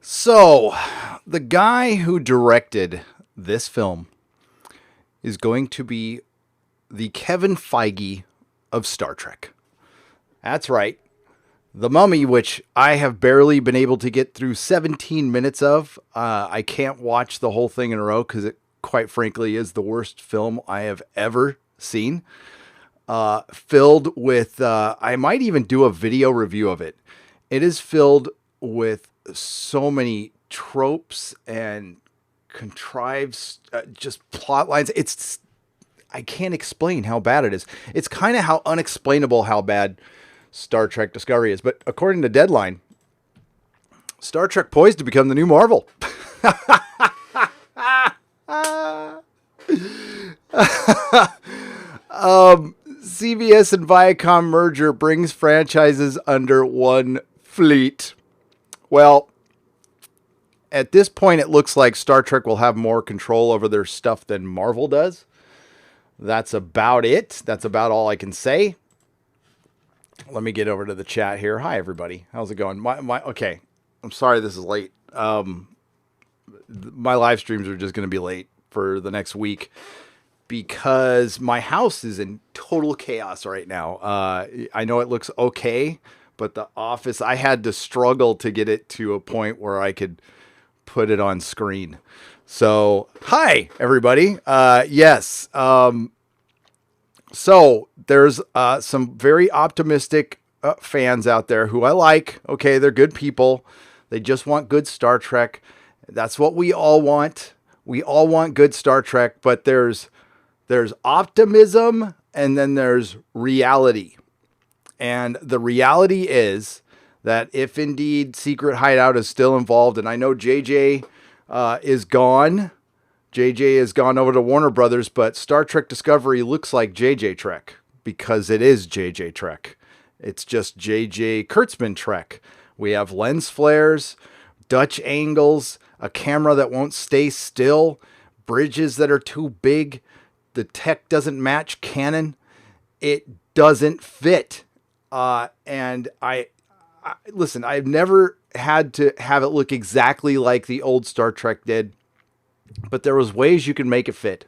So, the guy who directed this film is going to be the Kevin Feige of Star Trek. That's right. The Mummy, which I have barely been able to get through 17 minutes of. I can't watch the whole thing in a row because it, quite frankly, is the worst film I have ever seen. Filled with, I might even do a video review of it. It is filled with so many tropes and contrived just plot lines. I can't explain how bad it is. It's kind of how unexplainable how bad Star Trek Discovery is. But according to Deadline, Star Trek poised to become the new Marvel. CBS and Viacom merger brings franchises under one fleet. Well, at this point, it looks like Star Trek will have more control over their stuff than Marvel does. That's about it. That's about all I can say. Let me get over to the chat here. Hi, everybody. How's it going? Okay. I'm sorry this is late. My live streams are just going to be late for the next week because my house is in total chaos right now. I know it looks okay, but the office, I had to struggle to get it to a point where I could put it on screen. So, hi, everybody. Yes. So there's some very optimistic fans out there who I like. Okay, they're good people. They just want good Star Trek. That's what we all want. We all want good Star Trek, but there's optimism and then there's reality. And the reality is that if indeed Secret Hideout is still involved, and I know JJ is gone. JJ has gone over to Warner Brothers, but Star Trek Discovery looks like JJ Trek because it is JJ Trek. It's just JJ Kurtzman Trek. We have lens flares, Dutch angles, a camera that won't stay still, bridges that are too big. The tech doesn't match canon. It doesn't fit. And I listen, I've never had to have it look exactly like the old Star Trek did, but there was ways you could make it fit.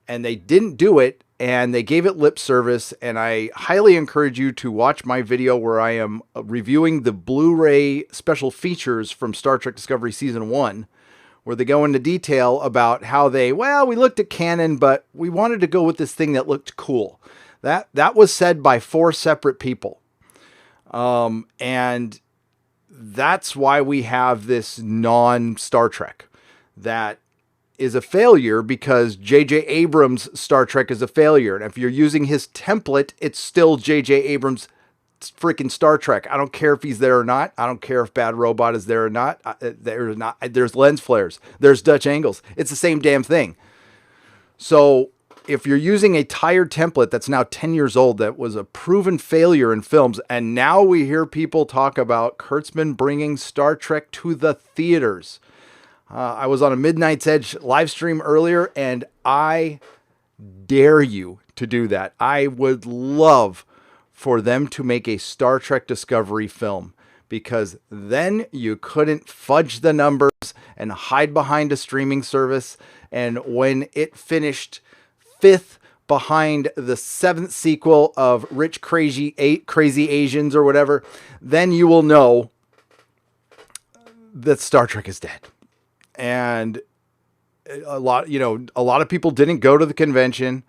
And they didn't do it, and they gave it lip service, and I highly encourage you to watch my video where I am reviewing the Blu-ray special features from Star Trek Discovery Season 1, where they go into detail about how we looked at canon, but we wanted to go with this thing that looked cool. That was said by 4 separate people. And that's why we have this non-Star Trek that is a failure because J.J. Abrams' Star Trek is a failure. And if you're using his template, it's still J.J. Abrams' freaking Star Trek. I don't care if he's there or not. I don't care if Bad Robot is there or not. There's lens flares. There's Dutch angles. It's the same damn thing. So if you're using a tired template that's now 10 years old, that was a proven failure in films, and now we hear people talk about Kurtzman bringing Star Trek to the theaters. I was on a Midnight's Edge live stream earlier, and I dare you to do that. I would love for them to make a Star Trek Discovery film, because then you couldn't fudge the numbers and hide behind a streaming service. And when it finished 5th behind the 7th sequel of Rich Crazy Asians or whatever, then you will know that Star Trek is dead. And a lot of people didn't go to the convention.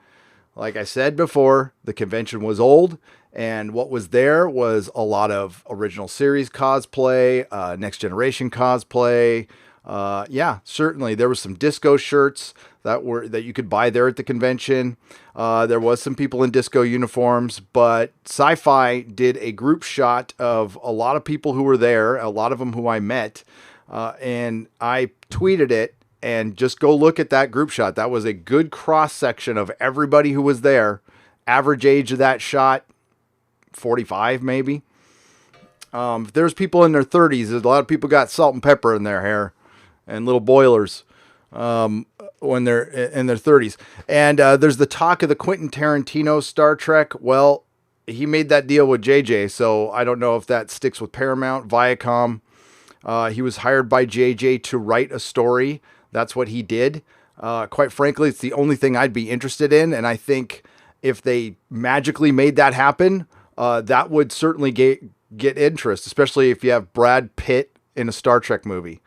Like I said before, the convention was old, and what was there was a lot of original series cosplay, Next Generation cosplay. Yeah, certainly there was some disco shirts that you could buy there at the convention. There was some people in disco uniforms, but Sci-Fi did a group shot of a lot of people who were there, a lot of them who I met, and I tweeted it. And just go look at that group shot. That was a good cross section of everybody who was there. Average age of that shot, 45 maybe. There's people in their 30s. There's a lot of people got salt and pepper in their hair and little boilers when they're in their 30s. And there's the talk of the Quentin Tarantino Star Trek. Well, he made that deal with JJ, so I don't know if that sticks with Paramount, Viacom. He was hired by JJ to write a story. That's what he did. Quite frankly, it's the only thing I'd be interested in. And I think if they magically made that happen, that would certainly get interest, especially if you have Brad Pitt in a Star Trek movie.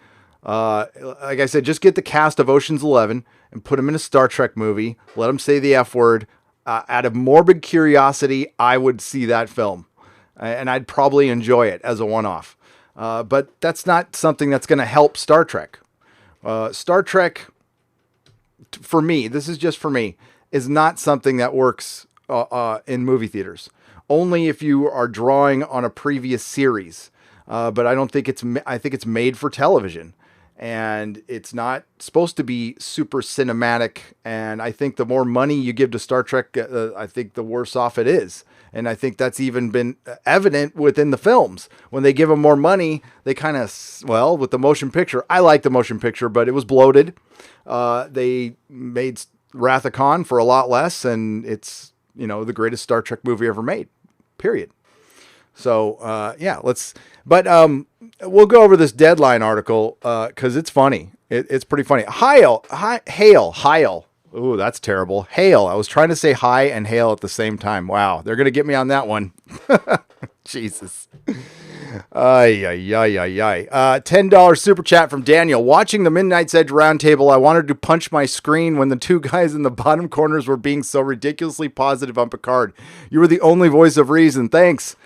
Like I said, just get the cast of Ocean's 11 and put them in a Star Trek movie. Let them say the F word. Out of morbid curiosity, I would see that film. And I'd probably enjoy it as a one-off. But that's not something that's going to help Star Trek. Star Trek, for me, this is just for me, is not something that works in movie theaters. Only if you are drawing on a previous series. But I don't think I think it's made for television. And it's not supposed to be super cinematic. And I think the more money you give to Star Trek, I think the worse off it is. And I think that's even been evident within the films. When they give them more money, they kind of, well, with the motion picture, I like the motion picture, but it was bloated. They made Wrath of Khan for a lot less, and it's, the greatest Star Trek movie ever made, period. So, yeah, we'll go over this Deadline article, cause it's funny. It's pretty funny. Hail. Ooh, that's terrible. Hail. I was trying to say hi and hail at the same time. Wow. They're going to get me on that one. Jesus. $10 super chat from Daniel. Watching the Midnight's Edge roundtable, I wanted to punch my screen when the two guys in the bottom corners were being so ridiculously positive on Picard. You were the only voice of reason. Thanks.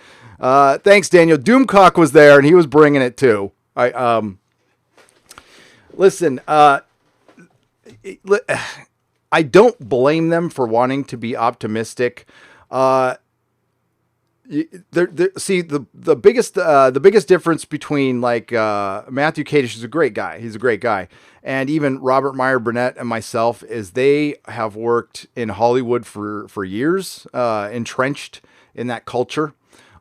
Thanks, Daniel. Doomcock was there, and he was bringing it too. Listen, I don't blame them for wanting to be optimistic. See, the biggest difference between Matthew Kadish is a great guy. He's a great guy. And even Robert Meyer Burnett and myself is they have worked in Hollywood for years, entrenched in that culture.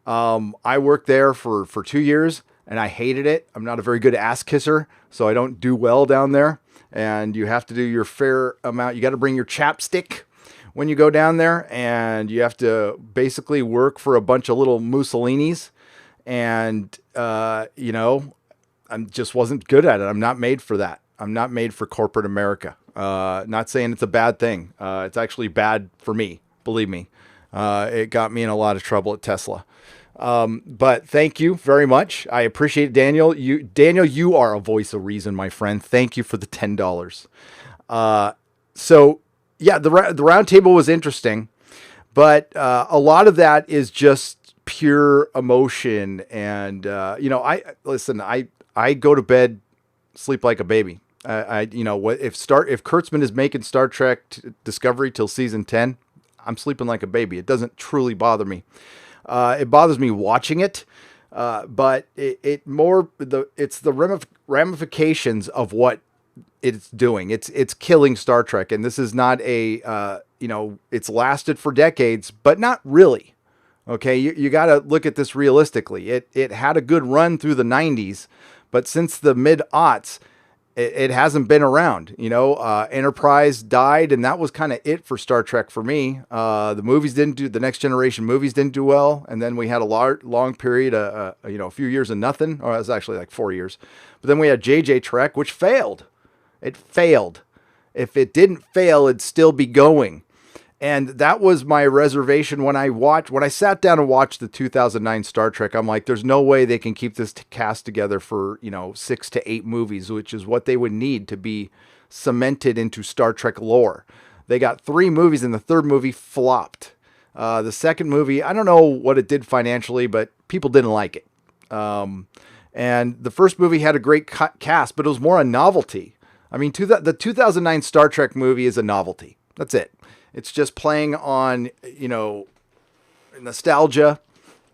I worked there for 2 years and I hated it. I'm not a very good ass kisser, so I don't do well down there. And you have to do your fair amount. You got to bring your chapstick when you go down there, and you have to basically work for a bunch of little Mussolinis. And, I just wasn't good at it. I'm not made for that. I'm not made for corporate America. Not saying it's a bad thing. It's actually bad for me. Believe me. It got me in a lot of trouble at Tesla. But thank you very much. I appreciate it, Daniel. You are a voice of reason, my friend. Thank you for the $10. So yeah, the round table was interesting, but, a lot of that is just pure emotion. And, I go to bed, sleep like a baby. If Kurtzman is making Star Trek Discovery till season 10, I'm sleeping like a baby. It doesn't truly bother me. It bothers me watching it, but it's the ramifications of what it's doing. It's killing Star Trek, and this is not it's lasted for decades, but not really. Okay, you got to look at this realistically. It had a good run through the 90s, but since the mid-aughts, it hasn't been around. Enterprise died, and that was kind of it for Star Trek for me. The Next Generation movies didn't do well, and then we had a long period, a few years of nothing. Or it was actually like 4 years. But then we had JJ Trek, which failed. It failed. If it didn't fail, it'd still be going. And that was my reservation when I sat down and watched the 2009 Star Trek. I'm like, there's no way they can keep this cast together for, 6 to 8 movies, which is what they would need to be cemented into Star Trek lore. They got 3 movies and the third movie flopped. The second movie, I don't know what it did financially, but people didn't like it. And the first movie had a great cast, but it was more a novelty. I mean, the 2009 Star Trek movie is a novelty. That's it. It's just playing on, nostalgia.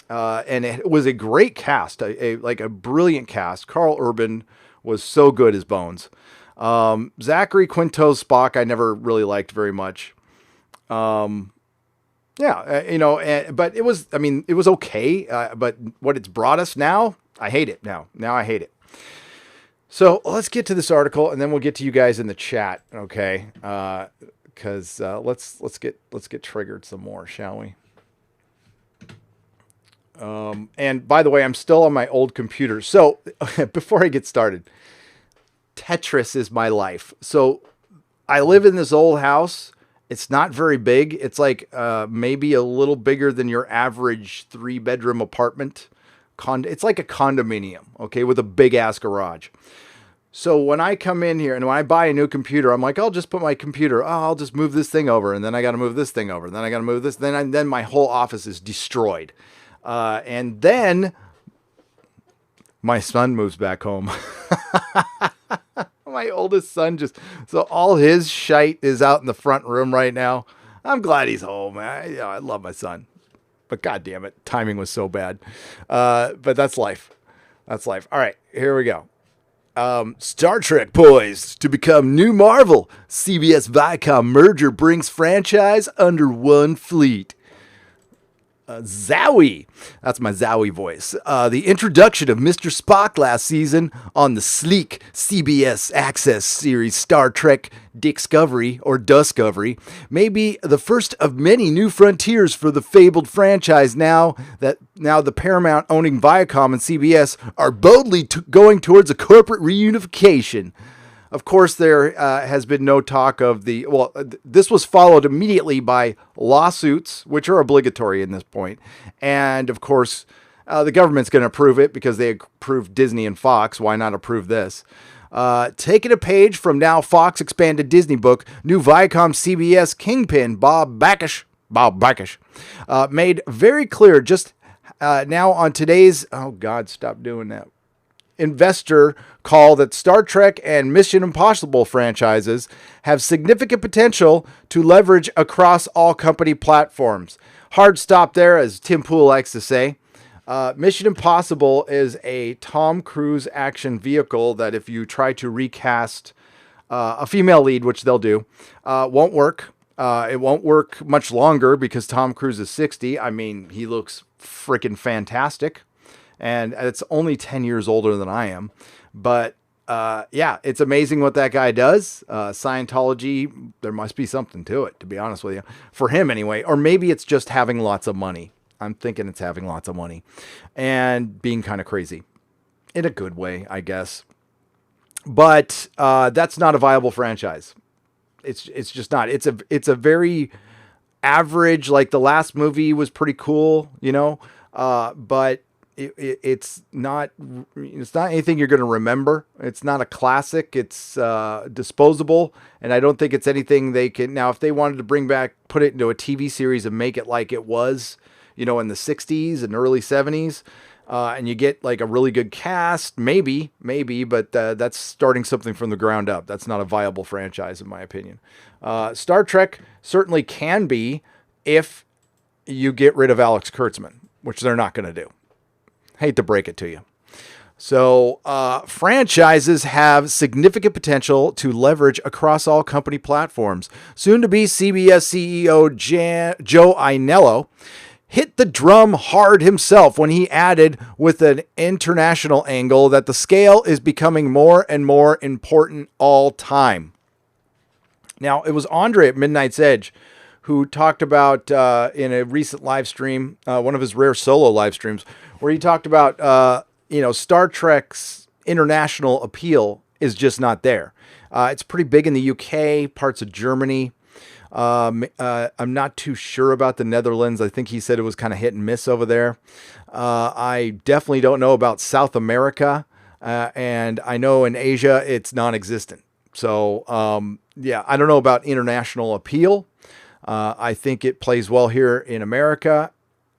And it was a great cast, a brilliant cast. Carl Urban was so good as Bones. Zachary Quinto's Spock, I never really liked very much. But it was okay. But what it's brought us now, I hate it now. Now I hate it. So let's get to this article, and then we'll get to you guys in the chat. Okay. Because let's get triggered some more, shall we? And by the way, I'm still on my old computer. So before I get started, Tetris is my life. So I live in this old house. It's not very big. It's like maybe a little bigger than your average 3-bedroom apartment. It's like a condominium, okay, with a big ass garage. So when I come in here and when I buy a new computer, I'm like, I'll just put my computer. Oh, I'll just move this thing over, and then I got to move this thing over, and then I got to move this. Then my whole office is destroyed, and then my son moves back home. My oldest son so all his shite is out in the front room right now. I'm glad he's home. I love my son, but God damn it, timing was so bad. But that's life. That's life. All right, here we go. Star Trek poised to become new Marvel. CBS Viacom merger brings franchise under one fleet. Zowie. That's my Zowie voice. The introduction of Mr. Spock last season on the sleek CBS Access series Star Trek Discovery or Discovery may be the first of many new frontiers for the fabled franchise now the Paramount owning Viacom and CBS are boldly going towards a corporate reunification. Of course, there has been no talk of this was followed immediately by lawsuits, which are obligatory in this point. And of course, the government's going to approve it because they approved Disney and Fox. Why not approve this? Taking a page from now Fox expanded Disney book, new Viacom CBS kingpin Bob Bakish, made very clear just now on today's, oh God, stop doing that, investor call that Star Trek and Mission Impossible franchises have significant potential to leverage across all company platforms. Hard stop there, as Tim Pool likes to say. Mission Impossible is a Tom Cruise action vehicle that if you try to recast a female lead, which they'll do, won't work. It won't work much longer because Tom Cruise is 60. I mean, he looks freaking fantastic. And it's only 10 years older than I am. But yeah, it's amazing what that guy does. Scientology, there must be something to it, to be honest with you. For him anyway. Or maybe it's just having lots of money. I'm thinking it's having lots of money. And being kind of crazy. In a good way, I guess. But that's not a viable franchise. It's just not. It's a very average, like the last movie was pretty cool, but it's not anything you're going to remember. It's not a classic. It's disposable, and I don't think it's anything they can. Now, if they wanted to put it into a TV series and make it like it was, in the 60s and early 70s, and you get like a really good cast, maybe, but that's starting something from the ground up. That's not a viable franchise, in my opinion. Star Trek certainly can be if you get rid of Alex Kurtzman, which they're not going to do. Hate to break it to you. So franchises have significant potential to leverage across all company platforms. Soon to be CBS CEO Joe Iannello hit the drum hard himself when he added with an international angle that the scale is becoming more and more important all time. Now, it was Andre at Midnight's Edge who talked about in a recent live stream, one of his rare solo live streams, where he talked about, Star Trek's international appeal is just not there. It's pretty big in the UK, parts of Germany. I'm not too sure about the Netherlands. I think he said it was kind of hit and miss over there. I definitely don't know about South America. And I know in Asia, it's non-existent. So, I don't know about international appeal. I think it plays well here in America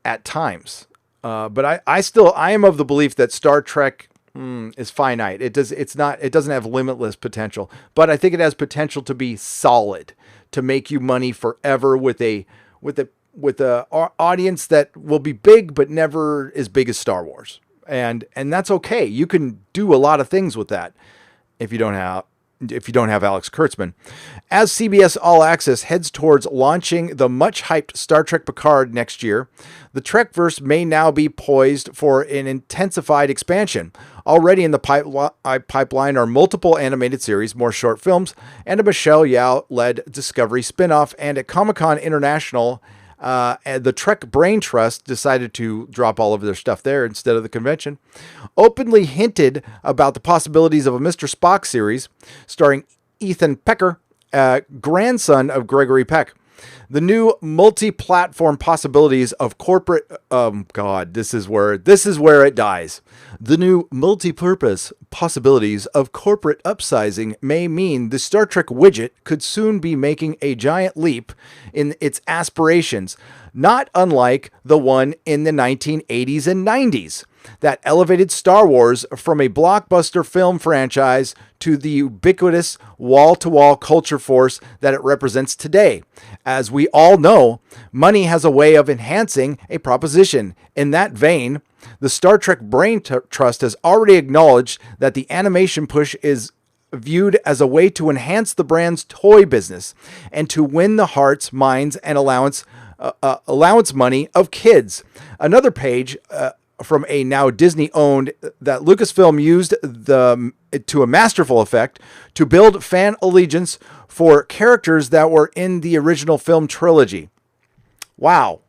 at times. But I am of the belief that Star Trek is finite. It doesn't have limitless potential, but I think it has potential to be solid, to make you money forever with a audience that will be big, but never as big as Star Wars. And that's okay. You can do a lot of things with that if you don't have Alex Kurtzman. As CBS All Access heads towards launching the much-hyped Star Trek Picard next year, the Trekverse may now be poised for an intensified expansion. Already in the pipeline are multiple animated series, more short films, and a Michelle Yeoh-led Discovery spinoff, and at Comic-Con International, And the Trek Brain Trust decided to drop all of their stuff there instead of the convention. Openly hinted about the possibilities of a Mr. Spock series starring Ethan Pecker, grandson of Gregory Peck. The new multi-platform possibilities of corporate, this is where it dies. The new multi-purpose possibilities of corporate upsizing may mean the Star Trek widget could soon be making a giant leap in its aspirations, not unlike the one in the 1980s and 90s that elevated Star Wars from a blockbuster film franchise to the ubiquitous wall-to-wall culture force that it represents today. As we all know, money has a way of enhancing a proposition. In that vein, the Star Trek Brain Trust has already acknowledged that the animation push is viewed as a way to enhance the brand's toy business and to win the hearts, minds, and allowance money of kids. Another page from a now Disney-owned that Lucasfilm used to a masterful effect to build fan allegiance for characters that were in the original film trilogy. Wow.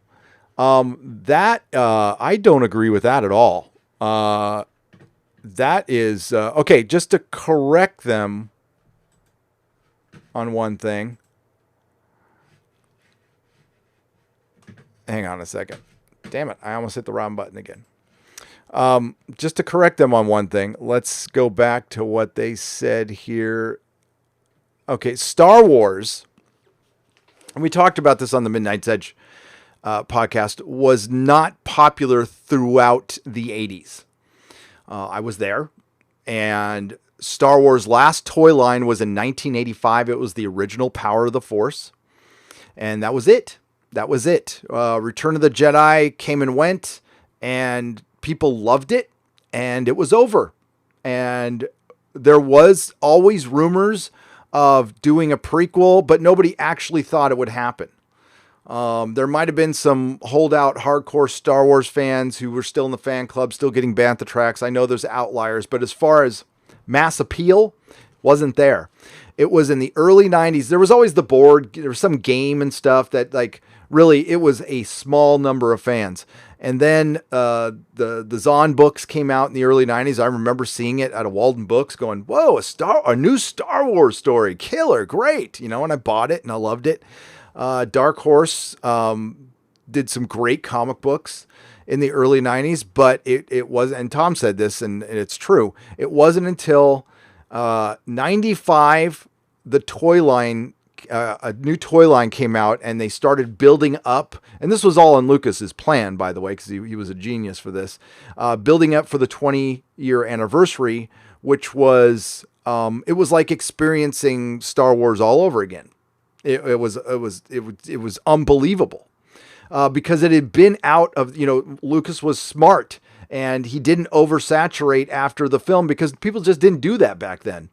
I don't agree with that at all. That is, okay, just to correct them on one thing. Hang on a second. Damn it, I almost hit the wrong button again. Just to correct them on one thing, let's go back to what they said here. Okay, Star Wars, and we talked about this on the Midnight's Edge podcast, was not popular throughout the 80s. I was there, and Star Wars' last toy line was in 1985. It was the original Power of the Force, and that was it. Return of the Jedi came and went, and people loved it, and it was over. And there was always rumors of doing a prequel, but nobody actually thought it would happen. There might have been some holdout hardcore Star Wars fans who were still in the fan club, still getting bantha tracks. I know there's outliers, but as far as mass appeal, wasn't there. It was in the early 90s. There was always the board. There was some game and stuff that, like, really, it was a small number of fans. And then the Zahn books came out in the early 90s. I remember seeing it at a Walden Books going, whoa, a new Star Wars story. Killer, great. And I bought it and I loved it. Dark Horse did some great comic books in the early 90s, but it was, and Tom said this, and it's true, it wasn't until 95 the toy line, a new toy line came out, and they started building up, and this was all in Lucas's plan, by the way, because he was a genius for this, building up for the 20-year anniversary, which was, it was like experiencing Star Wars all over again. It was unbelievable, because it had been out of, Lucas was smart, and he didn't oversaturate after the film, because people just didn't do that back then.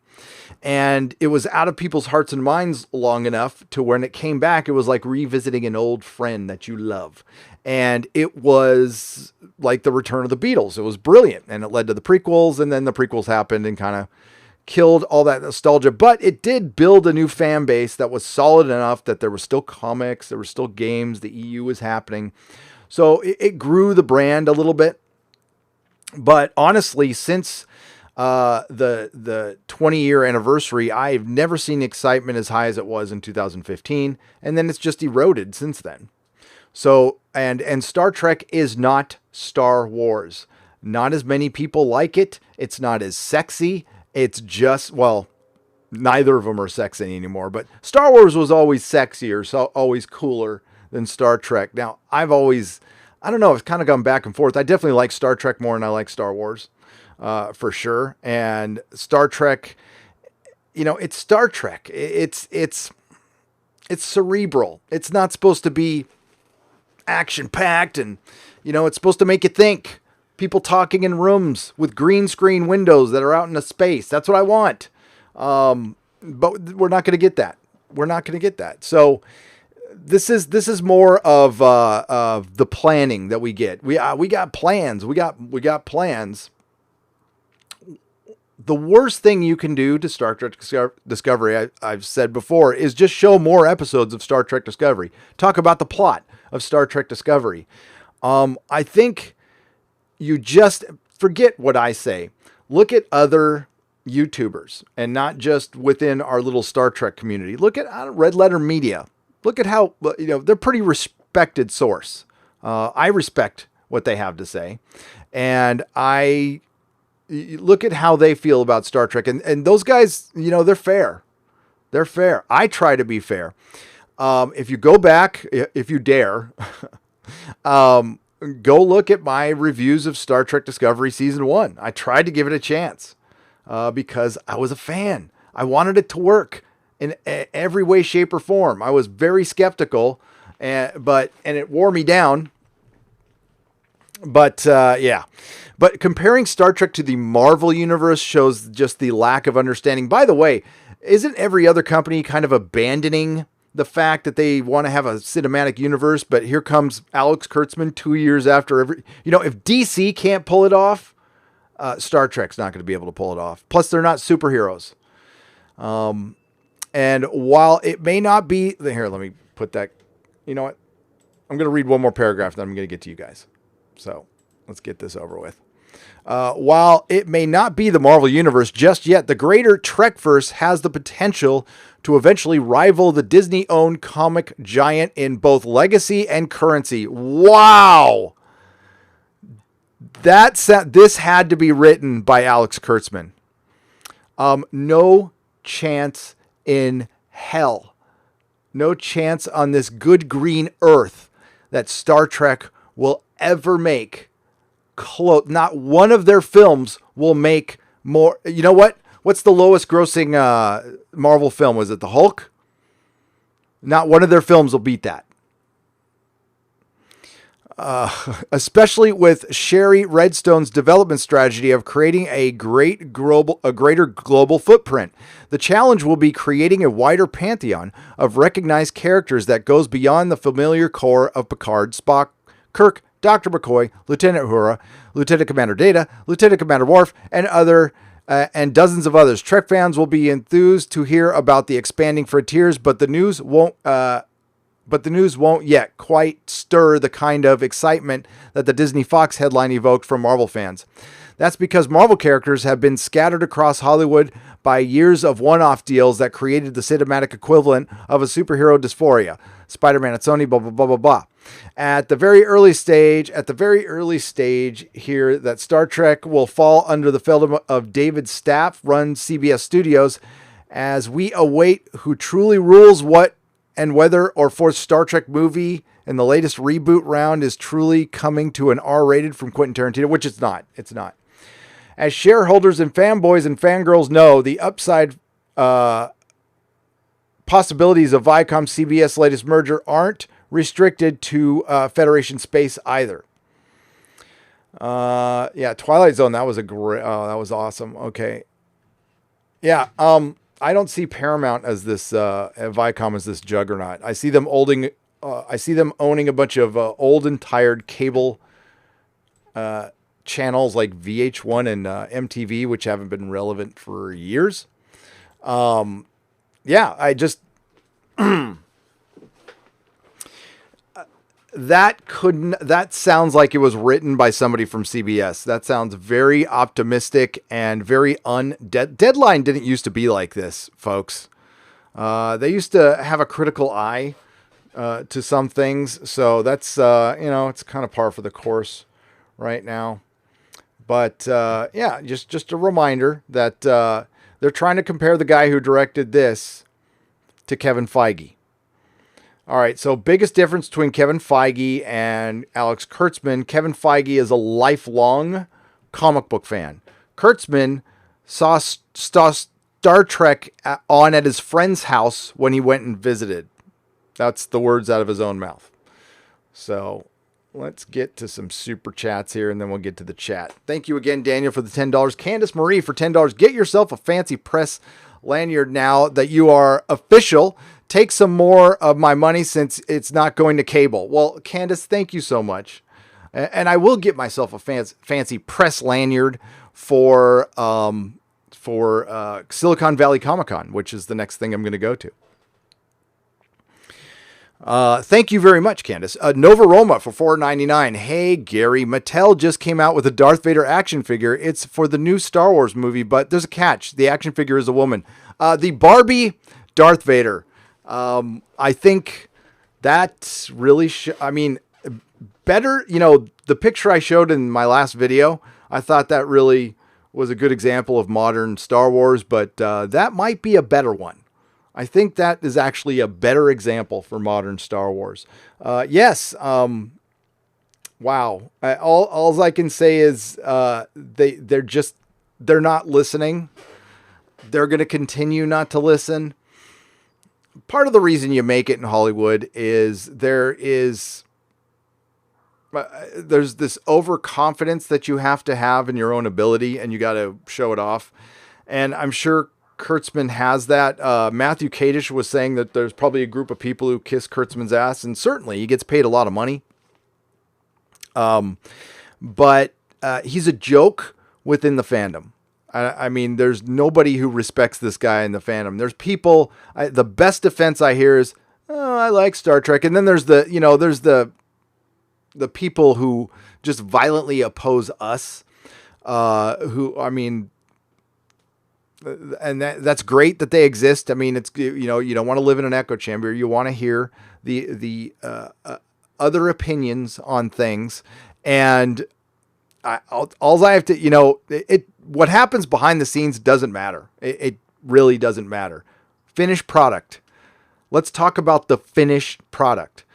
And it was out of people's hearts and minds long enough to when it came back, it was like revisiting an old friend that you love. And it was like the return of the Beatles. It was brilliant. And it led to the prequels, and then the prequels happened and kind of killed all that nostalgia. But it did build a new fan base that was solid enough that there were still comics, there were still games, the EU was happening. So it grew the brand a little bit. But honestly, since the 20-year anniversary, I've never seen excitement as high as it was in 2015, and then it's just eroded since then. So, and Star Trek is not Star Wars. Not as many people like it. It's not as sexy. It's just, well, neither of them are sexy anymore, but Star Wars was always sexier, so always cooler than Star Trek. Now, I don't know, it's kind of gone back and forth. I definitely like Star Trek more than I like Star Wars. For sure. And Star Trek, it's Star Trek. It's cerebral. It's not supposed to be action packed, and, it's supposed to make you think. People talking in rooms with green screen windows that are out in space. That's what I want. But we're not going to get that. So this is more of the planning that we get. We got plans. We got plans. the worst thing you can do to Star Trek Discovery, I've said before, is just show more episodes of Star Trek Discovery. Talk about the plot of Star Trek Discovery. I think you just forget what I say. Look at other YouTubers and not just within our little Star Trek community. Look at Red Letter Media. Look at how, they're pretty respected source. I respect what they have to say. And I look at how they feel about Star Trek. And those guys, they're fair. They're fair. I try to be fair. If you go back, if you dare, go look at my reviews of Star Trek Discovery Season 1. I tried to give it a chance because I was a fan. I wanted it to work in every way, shape, or form. I was very skeptical, and it wore me down. But But comparing Star Trek to the Marvel Universe shows just the lack of understanding. By the way, isn't every other company kind of abandoning the fact that they want to have a cinematic universe? But here comes Alex Kurtzman 2 years after if DC can't pull it off, Star Trek's not going to be able to pull it off. Plus, they're not superheroes. And while it may not be... Here, let me put that... You know what? I'm going to read one more paragraph, then I'm going to get to you guys. So let's get this over with. While it may not be the Marvel Universe just yet, the greater Trekverse has the potential to eventually rival the Disney-owned comic giant in both legacy and currency. Wow! This had to be written by Alex Kurtzman. No chance in hell. No chance on this good green earth that Star Trek will ever make not one of their films will make more. You know what? What's the lowest grossing Marvel film? Was it the Hulk? Not one of their films will beat that. Especially with Sherry Redstone's development strategy of creating a greater global footprint. The challenge will be creating a wider pantheon of recognized characters that goes beyond the familiar core of Picard, Spock, Kirk, Dr. McCoy, Lieutenant Uhura, Lieutenant Commander Data, Lieutenant Commander Worf, and dozens of others. Trek fans will be enthused to hear about the expanding frontiers, but the news won't yet quite stir the kind of excitement that the Disney Fox headline evoked from Marvel fans. That's because Marvel characters have been scattered across Hollywood by years of one-off deals that created the cinematic equivalent of a superhero dysphoria. Spider-Man at Sony, blah, blah, blah, blah, blah. At the very early stage here, that Star Trek will fall under the field of David Staff run CBS Studios as we await who truly rules what and whether or fourth Star Trek movie in the latest reboot round is truly coming to an R-rated from Quentin Tarantino, which it's not. It's not. As shareholders and fanboys and fangirls know, the upside possibilities of Viacom CBS latest merger aren't restricted to Federation Space either. Twilight Zone, that was that was awesome. Okay. Yeah, I don't see Paramount as this Viacom as this juggernaut. I see them owning a bunch of old and tired cable channels like VH1 and MTV, which haven't been relevant for years. I just that sounds like it was written by somebody from CBS. That sounds very optimistic and very Deadline didn't used to be like this, folks. They used to have a critical eye to some things. So that's, it's kind of par for the course right now. But just a reminder that they're trying to compare the guy who directed this to Kevin Feige. All right, so biggest difference between Kevin Feige and Alex Kurtzman. Kevin Feige is a lifelong comic book fan. Kurtzman saw Star Trek on at his friend's house when he went and visited. That's the words out of his own mouth. So let's get to some super chats here, and then we'll get to the chat. Thank you again, Daniel, for the $10. Candace Marie for $10. Get yourself a fancy press lanyard now that you are official. Take some more of my money since it's not going to cable. Well, Candace, thank you so much. And I will get myself a fancy press lanyard for for Silicon Valley Comic-Con, which is the next thing I'm going to go to. Thank you very much, Candace. Nova Roma for $4.99. Hey, Gary, Mattel just came out with a Darth Vader action figure. It's for the new Star Wars movie, but there's a catch. The action figure is a woman. The Barbie Darth Vader. I think that really, better, the picture I showed in my last video, I thought that really was a good example of modern Star Wars, but that might be a better one. I think that is actually a better example for modern Star Wars. Yes. Wow. All I can say is they're not listening. They're going to continue not to listen. Part of the reason you make it in Hollywood is there's this overconfidence that you have to have in your own ability, and you got to show it off. And I'm sure Kurtzman has that. Matthew Kadish was saying that there's probably a group of people who kiss Kurtzman's ass, and certainly he gets paid a lot of money. But he's a joke within the fandom. I mean, there's nobody who respects this guy in the fandom. There's people, the best defense I hear is, oh, I like Star Trek. And then there's the people who just violently oppose us, and that's great that they exist. I mean, it's, you don't want to live in an echo chamber. You want to hear the other opinions on things. And all I have to, what happens behind the scenes doesn't matter. It really doesn't matter. Finished product. Let's talk about the finished product.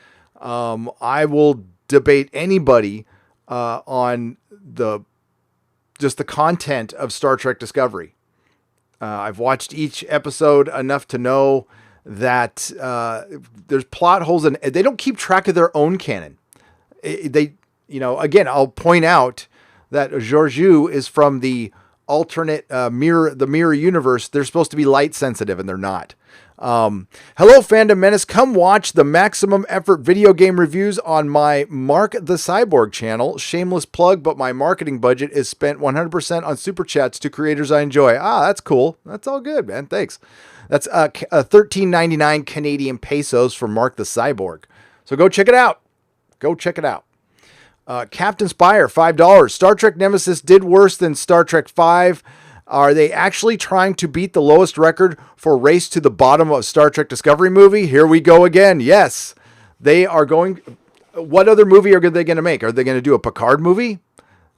I will debate anybody on the content of Star Trek Discovery. I've watched each episode enough to know that there's plot holes, and they don't keep track of their own canon. Again, I'll point out that Georgiou is from the alternate mirror universe. They're supposed to be light sensitive, and they're not. Hello, Fandom Menace. Come watch the maximum effort video game reviews on my Mark the Cyborg channel. Shameless plug, but my marketing budget is spent 100% on super chats to creators I enjoy. That's cool. That's all good, man. Thanks. That's $13.99 Canadian pesos for Mark the Cyborg. So go check it out. Captain Spire, $5. Star Trek Nemesis did worse than Star Trek V. Are they actually trying to beat the lowest record for Race to the Bottom of Star Trek Discovery movie? Here we go again. Yes, they are going. What other movie are they going to make? Are they going to do a Picard movie?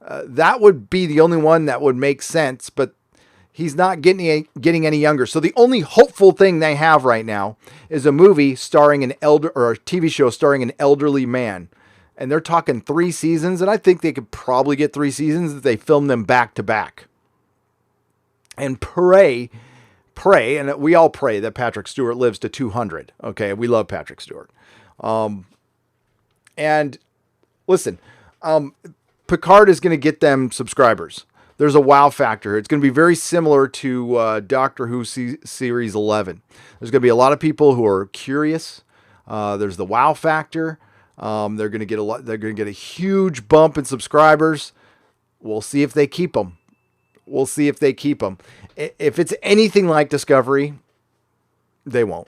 That would be the only one that would make sense, but he's not getting any younger. So the only hopeful thing they have right now is a movie starring a TV show starring an elderly man. And they're talking 3 seasons, and I think they could probably get 3 seasons if they film them back to back. And pray, and we all pray that Patrick Stewart lives to 200. Okay, we love Patrick Stewart. And listen, Picard is going to get them subscribers. There's a wow factor. It's going to be very similar to Doctor Who Series 11. There's going to be a lot of people who are curious. There's the wow factor. They're going to get a huge bump in subscribers. We'll see if they keep them. If it's anything like Discovery, they won't.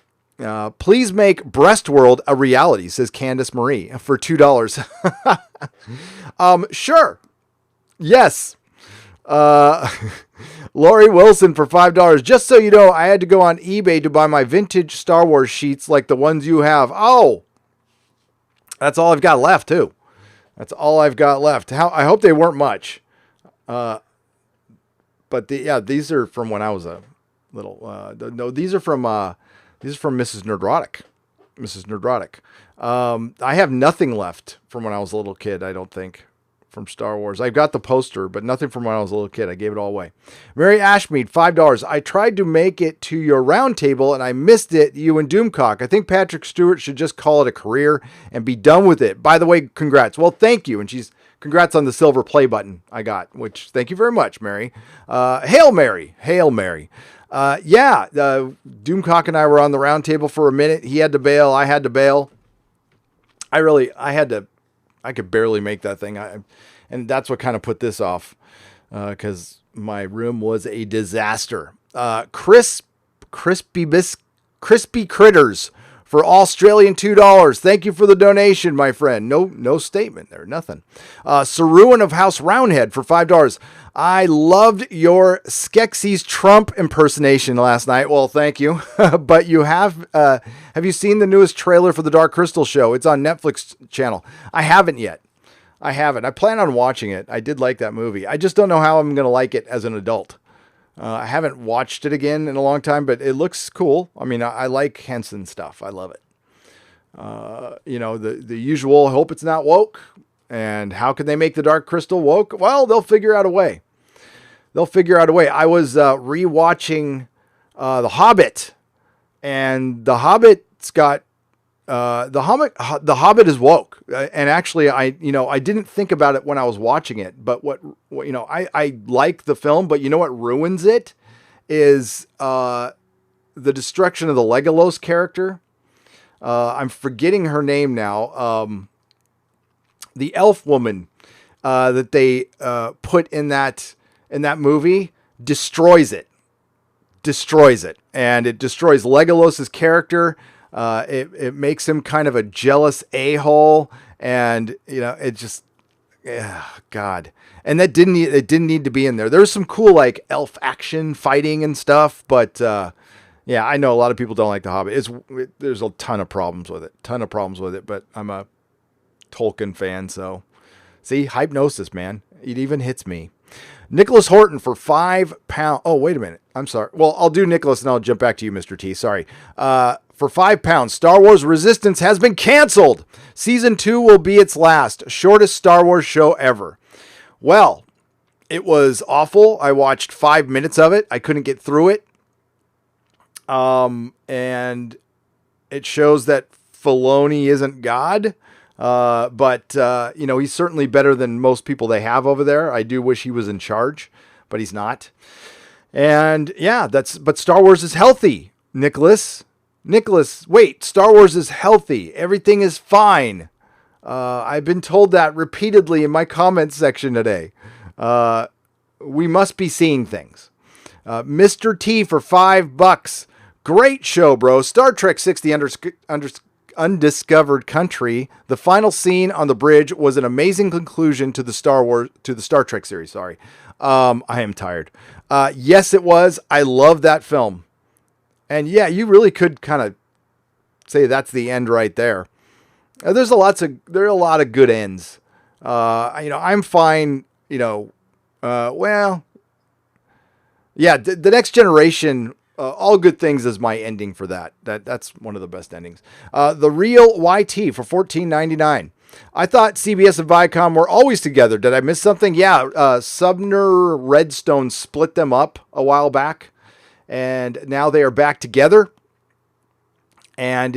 Please make Breastworld a reality, says Candace Marie for $2. Sure. Yes. Lori Wilson for $5. Just so you know, I had to go on eBay to buy my vintage Star Wars sheets like the ones you have. Oh, that's all I've got left too. I hope they weren't much. But these are from when I was a little. No, these are from Mrs. Nerdrotic. I have nothing left from when I was a little kid. I don't think from Star Wars. I've got the poster, but nothing from when I was a little kid. I gave it all away. Mary Ashmead, $5. I tried to make it to your round table and I missed it. You and Doomcock. I think Patrick Stewart should just call it a career and be done with it. By the way, congrats. Well, thank you. And congrats on the silver play button I got, which thank you very much, Mary. Hail Mary. Doomcock and I were on the round table for a minute. He had to bail. I had to bail. I could barely make that thing. And that's what kind of put this off. Cause My room was a disaster. Crispy Critters for Australian $2. Thank you for the donation, my friend. No statement there, nothing. Saruan of House Roundhead for $5. I loved your Skeksis Trump impersonation last night. Well, thank you. But you have you seen the newest trailer for the Dark Crystal show? It's on Netflix channel. I haven't yet. I plan on watching it. I did like that movie. I just don't know how I'm going to like it as an adult. I haven't watched it again in a long time, but it looks cool. I mean, I like Henson stuff. I love it. The usual, hope it's not woke. And how can they make the Dark Crystal woke? Well, they'll figure out a way. I was rewatching The Hobbit, and The Hobbit's got the Hobbit is woke. And actually, I didn't think about it when I was watching it, but I like the film, but you know what ruins it is the destruction of the Legolas character. I'm forgetting her name now. The elf woman that they put in that movie destroys it, and it destroys Legolas's character. It makes him kind of a jealous a-hole, and it just, God. And it didn't need to be in there. There's some cool like elf action fighting and stuff, but yeah, I know a lot of people don't like The Hobbit. There's a ton of problems with it, but I'm a Tolkien fan, so see, hypnosis, man, it even hits me. Nicholas Horton for £5. Oh, wait a minute. I'm sorry. Well, I'll do Nicholas and I'll jump back to you, Mr. T. Sorry. For £5, Star Wars Resistance has been canceled. Season 2 will be its last. Shortest Star Wars show ever. Well, it was awful. I watched 5 minutes of it. I couldn't get through it. And it shows that Filoni isn't God. But he's certainly better than most people they have over there. I do wish he was in charge, but he's not. And yeah, but Star Wars is healthy, Nicholas, wait, Star Wars is healthy. Everything is fine. I've been told that repeatedly in my comments section today. We must be seeing things. Mr. T for $5. Great show, bro. Star Trek 6, the Undiscovered Country. The final scene on the bridge was an amazing conclusion to the Star Trek series. Sorry. I am tired. Yes, it was. I love that film. And yeah, you really could kind of say that's the end right there. There are a lot of good ends. I'm fine. Well, yeah, the Next Generation. All Good Things is my ending for that. That's one of the best endings. The Real YT for $14.99. I thought CBS and Viacom were always together. Did I miss something? Yeah, Sumner Redstone split them up a while back, and now they are back together. And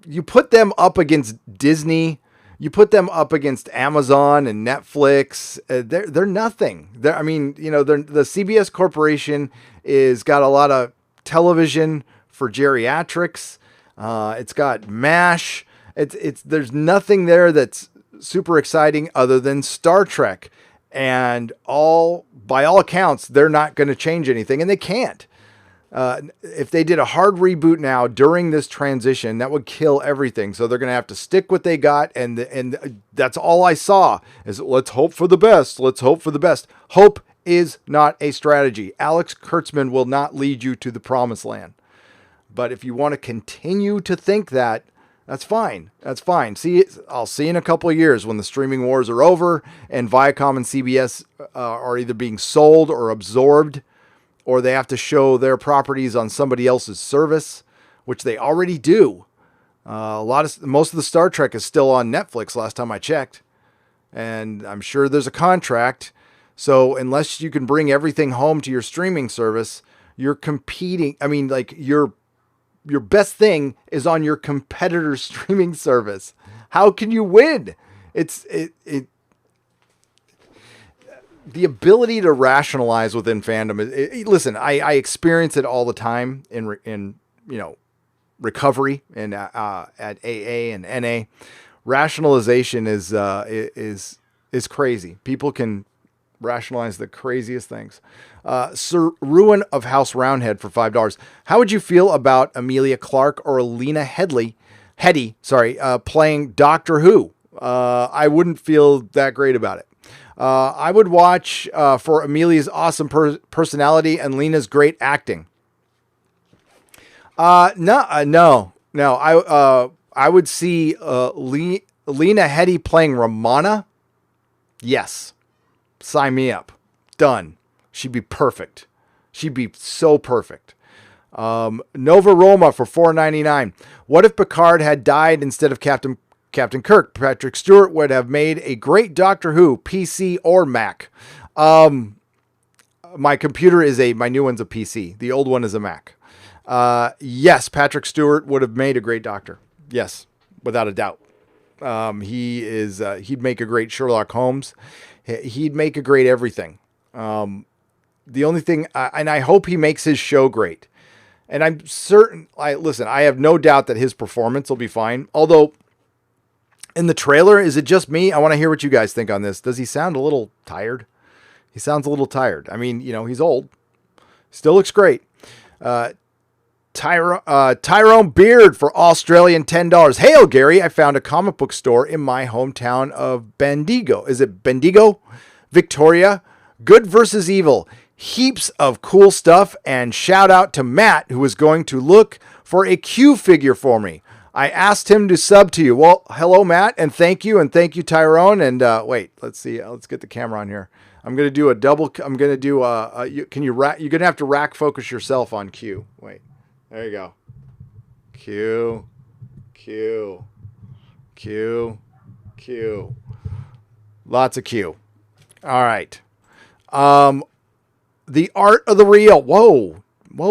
you put them up against Disney. You put them up against Amazon and Netflix. They're nothing. The CBS Corporation is got a lot of television for geriatrics. It's got MASH. There's nothing there that's super exciting other than Star Trek. And by all accounts, they're not going to change anything, and they can't. If they did a hard reboot now during this transition, that would kill everything. So they're going to have to stick what they got. And that's all I saw is let's hope for the best. Let's hope for the best. Hope is not a strategy. Alex Kurtzman will not lead you to the promised land. But if you want to continue to think that, that's fine. That's fine. I'll see in a couple of years when the streaming wars are over and Viacom and CBS are either being sold or absorbed, or they have to show their properties on somebody else's service, which they already do. Most of the Star Trek is still on Netflix last time I checked. And I'm sure there's a contract. So unless you can bring everything home to your streaming service, you're competing. I mean, like your best thing is on your competitor's streaming service. How can you win? The ability to rationalize within fandom. Listen, I experience it all the time in recovery and at AA and NA. Rationalization is is crazy. People can rationalize the craziest things. Sir Ruin of House Roundhead for $5. How would you feel about Amelia Clark or Lena Headey, playing Doctor Who? I wouldn't feel that great about it. I would watch for Amelia's awesome personality and Lena's great acting. No. I would see Lena Headey playing Romana. Yes. Sign me up. Done. She'd be perfect. She'd be so perfect. Nova Roma for $4.99. What if Picard had died instead of Captain Kirk? Patrick Stewart would have made a great Doctor Who, PC or Mac. My computer my new one's a PC. The old one is a Mac. Yes, Patrick Stewart would have made a great Doctor. Yes, without a doubt. He'd make a great Sherlock Holmes. He'd make a great everything. The only thing, and I hope he makes his show great. And I'm certain, I have no doubt that his performance will be fine. Although, in the trailer, is it just me? I want to hear what you guys think on this. Does he sound a little tired? He sounds a little tired. I mean, he's old. Still looks great. Tyrone Beard for Australian $10. Hail, Gary. I found a comic book store in my hometown of Bendigo. Is it Bendigo? Victoria. Good versus evil. Heaps of cool stuff. And shout out to Matt, who is going to look for a Q figure for me. I asked him to sub to you. Well, hello, Matt, and thank you, Tyrone. And wait, let's see. Let's get the camera on here. I'm going to do a double. I'm going to do you're going to have to rack focus yourself on Q. Wait. There you go. Q. Lots of Q. All right. The art of the real. Whoa. A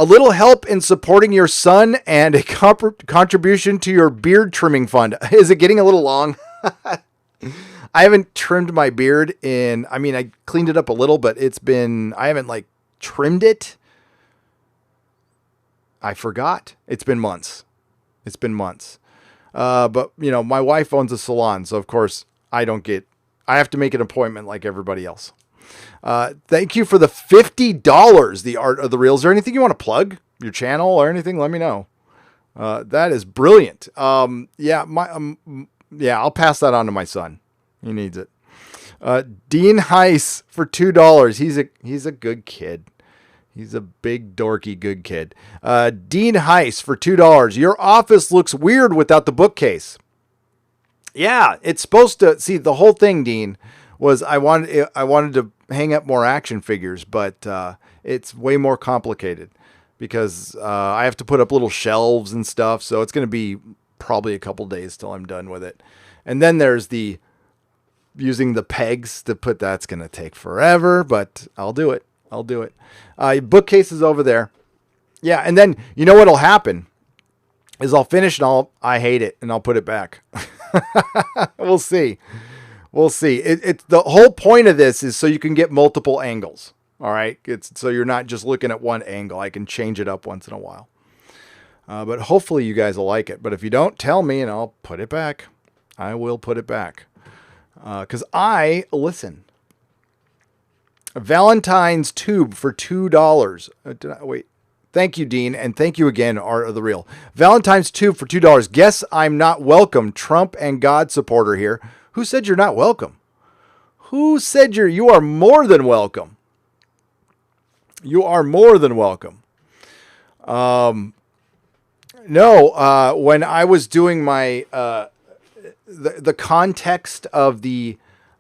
little help in supporting your son and a contribution to your beard trimming fund. Is it getting a little long? I haven't trimmed my beard I cleaned it up a little, but I haven't trimmed it. I forgot. It's been months. But my wife owns a salon. So of course I have to make an appointment like everybody else. Thank you for the $50. The art of the real. Is there anything you want to plug? Your channel or anything? Let me know. That is brilliant. I'll pass that on to my son. He needs it. Dean Heiss for $2. He's a good kid. He's a big, dorky, good kid. Dean Heiss for $2. Your office looks weird without the bookcase. Yeah, it's supposed to. See, the whole thing, Dean, was I wanted to hang up more action figures, but it's way more complicated because I have to put up little shelves and stuff. So it's going to be probably a couple days till I'm done with it. And then there's using the pegs to put. That's going to take forever, but I'll do it. Bookcase is over there. Yeah, and then you know what'll happen is I'll finish and I hate it and I'll put it back. We'll see. It's the whole point of this is so you can get multiple angles. All right, so you're not just looking at one angle. I can change it up once in a while. But hopefully you guys will like it. But if you don't, tell me and I'll put it back. I will put it back because listen. Valentine's tube for $2. Wait. Thank you, Dean. And thank you again, Art of the Real. Valentine's tube for $2. Guess I'm not welcome. Trump and God supporter here. Who said you're not welcome? Who said you are more than welcome? You are more than welcome. No, when I was doing my, the context of the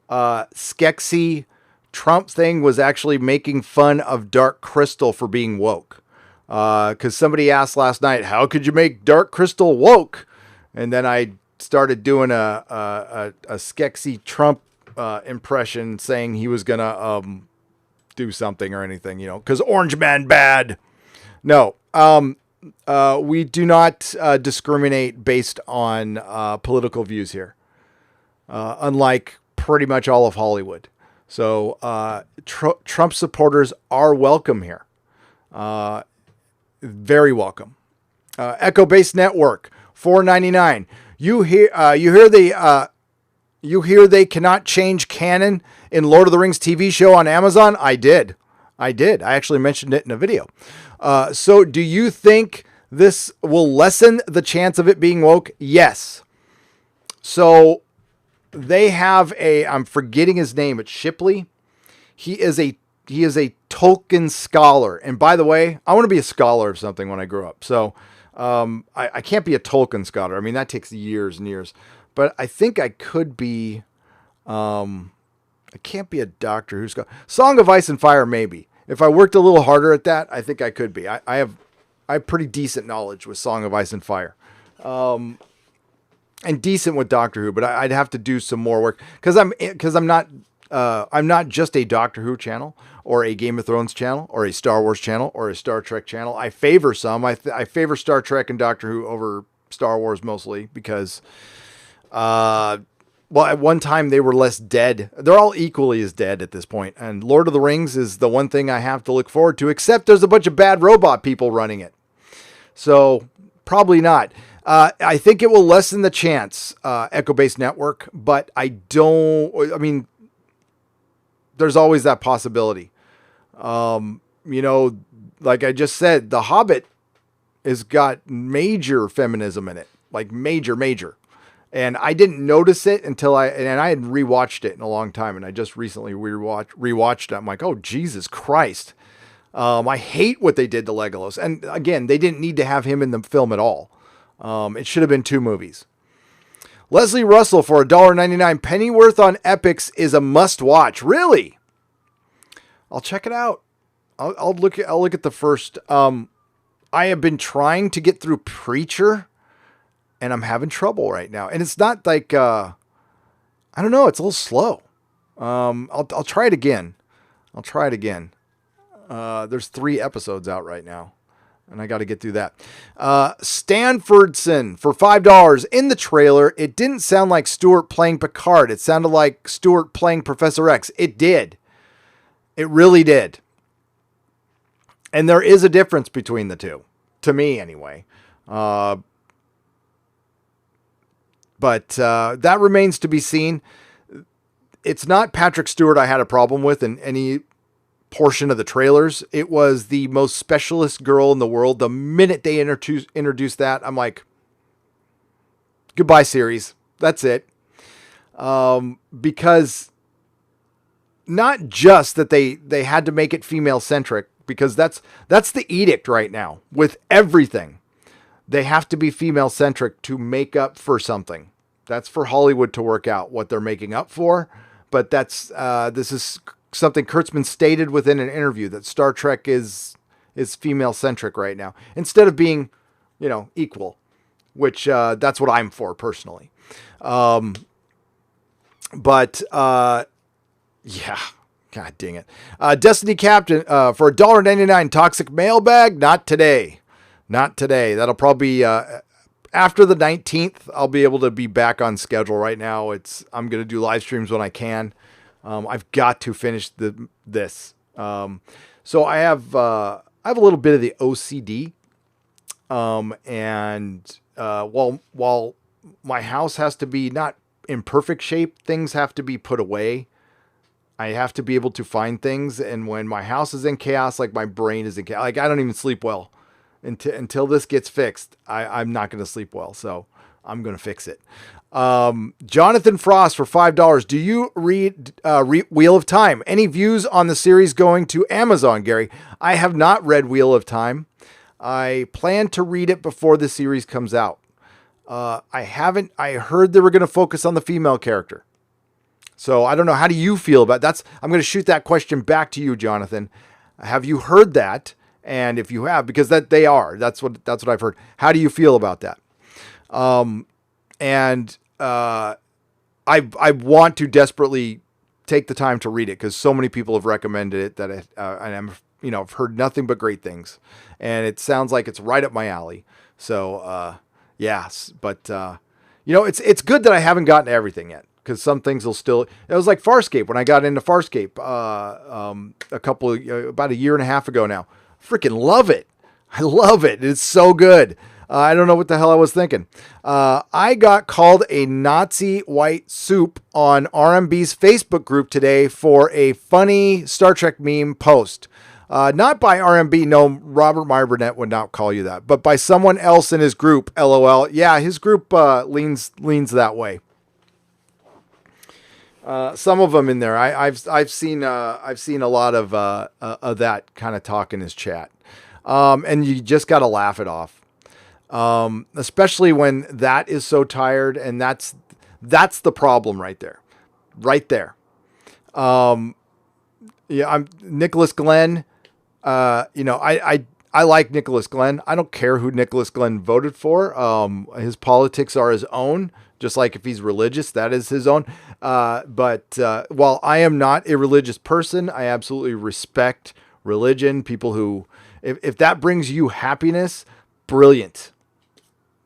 Skeksis Trump thing was actually making fun of Dark Crystal for being woke. Because somebody asked last night, how could you make Dark Crystal woke? And then I started doing a Skeksis Trump impression saying he was going to do something or anything, because Orange Man bad. No, we do not discriminate based on political views here, unlike pretty much all of Hollywood. So Trump supporters are welcome here. Very welcome. Echo Base Network, $4.99. You hear You hear they cannot change canon in Lord of the Rings TV show on Amazon? I did. I actually mentioned it in a video. So do you think this will lessen the chance of it being woke? Yes. So they have I'm forgetting his name. It's Shipley. He is a Tolkien scholar. And by the way, I want to be a scholar of something when I grow up. So I can't be a Tolkien scholar. I mean, that takes years and years. But I think I could be... I can't be a Doctor Who scholar. Song of Ice and Fire, maybe. If I worked a little harder at that, I think I could be. I have pretty decent knowledge with Song of Ice and Fire. And decent with Doctor Who, but I'd have to do some more work because I'm not just a Doctor Who channel or a Game of Thrones channel or a Star Wars channel or a Star Trek channel. I favor some. I favor Star Trek and Doctor Who over Star Wars mostly because, well, at one time they were less dead. They're all equally as dead at this point. And Lord of the Rings is the one thing I have to look forward to, except there's a bunch of bad robot people running it. So probably not. I think it will lessen the chance, Echo-based network, but there's always that possibility. Like I just said, The Hobbit has got major feminism in it, like major. And I didn't notice it until I hadn't rewatched it in a long time. And I just recently rewatched it. I'm like, oh, Jesus Christ. I hate what they did to Legolas. And again, they didn't need to have him in the film at all. It should have been 2 movies. Leslie Russell for $1.99. Pennyworth on Epix is a must watch. Really? I'll check it out. I'll look at the first. I have been trying to get through Preacher, and I'm having trouble right now. And it's not like I don't know. It's a little slow. I'll try it again. There's 3 episodes out right now. And I got to get through that. Stanfordson for $5. In the trailer, it didn't sound like Stewart playing Picard. It sounded like Stewart playing Professor X. It did. It really did. And there is a difference between the two. To me, anyway. But that remains to be seen. It's not Patrick Stewart I had a problem with in any portion of the trailers. It was the most specialist girl in the world. The minute they introduced that, I'm like, goodbye series. That's it. Because not just that they had to make it female centric, because that's the edict right now with everything. They have to be female centric to make up for something. That's for Hollywood to work out what they're making up for. But this is something Kurtzman stated within an interview, that Star Trek is female centric right now, instead of being, equal, which that's what I'm for personally. Yeah, God dang it. Destiny Captain for $1.99. Toxic Mailbag. Not today. That'll probably be after the 19th. I'll be able to be back on schedule. Right now, I'm going to do live streams when I can. I've got to finish this. So I have a little bit of the OCD. While my house has to be not in perfect shape, things have to be put away. I have to be able to find things. And when my house is in chaos, like my brain is in chaos, like I don't even sleep well until this gets fixed. I'm not going to sleep well. So I'm going to fix it. Jonathan Frost for $5. Do you read Wheel of Time? Any views on the series going to Amazon, Gary? I have not read Wheel of Time. I plan to read it before the series comes out. I haven't. I heard they were going to focus on the female character. So I don't know. How do you feel about that? I'm going to shoot that question back to you, Jonathan. Have you heard that? And if you have, because that's what I've heard. How do you feel about that? I want to desperately take the time to read it because so many people have recommended it that I've heard nothing but great things, and it sounds like it's right up my alley. So, yes, but it's good that I haven't gotten to everything yet, because some things will still. It was like Farscape when I got into Farscape about a year and a half ago now. Freaking love it. I love it. It's so good. I don't know what the hell I was thinking. I got called a Nazi white soup on RMB's Facebook group today for a funny Star Trek meme post. Not by RMB. No, Robert Meyer Burnett would not call you that, but by someone else in his group. LOL. Yeah, his group leans that way. Some of them in there. I've seen a lot of that kind of talk in his chat. And you just got to laugh it off. Especially when that is so tired, and that's the problem right there. Right there. Yeah, I'm Nicholas Glenn. I like Nicholas Glenn. I don't care who Nicholas Glenn voted for. His politics are his own, just like if he's religious, that is his own. But while I am not a religious person, I absolutely respect religion. People who, if that brings you happiness, brilliant.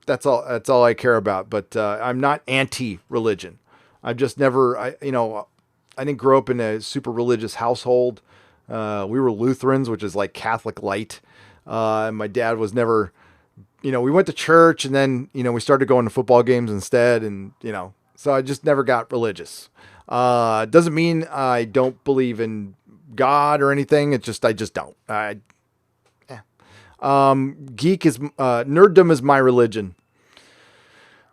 That's all I care about. But I'm not anti-religion. I've just never, I didn't grow up in a super religious household. We were Lutherans, which is like Catholic light. And my dad was never, we went to church, and then, we started going to football games instead. And, so I just never got religious. Doesn't mean I don't believe in God or anything. It's just, I just don't. Nerddom is my religion.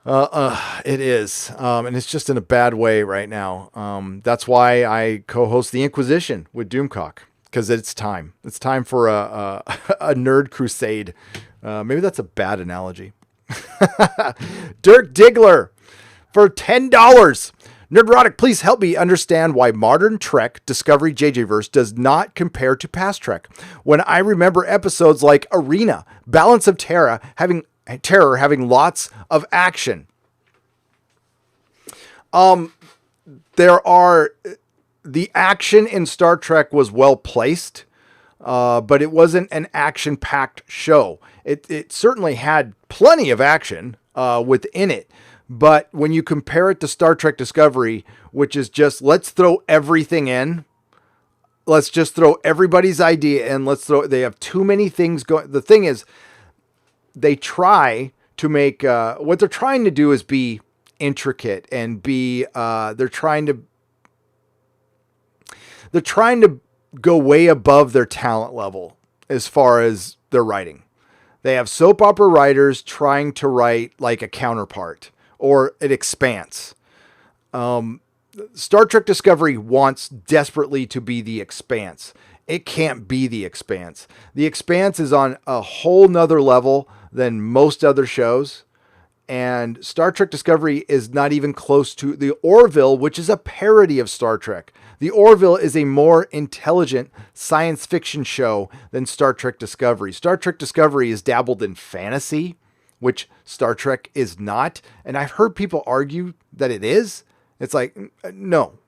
It is. And it's just in a bad way right now. That's why I co-host The Inquisition with Doomcock, because it's time. It's time for a nerd crusade. Maybe that's a bad analogy. Dirk Diggler for $10. Nerdrotic, please help me understand why modern Trek Discovery JJ-verse does not compare to past Trek. When I remember episodes like Arena, Balance of Terror having lots of action. The action in Star Trek was well placed, but it wasn't an action-packed show. It certainly had plenty of action within it. But when you compare it to Star Trek Discovery, which is just, let's throw everything in. Let's just throw everybody's idea in. They have too many things going. The thing is, they try to make, what they're trying to do is be intricate and they're trying to go way above their talent level as far as their writing. They have soap opera writers trying to write like a counterpart or an Expanse. Star Trek Discovery wants desperately to be the Expanse. It can't be the Expanse. The Expanse is on a whole nother level than most other shows. And Star Trek Discovery is not even close to the Orville, which is a parody of Star Trek. The Orville is a more intelligent science fiction show than Star Trek Discovery. Star Trek Discovery is dabbled in fantasy, which Star Trek is not. And I've heard people argue that it is. It's like, no.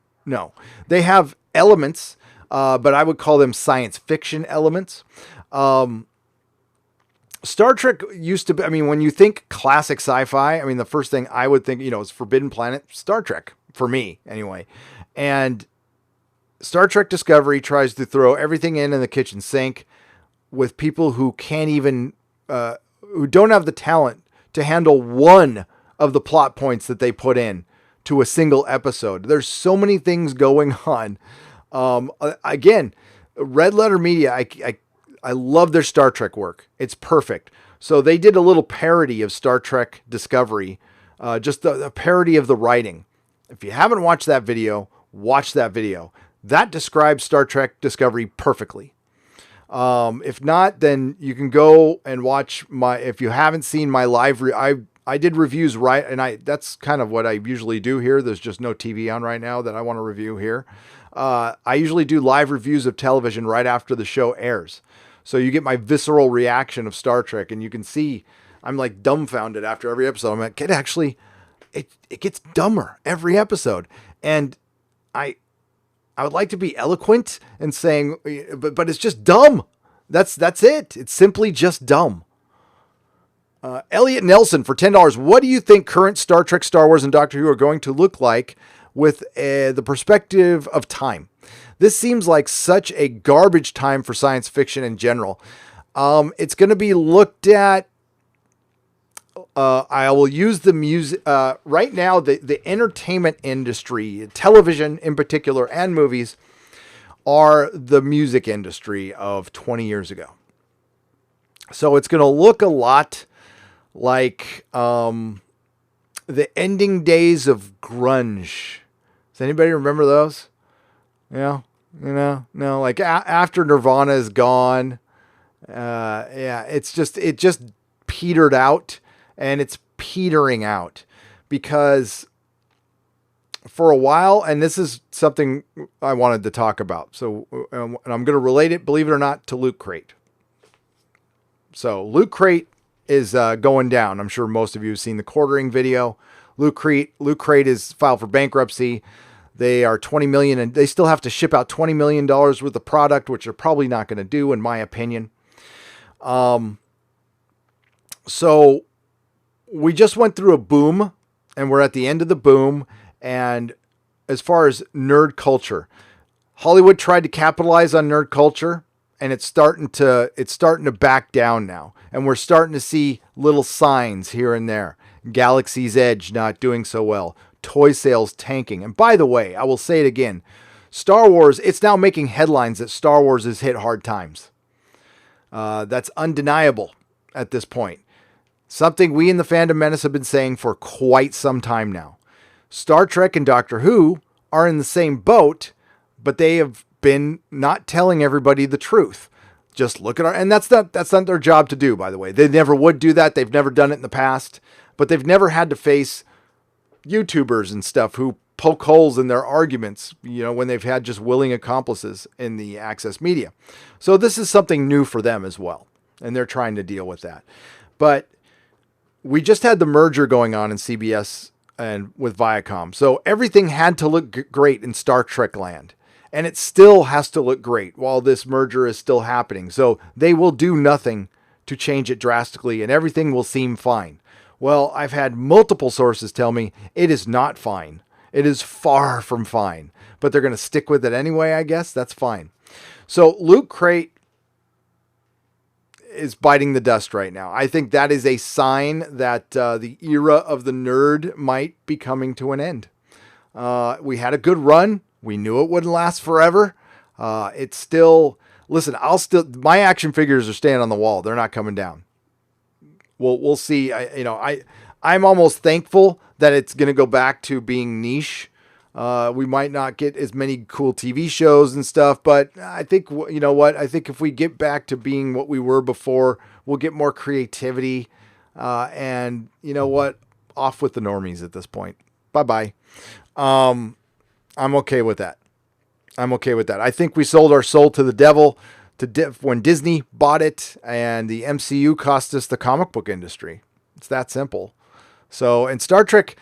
They have elements, but I would call them science fiction elements. Star Trek used to be, when you think classic sci-fi, the first thing I would think, is Forbidden Planet, Star Trek, for me anyway. And Star Trek Discovery tries to throw everything in the kitchen sink with people who can't even, who don't have the talent to handle one of the plot points that they put in to a single episode. There's so many things going on. Again, Red Letter Media, I love their Star Trek work. It's perfect. So they did a little parody of Star Trek Discovery, just a parody of the writing. If you haven't watched that video, watch that video. That describes Star Trek Discovery perfectly. If not, then you can go and watch if you haven't seen my live, I did reviews, right? And that's kind of what I usually do here. There's just no TV on right now that I want to review here. I usually do live reviews of television right after the show airs. So you get my visceral reaction of Star Trek, and you can see I'm like dumbfounded after every episode. I'm like, it gets dumber every episode. And I would like to be eloquent and saying, but it's just dumb. That's it. It's simply just dumb. Elliot Nelson for $10. What do you think current Star Trek, Star Wars, and Doctor Who are going to look like with the perspective of time? This seems like such a garbage time for science fiction in general. It's going to be looked at I will use the music right now. The entertainment industry, television in particular, and movies are the music industry of 20 years ago. So it's going to look a lot like the ending days of grunge. Does anybody remember those? Yeah, no, like after Nirvana is gone. Yeah, it just petered out, and it's petering out because for a while, and this is something I wanted to talk about. So, and I'm going to relate it, believe it or not, to Loot Crate. So Loot Crate is going down. I'm sure most of you have seen the quartering video. Loot Crate is filed for bankruptcy. They are $20 million, and they still have to ship out $20 million worth of product, which they're probably not going to do, in my opinion. So we just went through a boom, and we're at the end of the boom. And as far as nerd culture, Hollywood tried to capitalize on nerd culture, and it's starting to back down now. And we're starting to see little signs here and there. Galaxy's Edge not doing so well. Toy sales tanking. And by the way, I will say it again. Star Wars, it's now making headlines that Star Wars has hit hard times. That's undeniable at this point. Something we in the Fandom Menace have been saying for quite some time now. Star Trek and Doctor Who are in the same boat, but they have been not telling everybody the truth. Just look at and that's not their job to do, by the way. They never would do that. They've never done it in the past, but they've never had to face YouTubers and stuff who poke holes in their arguments, when they've had just willing accomplices in the access media. So this is something new for them as well, and they're trying to deal with that. But we just had the merger going on in CBS and with Viacom. So everything had to look great in Star Trek land. And it still has to look great while this merger is still happening. So they will do nothing to change it drastically, and everything will seem fine. Well, I've had multiple sources tell me it is not fine. It is far from fine. But they're going to stick with it anyway, I guess. That's fine. So Loot Crate is biting the dust right now. I think that is a sign that the era of the nerd might be coming to an end. We had a good run. We knew it wouldn't last forever. It's still, listen, my action figures are staying on the wall. They're not coming down. We'll see. I'm almost thankful that it's going to go back to being niche. We might not get as many cool TV shows and stuff, but I think, I think if we get back to being what we were before, we'll get more creativity. And off with the normies at this point. Bye-bye. I'm okay with that. I think we sold our soul to the devil when Disney bought it, and the MCU cost us the comic book industry. It's that simple. So, and Star Trek,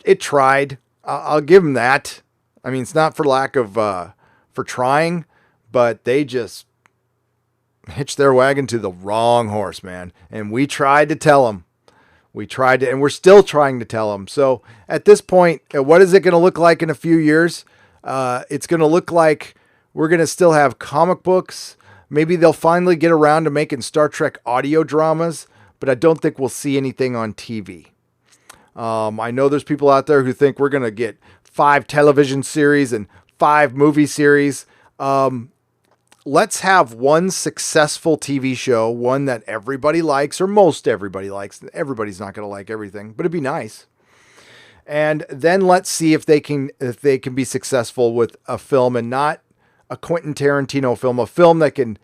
it tried. I'll give them that. I mean, it's not for lack of, for trying, but they just hitched their wagon to the wrong horse, man. And we tried to tell them. And we're still trying to tell them. So at this point, what is it going to look like in a few years? It's going to look like we're going to still have comic books. Maybe they'll finally get around to making Star Trek audio dramas, but I don't think we'll see anything on TV. I know there's people out there who think we're going to get 5 television series and 5 movie series. Let's have one successful TV show, one that everybody likes, or most everybody likes. Everybody's not going to like everything, but it'd be nice. And then let's see if they can be successful with a film, and not a Quentin Tarantino film, a film that can,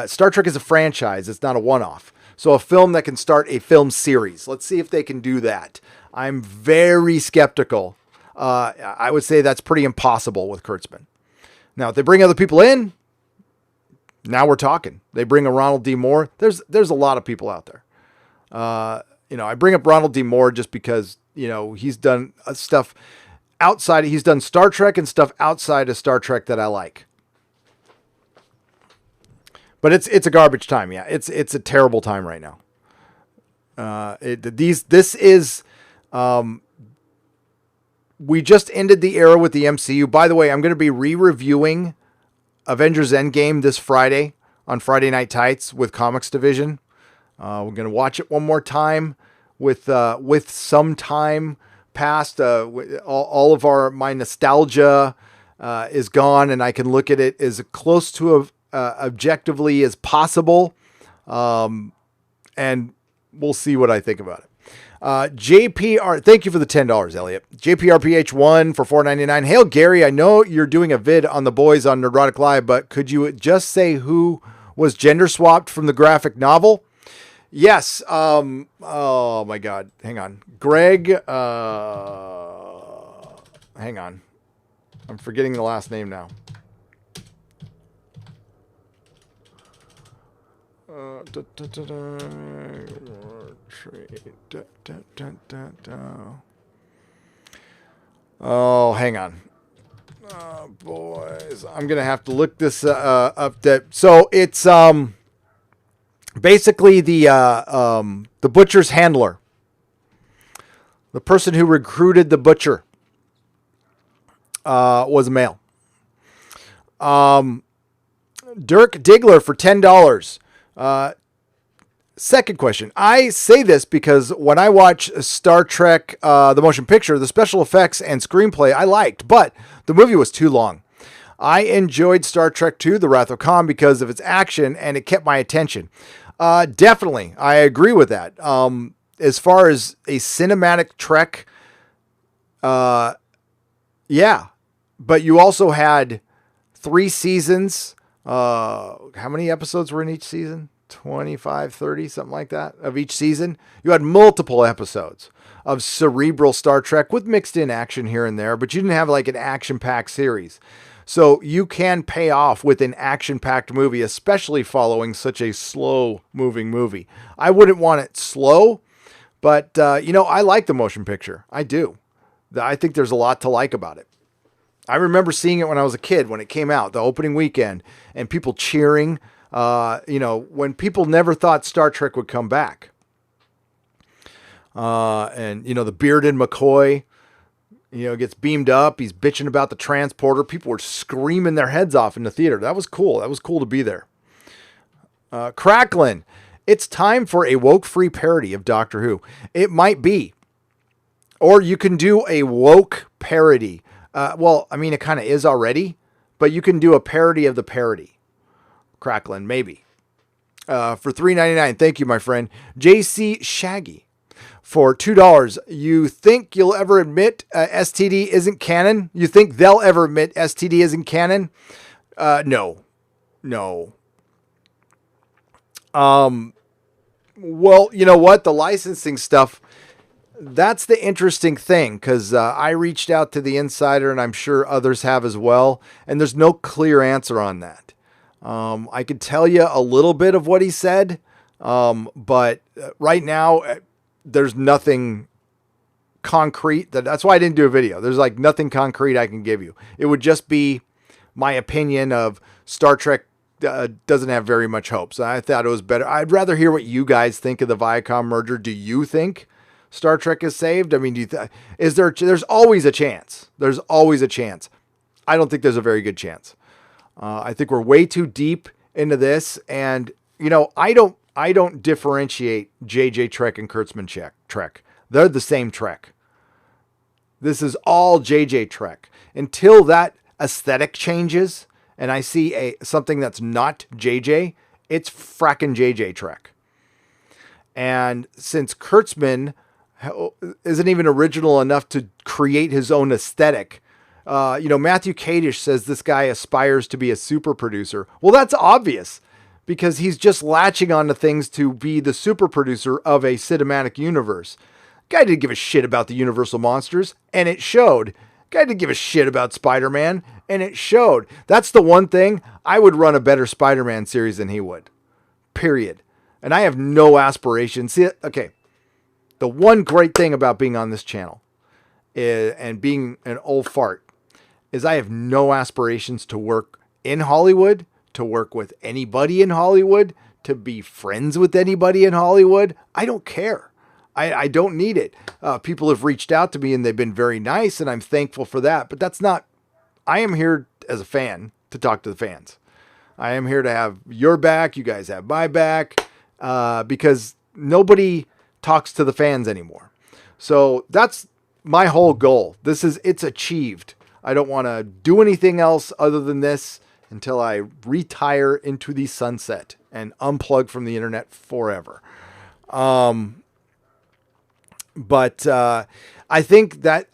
Star Trek is a franchise. It's not a one-off. So a film that can start a film series. Let's see if they can do that. I'm very skeptical. I would say that's pretty impossible with Kurtzman. Now, if they bring other people in, now we're talking. They bring a Ronald D. Moore. There's a lot of people out there. I bring up Ronald D. Moore just because, he's done stuff outside. He's done Star Trek and stuff outside of Star Trek that I like. But it's a garbage time. Yeah, it's a terrible time right now. We just ended the era with the MCU. By the way, I'm going to be re-reviewing Avengers Endgame this Friday on Friday Night Tights with Comics Division. We're going to watch it one more time with some time past. All of my nostalgia is gone, and I can look at it as close to objectively as possible. And we'll see what I think about it. JPR, thank you for the $10, Elliot. JPRPH1 for $4.99. Hail, Gary. I know you're doing a vid on the boys on Nerdrotic Live, but could you just say who was gender swapped from the graphic novel? Yes. Oh my God. Hang on. Greg. Hang on. I'm forgetting the last name now. Oh, hang on. Boys, I'm gonna have to look this up. So it's basically the butcher's handler, the person who recruited the butcher, was a male. Dirk Diggler for $10. Second question. I say this because when I watch Star Trek, the motion picture, the special effects and screenplay I liked, but the movie was too long. I enjoyed Star Trek II, The Wrath of Khan, because of its action, and it kept my attention. Definitely. I agree with that. As far as a cinematic Trek, yeah, but you also had 3 seasons. How many episodes were in each season? 25, 30, something like that of each season. You had multiple episodes of cerebral Star Trek with mixed in action here and there, but you didn't have like an action-packed series. So you can pay off with an action-packed movie, especially following such a slow-moving movie. I wouldn't want it slow, but, I like the motion picture. I do. I think there's a lot to like about it. I remember seeing it when I was a kid, when it came out, the opening weekend, and people cheering, when people never thought Star Trek would come back. The bearded McCoy, gets beamed up. He's bitching about the transporter. People were screaming their heads off in the theater. That was cool. That was cool to be there. Cracklin, it's time for a woke-free parody of Doctor Who. It might be. Or you can do a woke parody. It kind of is already, but you can do a parody of the parody. Cracklin, maybe. For $3.99. Thank you, my friend. JC Shaggy for $2. You think you'll ever admit STD isn't canon? You think they'll ever admit STD isn't canon? No. Well, you know what? The licensing stuff, that's the interesting thing, because I reached out to the insider, and I'm sure others have as well, and there's no clear answer on that. I could tell you a little bit of what he said, but right now there's nothing concrete. That's why I didn't do a video. There's like nothing concrete I can give you. It would just be my opinion of Star Trek doesn't have very much hope. So I thought it was better. I'd rather hear what you guys think of the Viacom merger. Do you think Star Trek is saved? I mean, there's always a chance. There's always a chance. I don't think there's a very good chance. I think we're way too deep into this, and I don't differentiate JJ Trek and Kurtzman Trek. They're the same Trek. This is all JJ Trek. Until that aesthetic changes, and I see something that's not JJ, it's fracking JJ Trek. And since Kurtzman isn't even original enough to create his own aesthetic, Matthew Kadish says this guy aspires to be a super producer. Well, that's obvious, because he's just latching on to things to be the super producer of a cinematic universe. Guy didn't give a shit about the Universal monsters, and it showed. Guy didn't give a shit about Spider-Man, and it showed. That's the one thing. I would run a better Spider-Man series than he would. Period. And I have no aspirations. See, okay. The one great thing about being on this channel and being an old fart is I have no aspirations to work in Hollywood, to work with anybody in Hollywood, to be friends with anybody in Hollywood. I don't care. I don't need it. People have reached out to me and they've been very nice, and I'm thankful for that. But that's not, I am here as a fan to talk to the fans. I am here to have your back. You guys have my back. because nobody talks to the fans anymore. So that's my whole goal. It's achieved. I don't want to do anything else other than this until I retire into the sunset and unplug from the internet forever. But I think that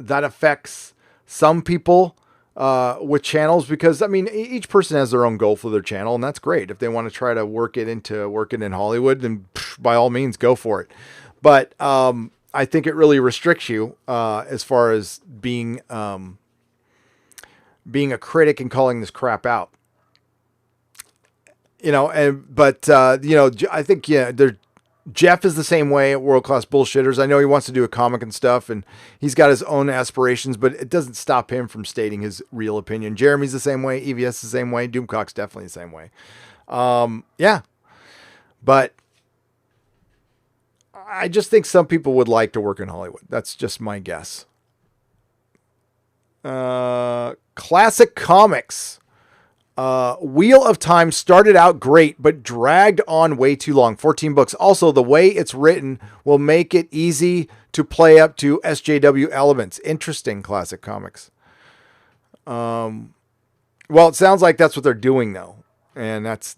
affects some people with channels, because I mean, each person has their own goal for their channel, and that's great. If they want to try to work it in Hollywood, then by all means go for it. But I think it really restricts you as far as being a critic and calling this crap out. I think Jeff is the same way at World Class Bullshitters. I know he wants to do a comic and stuff, and he's got his own aspirations, but it doesn't stop him from stating his real opinion. Jeremy's the same way. EVS the same way. Doomcock's definitely the same way. But I just think some people would like to work in Hollywood. That's just my guess. Classic comics. Wheel of Time started out great, but dragged on way too long. 14 books. Also, the way it's written will make it easy to play up to SJW elements. Interesting, Classic Comics. Well, it sounds like that's what they're doing, though. And that's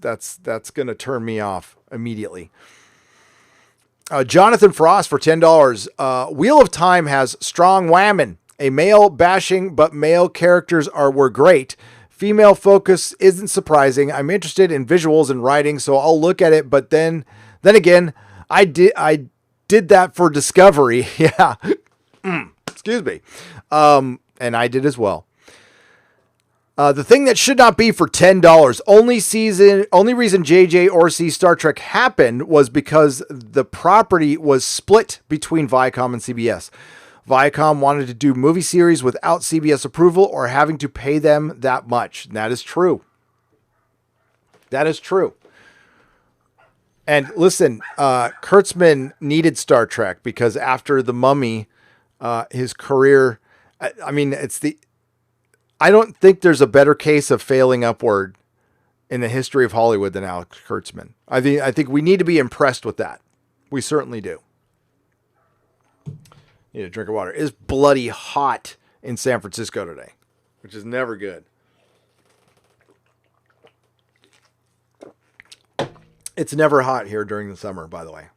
going to turn me off immediately. Jonathan Frost for $10. Wheel of Time has strong whammon. A male bashing, but male characters were great. Female focus isn't surprising. I'm interested in visuals and writing, so I'll look at it. But then again, I did that for Discovery. Yeah. Excuse me. And I did as well. The thing that should not be for $10. Only reason JJ Orci Star Trek happened was because the property was split between Viacom and CBS. Viacom wanted to do movie series without CBS approval or having to pay them that much. And that is true. That is true. And listen, Kurtzman needed Star Trek because after The Mummy, his career, I don't think there's a better case of failing upward in the history of Hollywood than Alex Kurtzman. I think we need to be impressed with that. We certainly do. Need a drink of water. It's bloody hot in San Francisco today, which is never good. It's never hot here during the summer, by the way.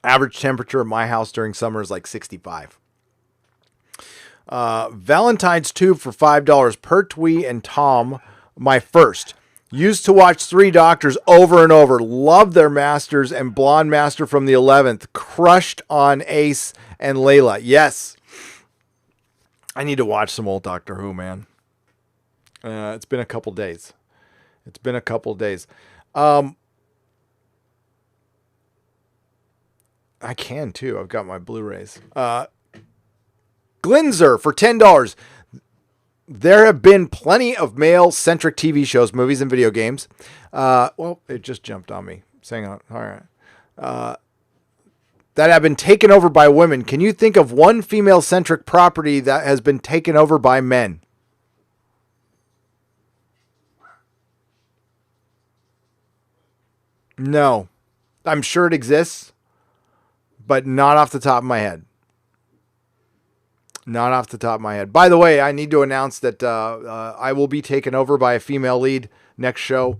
Average temperature at my house during summer is like 65. Valentine's Tube for $5. Pertwee and Tom, my first. Used to watch Three Doctors over and over. Love their masters and Blonde Master from the 11th. Crushed on Ace and Layla. Yes. I need to watch some old Doctor Who, man. It's been a couple days. I can too. I've got my Blu-rays. Glinzer for $10. There have been plenty of male-centric TV shows, movies, and video games. Well, it just jumped on me. Hang on. All right. That have been taken over by women. Can you think of one female-centric property that has been taken over by men? No. I'm sure it exists, but not off the top of my head. Not off the top of my head. By the way, I need to announce that I will be taken over by a female lead next show,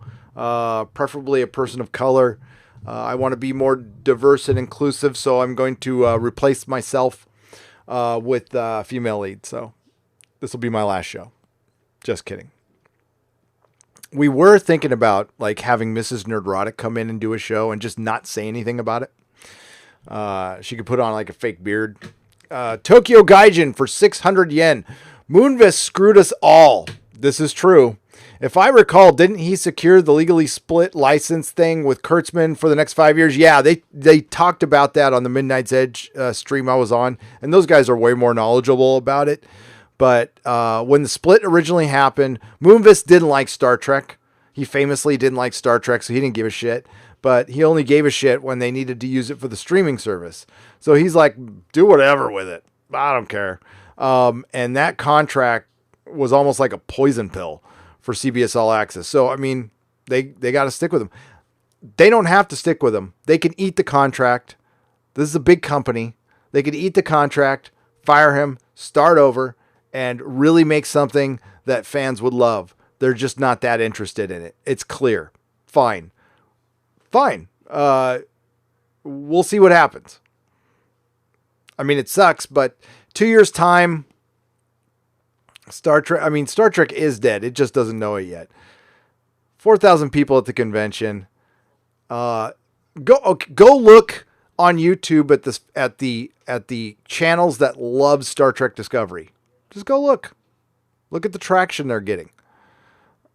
preferably a person of color. I want to be more diverse and inclusive, so I'm going to replace myself with a female lead. So this will be my last show. Just kidding. We were thinking about like having Mrs. Nerdrotic come in and do a show and just not say anything about it. She could put on like a fake beard. Tokyo Gaijin for 600 yen. Moonvis screwed us all. This is true. If I recall, didn't he secure the legally split license thing with Kurtzman for the next 5 years? Yeah, they talked about that on the Midnight's Edge stream I was on, and those guys are way more knowledgeable about it. But when the split originally happened, Moonvis didn't like Star Trek. He famously didn't like Star Trek, so he didn't give a shit. But he only gave a shit when they needed to use it for the streaming service. So he's like, do whatever with it. I don't care. And that contract was almost like a poison pill for CBS All Access. So, I mean, they got to stick with him. they don't have to stick with him. They can eat the contract. This is a big company. They could eat the contract, fire him, start over, and really make something that fans would love. They're just not that interested in it. It's clear. Fine. We'll see what happens. I mean, it sucks, but 2 years' time, Star Trek is dead. It just doesn't know it yet. 4,000 people at the convention. Go look on YouTube at the channels that love Star Trek Discovery. Just go look. Look at the traction they're getting.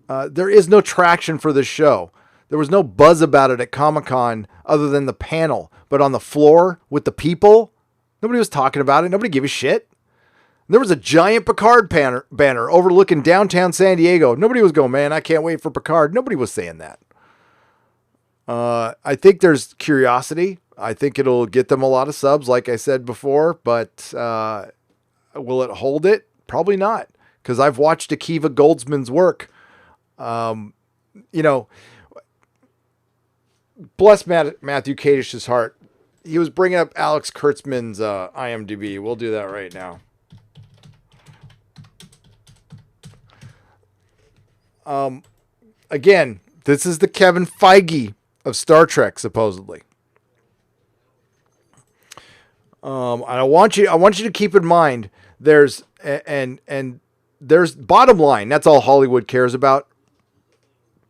There is no traction for this show. There was no buzz about it at Comic-Con other than the panel. But on the floor with the people, nobody was talking about it. Nobody gave a shit. There was a giant Picard banner overlooking downtown San Diego. Nobody was going, man, I can't wait for Picard. Nobody was saying that. I think there's curiosity. I think it'll get them a lot of subs, like I said before. But will it hold it? Probably not. Because I've watched Akiva Goldsman's work. Bless Matthew Kadish's heart. He was bringing up Alex Kurtzman's IMDb. We'll do that right now. Again, this is the Kevin Feige of Star Trek, supposedly. I want you to keep in mind there's bottom line. That's all Hollywood cares about.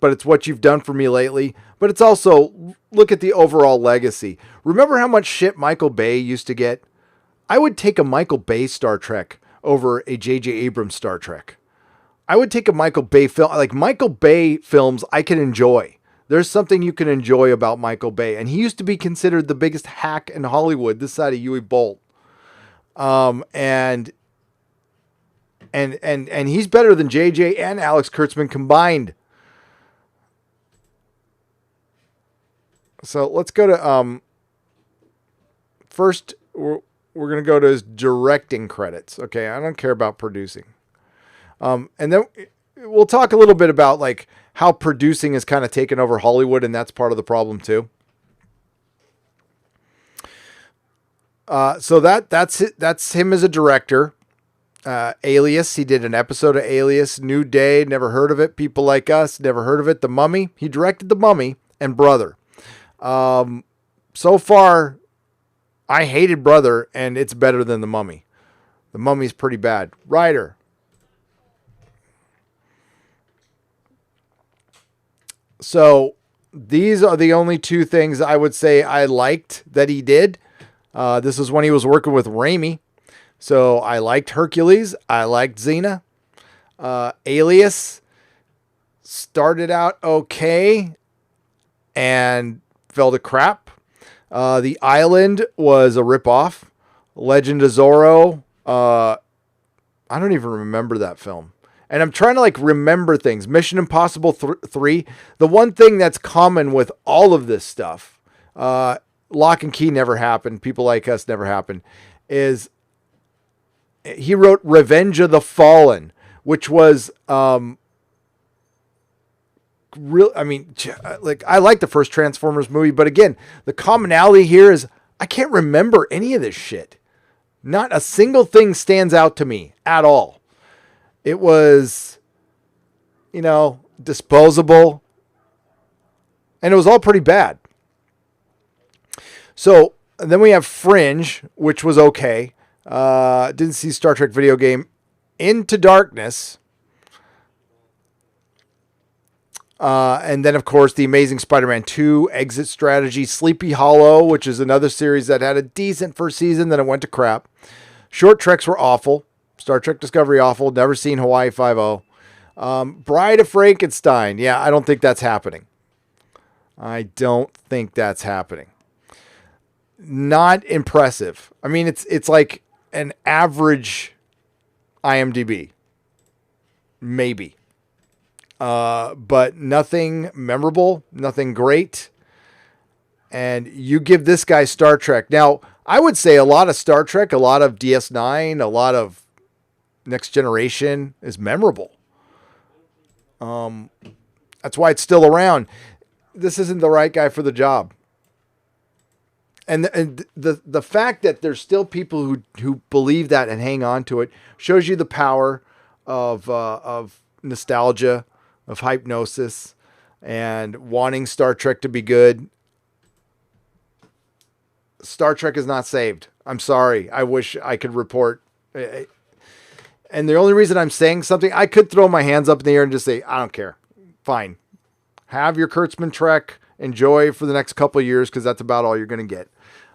But it's what you've done for me lately. But it's also, look at the overall legacy. Remember how much shit Michael Bay used to get? I would take a Michael Bay Star Trek over a J.J. Abrams Star Trek. I would take a Michael Bay film. Like Michael Bay films I can enjoy. There's something you can enjoy about Michael Bay. And he used to be considered the biggest hack in Hollywood, this side of Huey Bolt. And he's better than J.J. and Alex Kurtzman combined. So let's go to, first, we're going to go to his directing credits. Okay, I don't care about producing. And then we'll talk a little bit about like how producing has kind of taken over Hollywood, and that's part of the problem too. So that's it. That's him as a director. Alias, he did an episode of Alias, New Day, never heard of it. People Like Us, never heard of it. The Mummy, he directed The Mummy and Brother. So far, I hated Brother, and it's better than The Mummy. The Mummy's pretty bad. Writer. So these are the only two things I would say I liked that he did. This is when he was working with Raimi. So I liked Hercules. I liked Xena. Alias started out okay and fell to crap. The Island was a ripoff. Legend of Zorro. I don't even remember that film. And I'm trying to like remember things. Mission Impossible 3. The one thing that's common with all of this stuff, Lock and Key never happened. People Like Us never happened. Is he wrote Revenge of the Fallen, which was real. I mean, like I like the first Transformers movie, but again, the commonality here is I can't remember any of this shit. Not a single thing stands out to me at all. It was, disposable, and it was all pretty bad. So then we have Fringe, which was okay. Didn't see Star Trek video game. Into Darkness. And then, of course, The Amazing Spider-Man 2, Exit Strategy, Sleepy Hollow, which is another series that had a decent first season, then it went to crap. Short Treks were awful. Star Trek Discovery awful. Never seen Hawaii Five-0. Bride of Frankenstein. Yeah, I don't think that's happening. Not impressive. I mean, it's like an average IMDb. Maybe. But nothing memorable, nothing great. And you give this guy Star Trek. Now, I would say a lot of Star Trek, a lot of DS9, a lot of Next Generation is memorable. That's why it's still around. this isn't the right guy for the job. And the fact that there's still people who believe that and hang on to it shows you the power of nostalgia, of hypnosis, and wanting Star Trek to be good. Star Trek is not saved. I'm sorry. I wish I could report. And the only reason I'm saying something, I could throw my hands up in the air and just say, I don't care. Fine. Have your Kurtzman Trek. Enjoy for the next couple of years because that's about all you're going to get.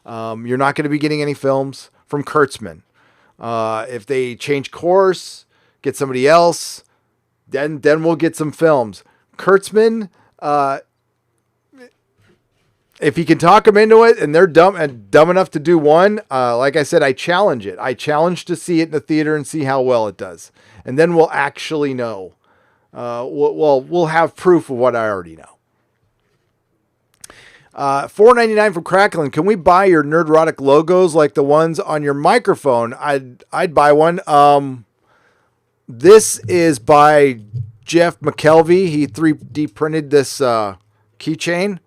You're not going to be getting any films from Kurtzman. If they change course, get somebody else, then we'll get some films. Kurtzman, if he can talk them into it and they're dumb enough to do one, like I said, I challenge it. I challenge to see it in the theater and see how well it does. And then we'll actually know. We'll have proof of what I already know. $4.99 from Crackling. Can we buy your Nerdrotic logos like the ones on your microphone? I'd buy one. This is by Jeff McKelvey. He 3D printed this keychain.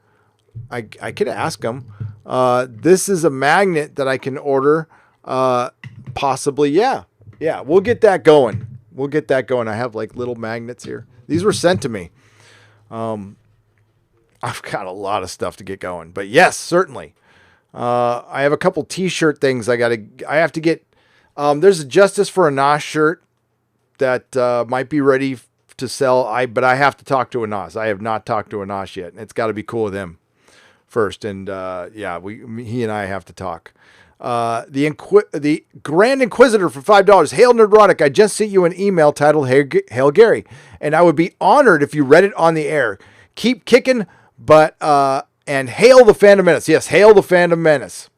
I could ask him. This is a magnet that I can order. Possibly, yeah. We'll get that going. I have like little magnets here. These were sent to me. I've got a lot of stuff to get going, but yes, certainly. I have a couple t-shirt things I have to get. There's a Justice for Anash shirt that might be ready to sell. But I have to talk to Anash. I have not talked to Anash yet. It's got to be cool with him first. And he and I have to talk. The Grand Inquisitor for $5. Hail Nerdrotic. I just sent you an email titled Hail Gary, and I would be honored if you read it on the air. Keep kicking. But, and hail the Phantom Menace. Yes, hail the Phantom Menace.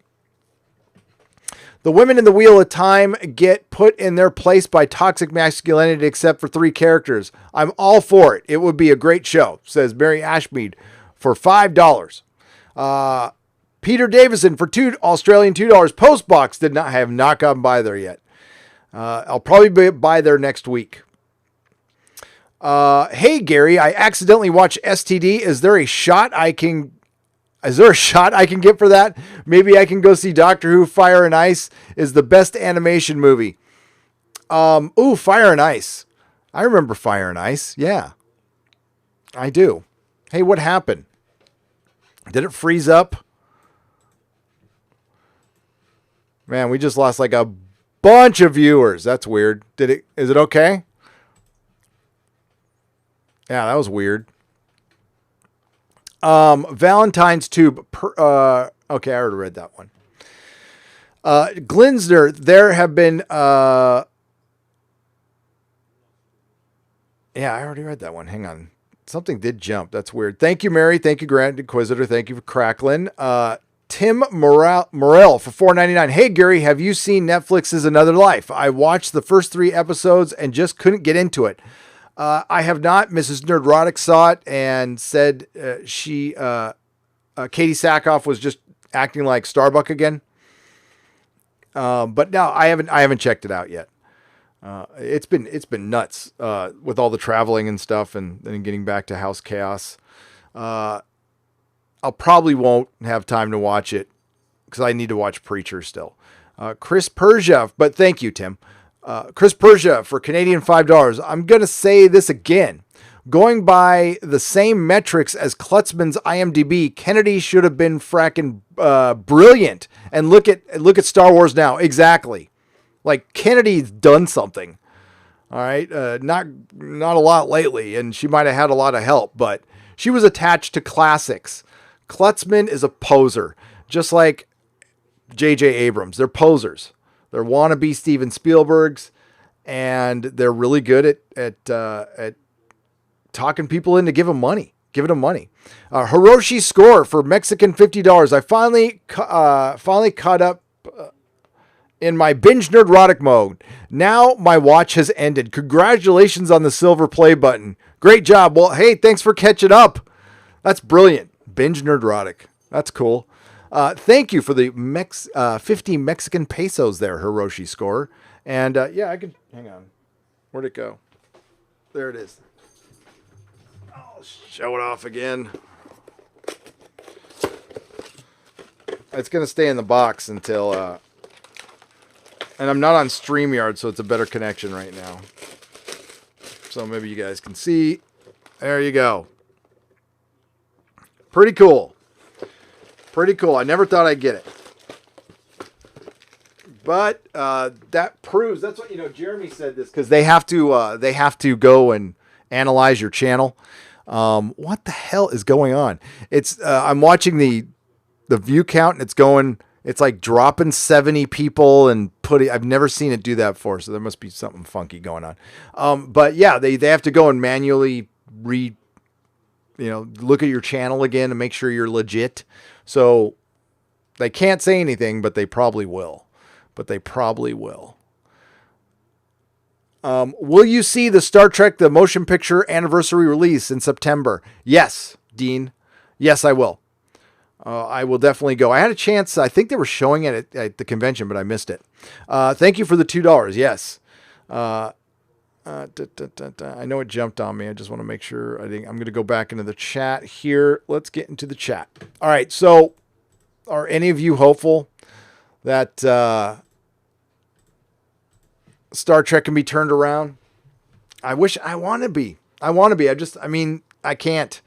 The women in the Wheel of Time get put in their place by toxic masculinity except for 3 characters. I'm all for it. It would be a great show, says Mary Ashmead for $5. Peter Davison for Australian $2. Postbox have not gotten by there yet. I'll probably be by there next week. Hey Gary, I accidentally watched STD. Is there a shot I can get for that? Maybe I can go see Doctor Who. Fire and Ice is the best animation movie. Fire and Ice. I remember Fire and Ice. Yeah, I do. Hey, what happened? Did it freeze up? Man, we just lost like a bunch of viewers. That's weird. Is it okay? Yeah, that was weird. Valentine's Tube. Okay, I already read that one. Glinsner, there have been... yeah, I already read that one. Hang on. Something did jump. That's weird. Thank you, Mary. Thank you, Grand Inquisitor. Thank you for Cracklin. Tim Morel for $4.99. Hey, Gary, have you seen Netflix's Another Life? I watched the first 3 episodes and just couldn't get into it. I have not. Mrs. Nerdrotic saw it and said Katie Sackhoff was just acting like Starbuck again. But no, I haven't checked it out yet. It's been nuts with all the traveling and stuff and then getting back to House Chaos. I'll probably won't have time to watch it because I need to watch Preacher still. Chris Persia, but thank you, Tim. Chris Persia for Canadian $5. I'm going to say this again. Going by the same metrics as Klutzman's IMDb, Kennedy should have been fracking brilliant. And look at Star Wars now. Exactly. Like Kennedy's done something. All right. Not a lot lately, and she might have had a lot of help, but she was attached to classics. Klutzman is a poser, just like J.J. Abrams. They're posers. They're wannabe Steven Spielbergs, and they're really good at talking people into giving them money. Hiroshi Score for Mexican $50. I finally caught up in my binge Nerdrotic mode. Now my watch has ended. Congratulations on the silver play button. Great job. Well, hey, thanks for catching up. That's brilliant. Binge Nerdrotic. That's cool. Thank you for the 50 Mexican pesos there, Hiroshi Score. And yeah, I can, hang on. Where'd it go? There it is. I'll show it off again. It's going to stay in the box until, and I'm not on StreamYard, so it's a better connection right now. So maybe you guys can see. There you go. Pretty cool. Pretty cool. I never thought I'd get it. But that proves, that's what, Jeremy said this, because they have to go and analyze your channel. What the hell is going on? It's I'm watching the view count, and it's like dropping 70 people and I've never seen it do that before, so there must be something funky going on. But yeah, they have to go and manually look at your channel again and make sure you're legit. So they can't say anything, but they probably will. Will you see the Star Trek, the motion picture anniversary release in September? Yes, Dean. Yes, I will. I will definitely go. I had a chance. I think they were showing it at the convention, but I missed it. Thank you for the $2. Yes. I know it jumped on me. I just want to make sure. I'm going to go back into the chat here. Let's get into the chat. All right. So are any of you hopeful that Star Trek can be turned around? I want to be. I can't.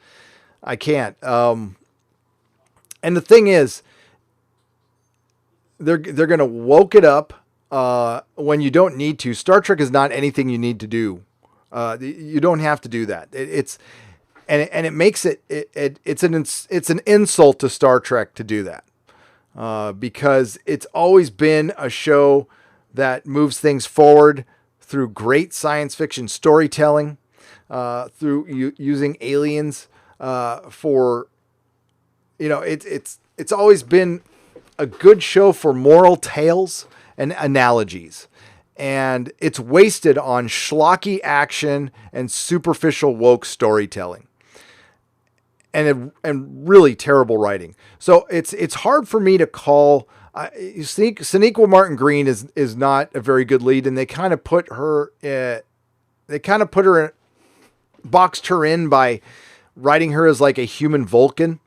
And the thing is, they're going to woke it up when you don't need to. Star Trek is not anything you need to do. You don't have to do that. It makes it's an insult to Star Trek to do that, because it's always been a show that moves things forward through great science fiction storytelling, through using aliens for. It's always been a good show for moral tales and analogies, and it's wasted on schlocky action and superficial woke storytelling, and really terrible writing. So it's hard for me to call. Sonequa Martin Green is not a very good lead, and they kind of put her. Boxed her in by writing her as like a human Vulcan,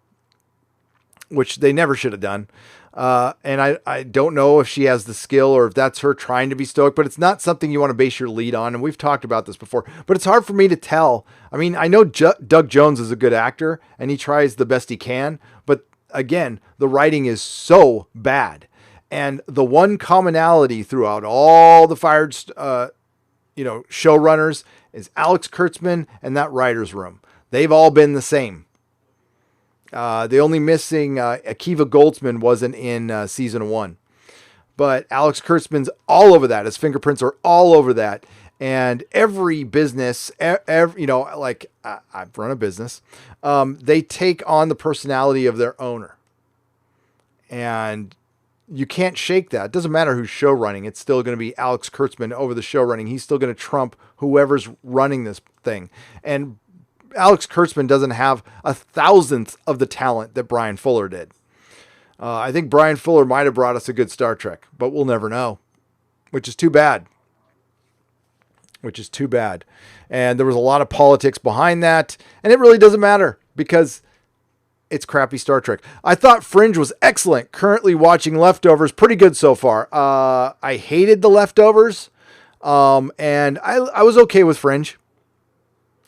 which they never should have done. And I don't know if she has the skill or if that's her trying to be stoic, but it's not something you want to base your lead on. And we've talked about this before, but it's hard for me to tell. I mean, I know Doug Jones is a good actor and he tries the best he can, but again, the writing is so bad. And the one commonality throughout all the fired, showrunners is Alex Kurtzman and that writer's room. They've all been the same. The only missing Akiva Goldsman wasn't in season 1, but Alex Kurtzman's all over that. His fingerprints are all over that. And every business, I've run a business. They take on the personality of their owner, and you can't shake that. It doesn't matter who's show running. It's still going to be Alex Kurtzman over the show running. He's still going to trump whoever's running this thing. And Alex Kurtzman doesn't have 1,000th of the talent that Brian Fuller did. I think Brian Fuller might have brought us a good Star Trek, but we'll never know, which is too bad. And there was a lot of politics behind that, and it really doesn't matter because it's crappy Star Trek. I thought Fringe was excellent. Currently watching Leftovers, pretty good so far. I hated The Leftovers, and I was okay with Fringe.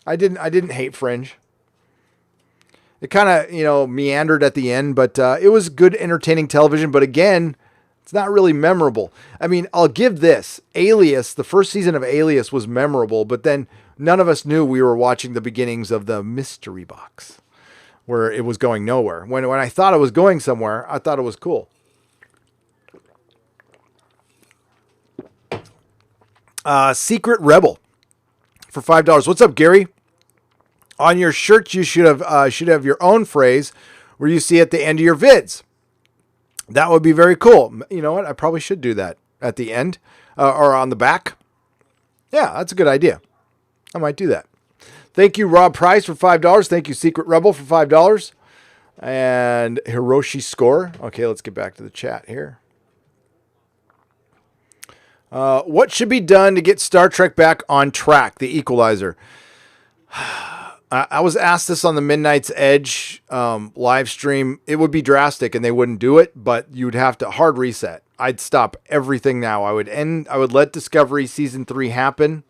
I didn't hate Fringe. It kind of, meandered at the end, but it was good, entertaining television. But again, it's not really memorable. I mean, I'll give this. Alias, the first season of Alias was memorable, but then none of us knew we were watching the beginnings of the mystery box, where it was going nowhere. When I thought it was going somewhere, I thought it was cool. Secret Rebel for $5. What's up, Gary? On your shirt, you should have your own phrase where you see at the end of your vids. That would be very cool. You know what? I probably should do that at the end or on the back. Yeah, that's a good idea. I might do that. Thank you, Rob Price, for $5. Thank you, Secret Rebel, for $5. And Hiroshi Score. Okay, let's get back to the chat here. What should be done to get Star Trek back on track? The Equalizer. I was asked this on the Midnight's Edge live stream. It would be drastic and they wouldn't do it, but you'd have to hard reset. I'd stop everything now. I would let Discovery season 3 happen.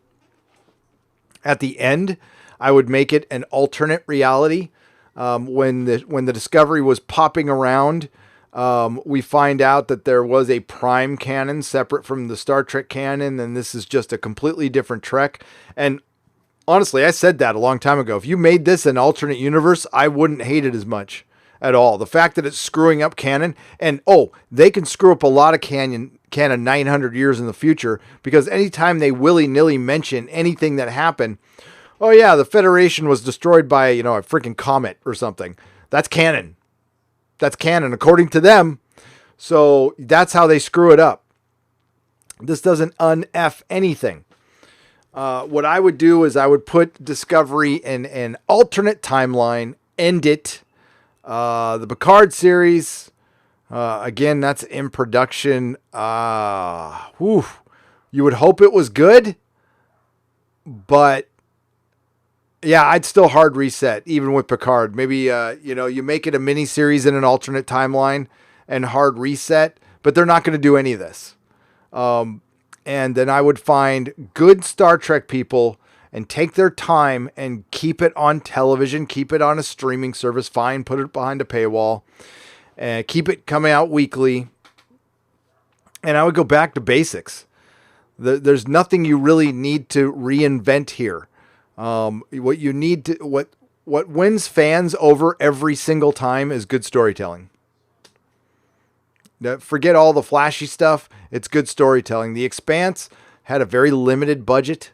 At the end, I would make it an alternate reality. When the Discovery was popping around, we find out that there was a Prime canon separate from the Star Trek canon, and this is just a completely different Trek. And honestly, I said that a long time ago. If you made this an alternate universe, I wouldn't hate it as much at all. The fact that it's screwing up canon, and they can screw up a lot of canon 900 years in the future, because anytime they willy-nilly mention anything that happened, oh yeah, the Federation was destroyed by, a freaking comet or something. That's canon. That's canon according to them. So that's how they screw it up. This doesn't un-F anything. What I would do is I would put Discovery in an alternate timeline, end it. The Picard series, again, that's in production. You would hope it was good, but yeah, I'd still hard reset even with Picard. Maybe, you make it a mini series in an alternate timeline and hard reset, but they're not going to do any of this. And then I would find good Star Trek people and take their time and keep it on television, keep it on a streaming service, fine, put it behind a paywall, and keep it coming out weekly. And I would go back to basics. There's nothing you really need to reinvent here. What you need to, what wins fans over every single time is good storytelling. Forget all the flashy stuff. It's good storytelling. The Expanse had a very limited budget,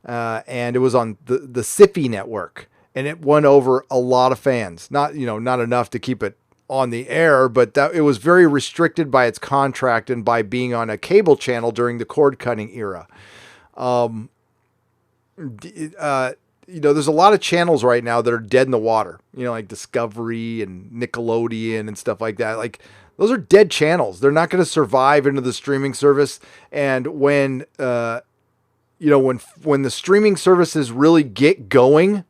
and it was on the Sci-Fi network, and it won over a lot of fans. Not enough to keep it on the air, but it was very restricted by its contract and by being on a cable channel during the cord cutting era. There's a lot of channels right now that are dead in the water, like Discovery and Nickelodeon and stuff like that. Like, those are dead channels. They're not going to survive into the streaming service. And when the streaming services really get going,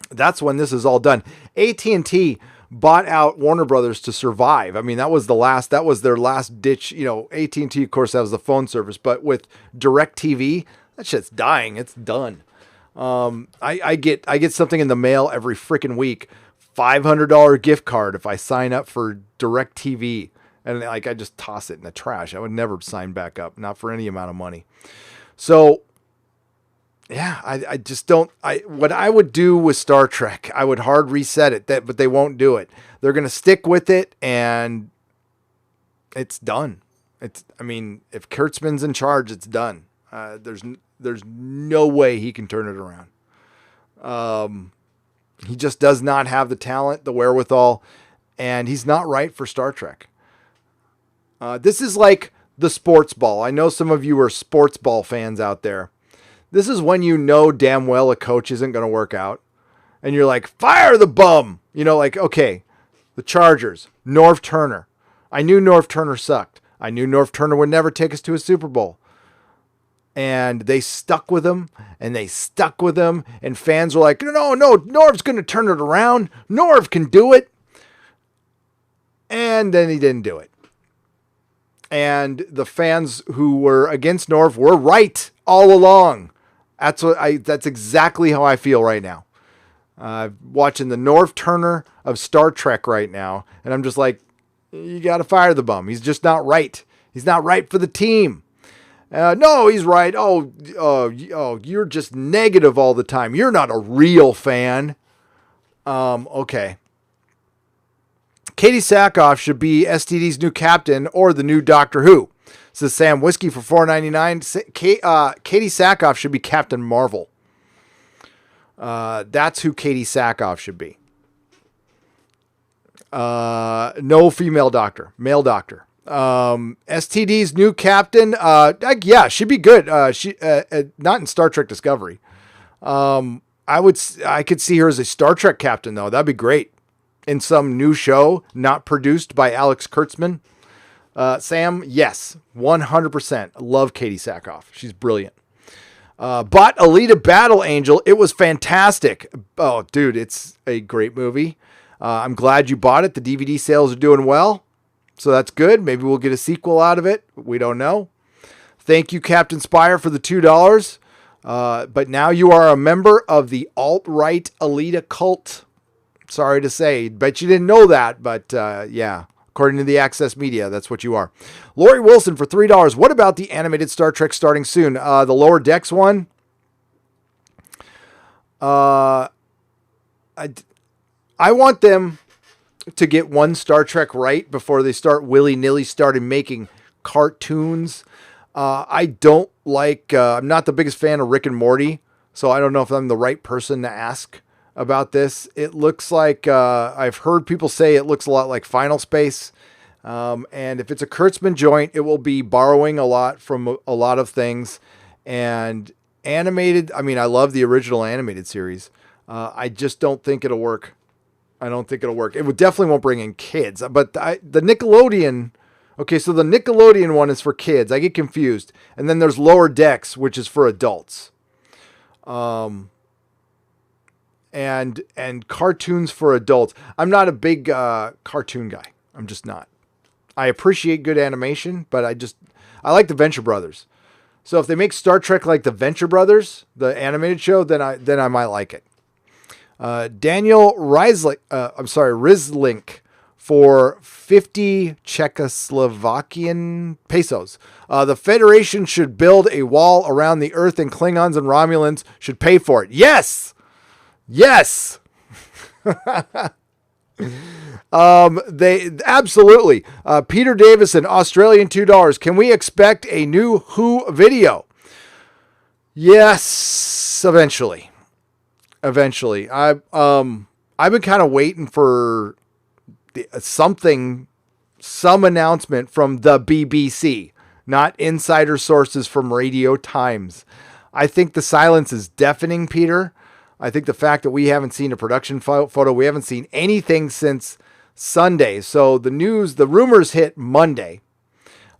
that's when this is all done. AT&T bought out Warner Brothers to survive. I mean, that was their last ditch. AT&T, of course, has the phone service, but with DirecTV, that shit's dying. It's done. I get something in the mail every freaking week. $500 gift card if I sign up for DirecTV, and I just toss it in the trash. I would never sign back up, not for any amount of money. So yeah, I just don't. What I would do with Star Trek, I would hard reset it, but they won't do it. They're going to stick with it, and it's done. If Kurtzman's in charge, it's done. There's no way he can turn it around. He just does not have the talent, the wherewithal, and he's not right for Star Trek. This is like the sports ball. I know some of you are sports ball fans out there. This is when damn well a coach isn't going to work out, and you're like, fire the bum. Okay, the Chargers, Norv Turner. I knew Norv Turner sucked. I knew Norv Turner would never take us to a Super Bowl. And they stuck with him, and fans were like, no, Norv's going to turn it around. Norv can do it. And then he didn't do it. And the fans who were against Norv were right all along. That's exactly how I feel right now. Watching the Norv Turner of Star Trek right now, and I'm just like, you got to fire the bum. He's just not right. He's not right for the team. No, he's right. You're just negative all the time. You're not a real fan. Okay. Katie Sackhoff should be STD's new captain or the new Doctor Who. Says Sam Whiskey for $4.99. Katie Sackhoff should be Captain Marvel. That's who Katie Sackhoff should be. No female doctor, male doctor. STD's new captain, she'd be good. She not in Star Trek Discovery. I could see her as a Star Trek captain though. That'd be great in some new show not produced by Alex Kurtzman. Sam, yes, 100%. Love Katie Sackhoff. She's brilliant. Bought Alita Battle Angel. It was fantastic. Oh, dude, it's a great movie. I'm glad you bought it. The DVD sales are doing well, so that's good. Maybe we'll get a sequel out of it. We don't know. Thank you, Captain Spire, for the $2. But now you are a member of the alt-right Alita cult. Sorry to say. Bet you didn't know that, but yeah. According to the Access Media, that's what you are. Lori Wilson for $3. What about the animated Star Trek starting soon? The Lower Decks one? I want them to get one Star Trek right before they start willy-nilly starting making cartoons. I don't like, I'm not the biggest fan of Rick and Morty, so I don't know if I'm the right person to ask about this. It looks like, I've heard people say it looks a lot like Final Space. And if it's a Kurtzman joint, it will be borrowing a lot from a lot of things. And animated, I mean, I love the original animated series. I just don't think it'll work. I don't think it'll work. It would definitely won't bring in kids, but the Nickelodeon. Okay, so the Nickelodeon one is for kids. I get confused. And then there's Lower Decks, which is for adults. And cartoons for adults. I'm not a big cartoon guy. I'm just not. I appreciate good animation, but I like the Venture Brothers. So if they make Star Trek like the Venture Brothers, the animated show, then I might like it. Daniel Rizlink for 50 Czechoslovakian pesos. The Federation should build a wall around the Earth, and Klingons and Romulans should pay for it. Yes! Yes! They absolutely. Peter Davison, Australian $2. Can we expect a new Who video? Yes, eventually. Eventually. I've been kind of waiting for some announcement from the BBC, not insider sources from Radio Times. I think the silence is deafening, Peter. I think the fact that we haven't seen a production photo, we haven't seen anything since Sunday. So the rumors hit Monday.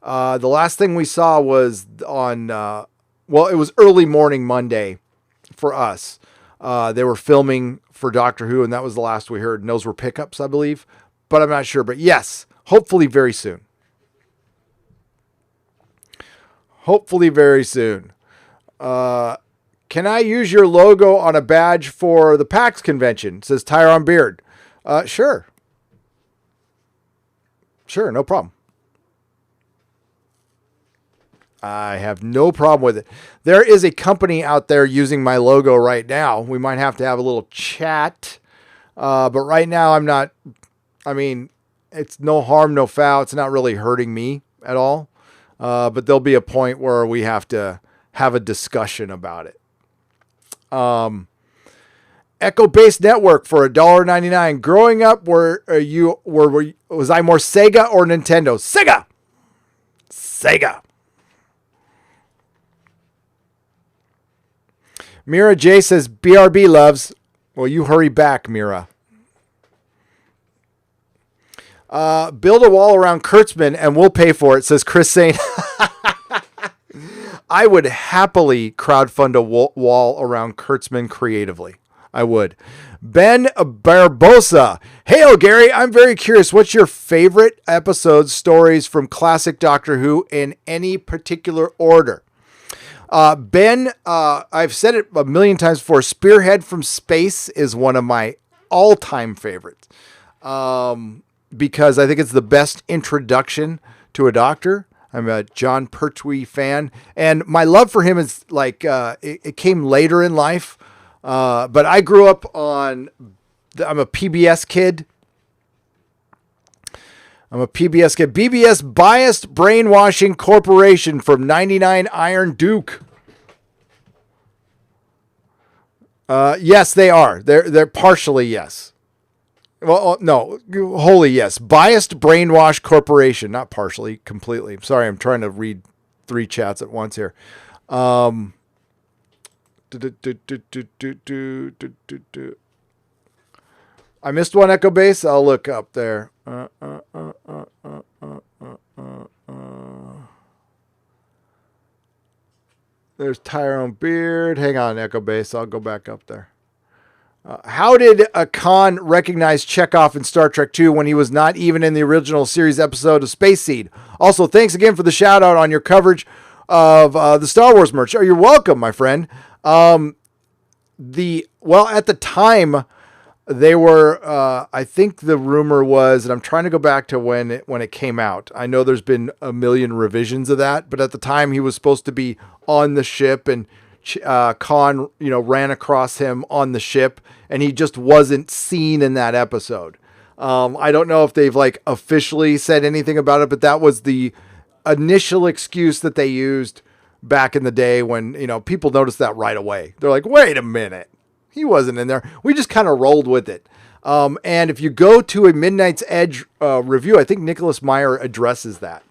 The last thing we saw was on, it was early morning Monday for us. They were filming for Doctor Who, and that was the last we heard. And those were pickups, I believe. But I'm not sure. But yes, hopefully very soon. Hopefully very soon. Can I use your logo on a badge for the PAX convention? It says Tyron Beard. Sure. Sure, no problem. I have no problem with it. There is a company out there using my logo right now. We might have to have a little chat. But right now I'm not, it's no harm, no foul. It's not really hurting me at all. But there'll be a point where we have to have a discussion about it. Echo Base Network for $1.99. Growing up, was I more Sega or Nintendo? Sega. Mira J says BRB loves. Well, you hurry back, Mira. Build a wall around Kurtzman and we'll pay for it, says Chris Saint. I would happily crowdfund a wall around Kurtzman creatively. I would. Ben Barbosa. Hey, Gary, I'm very curious. What's your favorite episode stories from classic Doctor Who in any particular order? Ben, I've said it a million times before. Spearhead from Space is one of my all-time favorites. Because I think it's the best introduction to a Doctor. I'm a John Pertwee fan, and my love for him is like, it came later in life. But I grew up I'm a PBS kid. BBS Biased Brainwashing Corporation from 99 Iron Duke. Yes, they are. They're partially yes. Well, no, wholly yes. Biased Brainwash Corporation, not partially, completely. Sorry, I'm trying to read 3 chats at once here. I missed one, Echo Base. I'll look up there. There's Tyrone Beard. Hang on, Echo Base. I'll go back up there. How did Khan recognize Chekhov in Star Trek II when he was not even in the original series episode of Space Seed? Also, thanks again for the shout out on your coverage of the Star Wars merch. Oh, you're welcome, my friend. At the time, they were. I think the rumor was, and I'm trying to go back to when it came out. I know there's been a million revisions of that, but at the time he was supposed to be on the ship, and Khan, ran across him on the ship, and he just wasn't seen in that episode. I don't know if they've officially said anything about it, but that was the initial excuse that they used back in the day when, people noticed that right away. They're like, wait a minute, he wasn't in there. We just kind of rolled with it. And if you go to a Midnight's Edge review, I think Nicholas Meyer addresses that.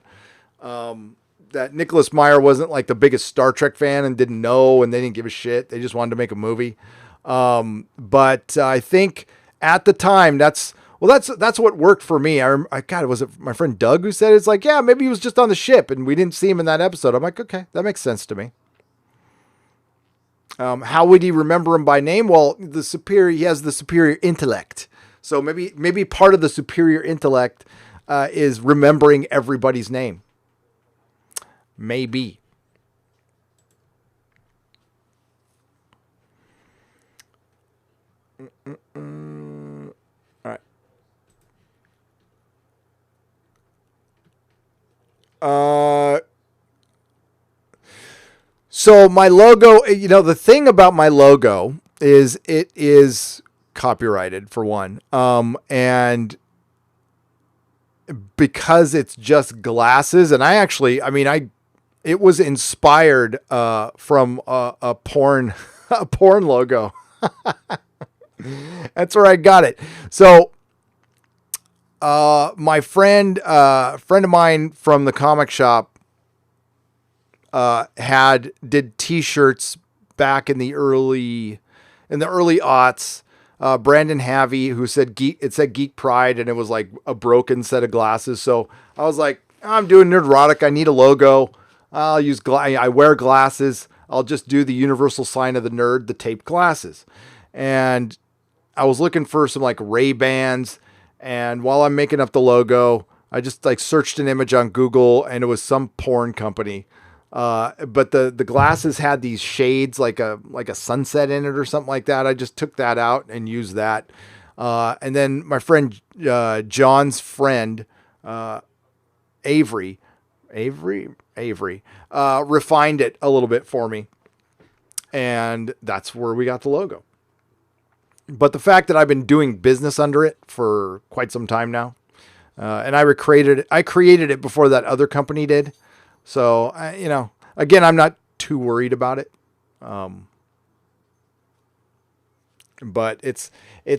That Nicholas Meyer wasn't the biggest Star Trek fan and didn't know, and they didn't give a shit. They just wanted to make a movie. But I think at the time that's what worked for me. God, was it my friend Doug who said it's yeah, maybe he was just on the ship and we didn't see him in that episode. I'm like, okay, that makes sense to me. How would he remember him by name? Well, he has the superior intellect. So maybe part of the superior intellect is remembering everybody's name. Maybe. All right. So my logo, the thing about my logo is it is copyrighted for one. And because it's just glasses, and it was inspired from a porn logo. That's where I got it. So my friend of mine from the comic shop did T-shirts back in the early aughts. Brandon Havey, who said Geek Pride, and it was a broken set of glasses. So I was like, I'm doing Nerdrotic. I need a logo. I wear glasses. I'll just do the universal sign of the nerd, the taped glasses. And I was looking for some Ray-Bans. And while I'm making up the logo, I just searched an image on Google, and it was some porn company. But the glasses had these shades, like a sunset in it or something like that. I just took that out and used that. And then my friend, John's friend, Avery, refined it a little bit for me. And that's where we got the logo. But the fact that I've been doing business under it for quite some time now, and I created it before that other company did. So, again, I'm not too worried about it. But it's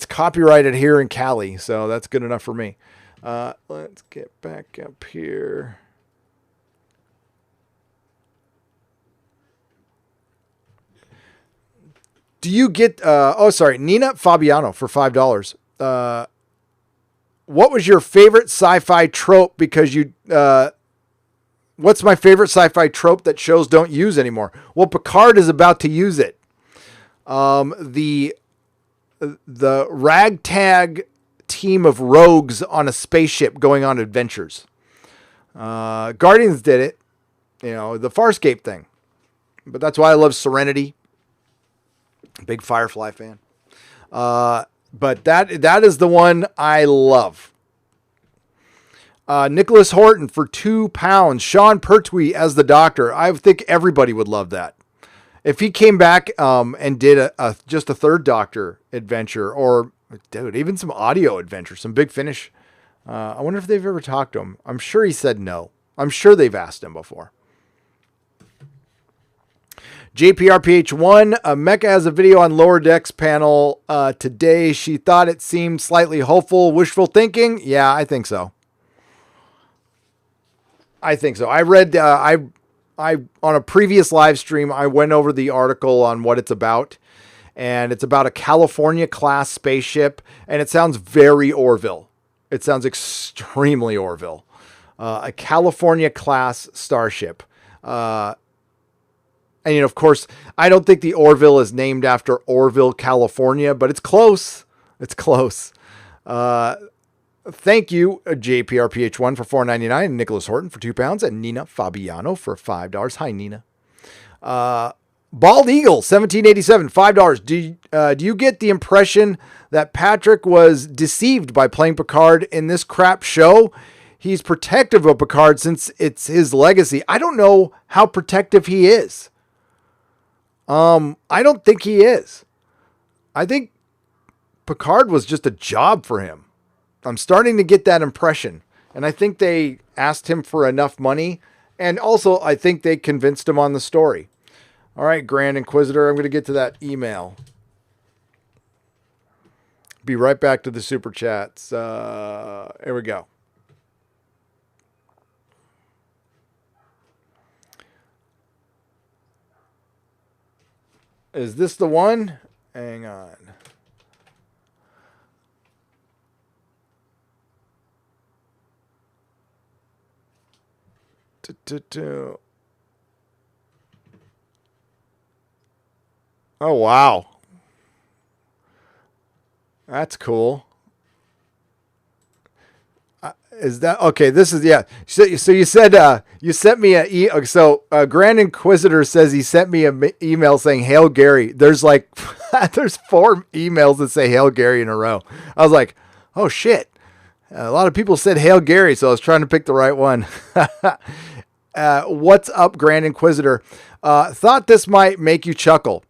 copyrighted here in Cali, so that's good enough for me. Let's get back up here. Do you get, Nina Fabiano for $5. What was your favorite sci-fi trope? Because what's my favorite sci-fi trope that shows don't use anymore? Well, Picard is about to use it. The ragtag team of rogues on a spaceship going on adventures. Guardians did it, the Farscape thing. But that's why I love Serenity. Big Firefly fan. But that is the one I love. Nicholas Horton for £2. Sean Pertwee as the Doctor. I think everybody would love that. If he came back and did just a third Doctor adventure, or even some audio adventure, some Big Finish. I wonder if they've ever talked to him. I'm sure he said no. I'm sure they've asked him before. JPRPH1, Mecca has a video on Lower Decks panel today. She thought it seemed slightly hopeful, wishful thinking. Yeah, I think so. I read, I on a previous live stream, I went over the article on what it's about, and it's about a California class spaceship, and it sounds very Orville. It sounds extremely Orville. A California class starship. And, of course, I don't think the Orville is named after Orville, California, but it's close. It's close. Thank you, JPRPH1 for $4.99, and Nicholas Horton for £2, and Nina Fabiano for $5. Hi, Nina. Bald Eagle, 1787, $5. Do you get the impression that Patrick was deceived by playing Picard in this crap show? He's protective of Picard since it's his legacy. I don't know how protective he is. I don't think he is. I think Picard was just a job for him. I'm starting to get that impression. And I think they asked him for enough money. And also, I think they convinced him on the story. All right, Grand Inquisitor, I'm going to get to that email. Be right back to the super chats. Here we go. Is this the one? Hang on. Oh, wow. That's cool. Is that okay? This is, yeah. So you said, you sent me Grand Inquisitor says he sent me an email saying, Hail Gary. There's like, there's 4 emails that say Hail Gary in a row. I was like, oh shit. A lot of people said Hail Gary, so I was trying to pick the right one. What's up, Grand Inquisitor? Thought this might make you chuckle.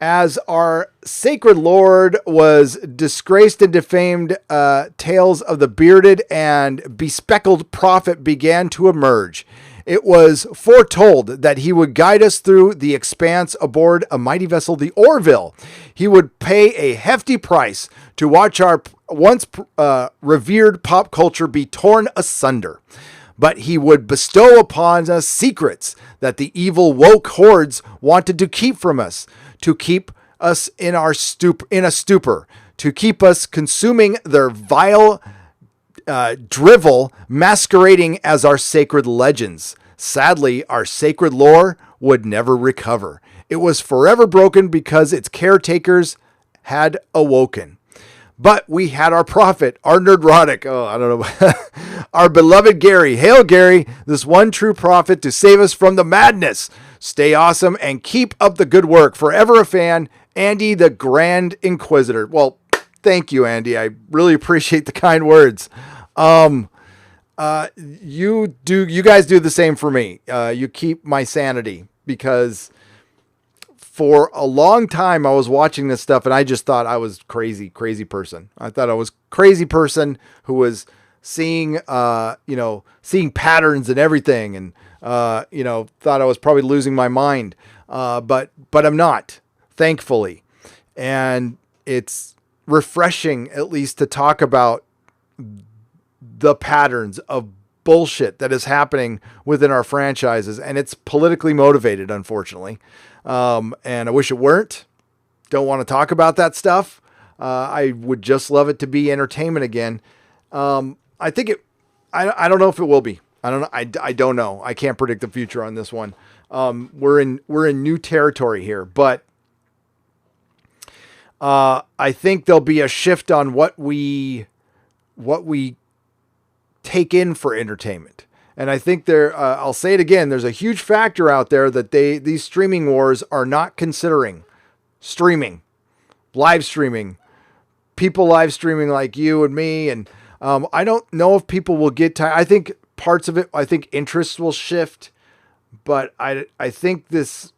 As our sacred lord was disgraced and defamed, tales of the bearded and bespectacled prophet began to emerge. It was foretold that he would guide us through the expanse aboard a mighty vessel, the Orville. He would pay a hefty price to watch our once revered pop culture be torn asunder. But he would bestow upon us secrets that the evil woke hordes wanted to keep from us, to keep us in a stupor, to keep us consuming their vile drivel masquerading as our sacred legends. Sadly, our sacred lore would never recover. It was forever broken because its caretakers had awoken. But we had our prophet, our Nerdrotic, our beloved Gary. Hail Gary, this one true prophet to save us from the madness. Stay awesome and keep up the good work. Forever a fan, Andy the Grand Inquisitor. Well, thank you, Andy. I really appreciate the kind words. You guys do the same for me. You keep my sanity, because for a long time I was watching this stuff and I just thought I was crazy person. I thought I was crazy person who was seeing patterns and everything, and thought I was probably losing my mind. But I'm not, thankfully. And it's refreshing at least to talk about the patterns of bullshit that is happening within our franchises. And it's politically motivated, unfortunately. And I wish it weren't. Don't want to talk about that stuff. I would just love it to be entertainment again. I think I don't know if it will be. I don't know. I don't know. I can't predict the future on this one. We're in new territory here, but I think there'll be a shift on what we take in for entertainment. And I think I'll say it again, there's a huge factor out there that these streaming wars are not considering. Streaming, live streaming, people live streaming like you and me. And I don't know if people will get tired. I think parts of it, I think interests will shift, but I think this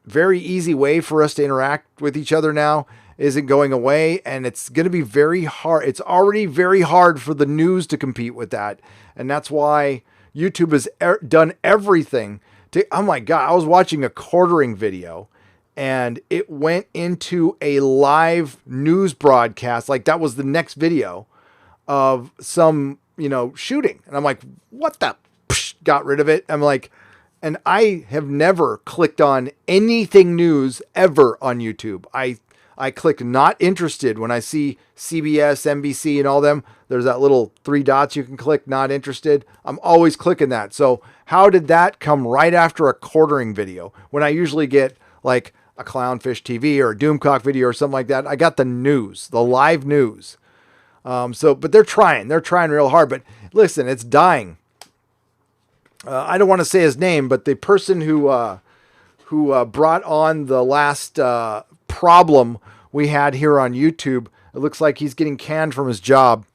very easy way for us to interact with each other now isn't going away, and it's going to be very hard. It's already very hard for the news to compete with that. And that's why YouTube has done everything to, oh my God, I was watching a quartering video and it went into a live news broadcast. Like that was the next video of some, shooting. And I'm like, what the, got rid of it. I'm like, and I have never clicked on anything news ever on YouTube. I click not interested when I see CBS, NBC, and all them. There's that little 3 dots you can click, not interested. I'm always clicking that. So how did that come right after a quartering video when I usually get like a Clownfish TV or a Doomcock video or something like that? I got the news, the live news. But they're trying real hard. But listen, it's dying. I don't want to say his name, but the person who brought on the last problem we had here on YouTube, it looks like he's getting canned from his job,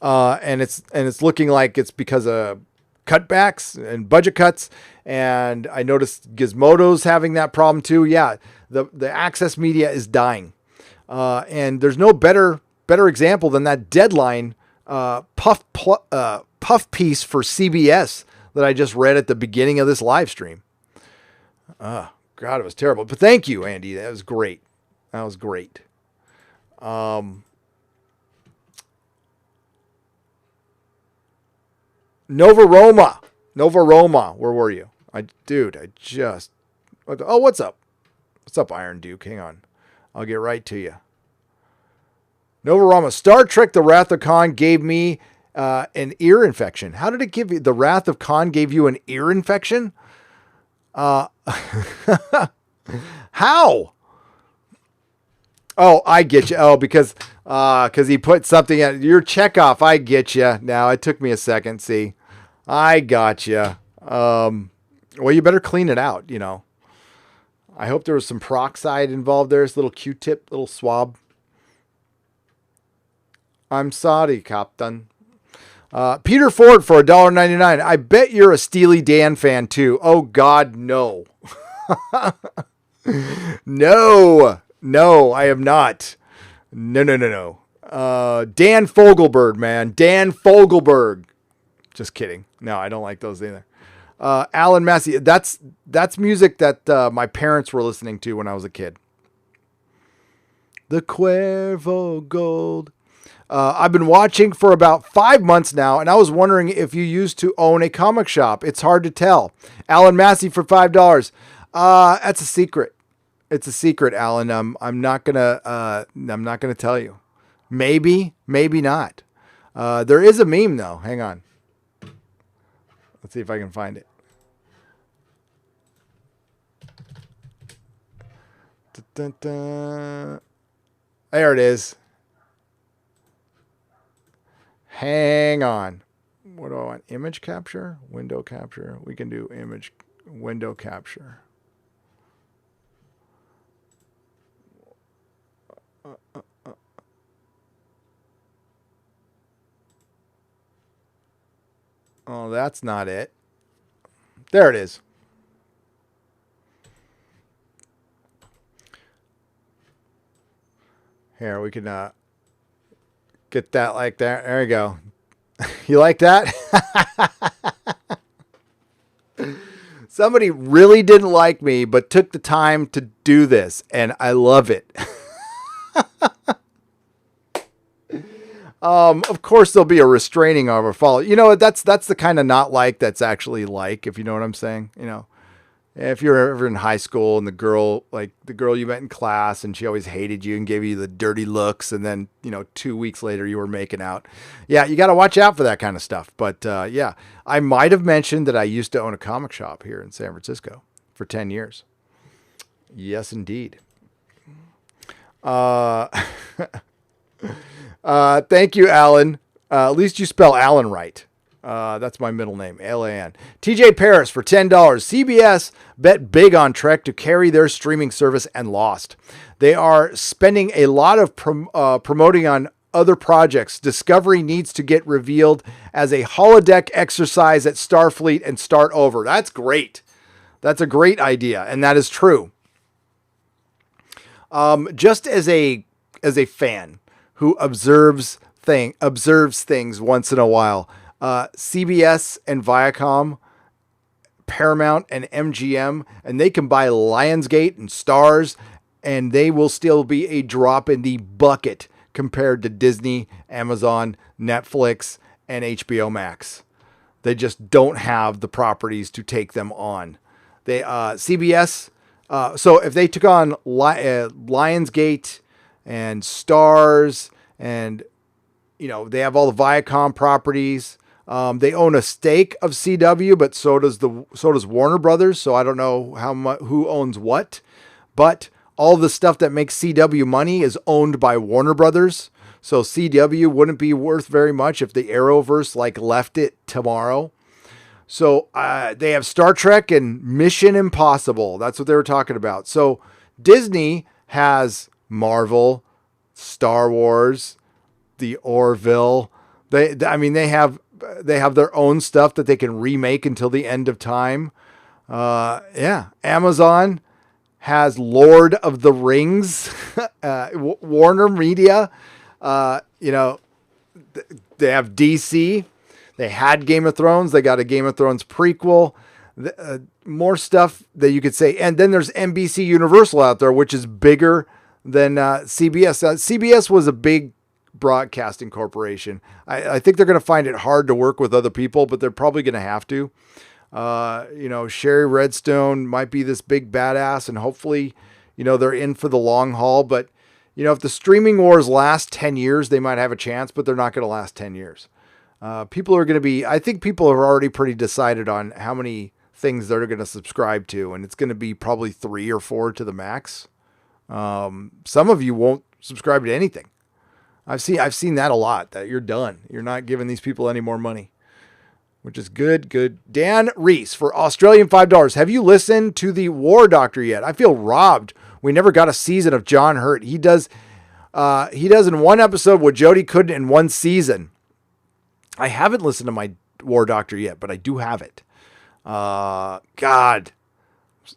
and it's looking like it's because of cutbacks and budget cuts. And I noticed Gizmodo's having that problem too. Yeah, the access media is dying, and there's no better example than that Deadline puff piece for CBS that I just read at the beginning of this live stream. God, it was terrible. But thank you, Andy. That was great. Nova Roma. Where were you? What's up? What's up, Iron Duke? Hang on. I'll get right to you. Nova Roma. Star Trek The Wrath of Khan gave me an ear infection. How did it give you? The Wrath of Khan gave you an ear infection? How? Oh, I get you. Oh, because he put something at your checkoff. I get you. Now it took me a second. See, I got you. Well, you better clean it out. I hope there was some peroxide involved there. This little Q-tip, little swab. I'm sorry, Captain. Peter Ford for $1.99. I bet you're a Steely Dan fan too. Oh God, no. No, I am not. No. Dan Fogelberg, man. Dan Fogelberg. Just kidding. No, I don't like those either. Alan Massey. That's music that my parents were listening to when I was a kid. The Cuervo Gold. I've been watching for about 5 months now, and I was wondering if you used to own a comic shop. It's hard to tell. Alan Massey for $5. That's a secret. It's a secret, Alan. I'm not gonna tell you. Maybe not. There is a meme though. Hang on. Let's see if I can find it. There it is. Hang on. What do I want? Image capture? Window capture? We can do image window capture. Oh, that's not it. There it is. Here, we can get that like that. There you go. You like that? Somebody really didn't like me, but took the time to do this, and I love it. Of course, there'll be a restraining order follow. That's the kind of not like that's actually like, if you know what I'm saying. If you're ever in high school and the girl you met in class and she always hated you and gave you the dirty looks, and then 2 weeks later you were making out. Yeah, you got to watch out for that kind of stuff. But yeah, I might have mentioned that I used to own a comic shop here in San Francisco for 10 years. Yes, indeed. Thank you, Alan. At least you spell Alan right. That's my middle name, Alan. TJ Paris for $10. CBS bet big on Trek to carry their streaming service and lost. They are spending a lot of promoting on other projects. Discovery needs to get revealed as a holodeck exercise at Starfleet and start over. That's great. That's a great idea, and that is true. Just as a fan who observes things once in a while, CBS and Viacom, Paramount and MGM, and they can buy Lionsgate and Starz, and they will still be a drop in the bucket compared to Disney, Amazon, Netflix, and HBO Max. They just don't have the properties to take them on. CBS, so if they took on Lionsgate, and Stars, and they have all the Viacom properties. They own a stake of CW, but so does Warner Brothers. So I don't know who owns what, but all the stuff that makes CW money is owned by Warner Brothers. So CW wouldn't be worth very much if the Arrowverse left it tomorrow. So they have Star Trek and Mission Impossible. That's what they were talking about. So Disney has Marvel, Star Wars, the Orville. They have their own stuff that they can remake until the end of time. Amazon has Lord of the Rings. Warner Media, they have DC. They had Game of Thrones. They got a Game of Thrones prequel. More stuff that you could say. And then there's NBC Universal out there, which is bigger than CBS. CBS was a big broadcasting corporation. I think they're going to find it hard to work with other people, but they're probably going to have to. Sherry Redstone might be this big badass, and hopefully, they're in for the long haul. But, if the streaming wars last 10 years, they might have a chance, but they're not going to last 10 years. People are going to be, I think people are already pretty decided on how many things they're going to subscribe to, and it's going to be probably 3 or 4 to the max. Some of you won't subscribe to anything. I've seen that a lot, that you're done. You're not giving these people any more money, which is good. Dan Reese for Australian $5. Have you listened to the War Doctor yet? I feel robbed. We never got a season of John Hurt. He does in one episode what Jodie couldn't in one season. I haven't listened to my War Doctor yet, but I do have it. God.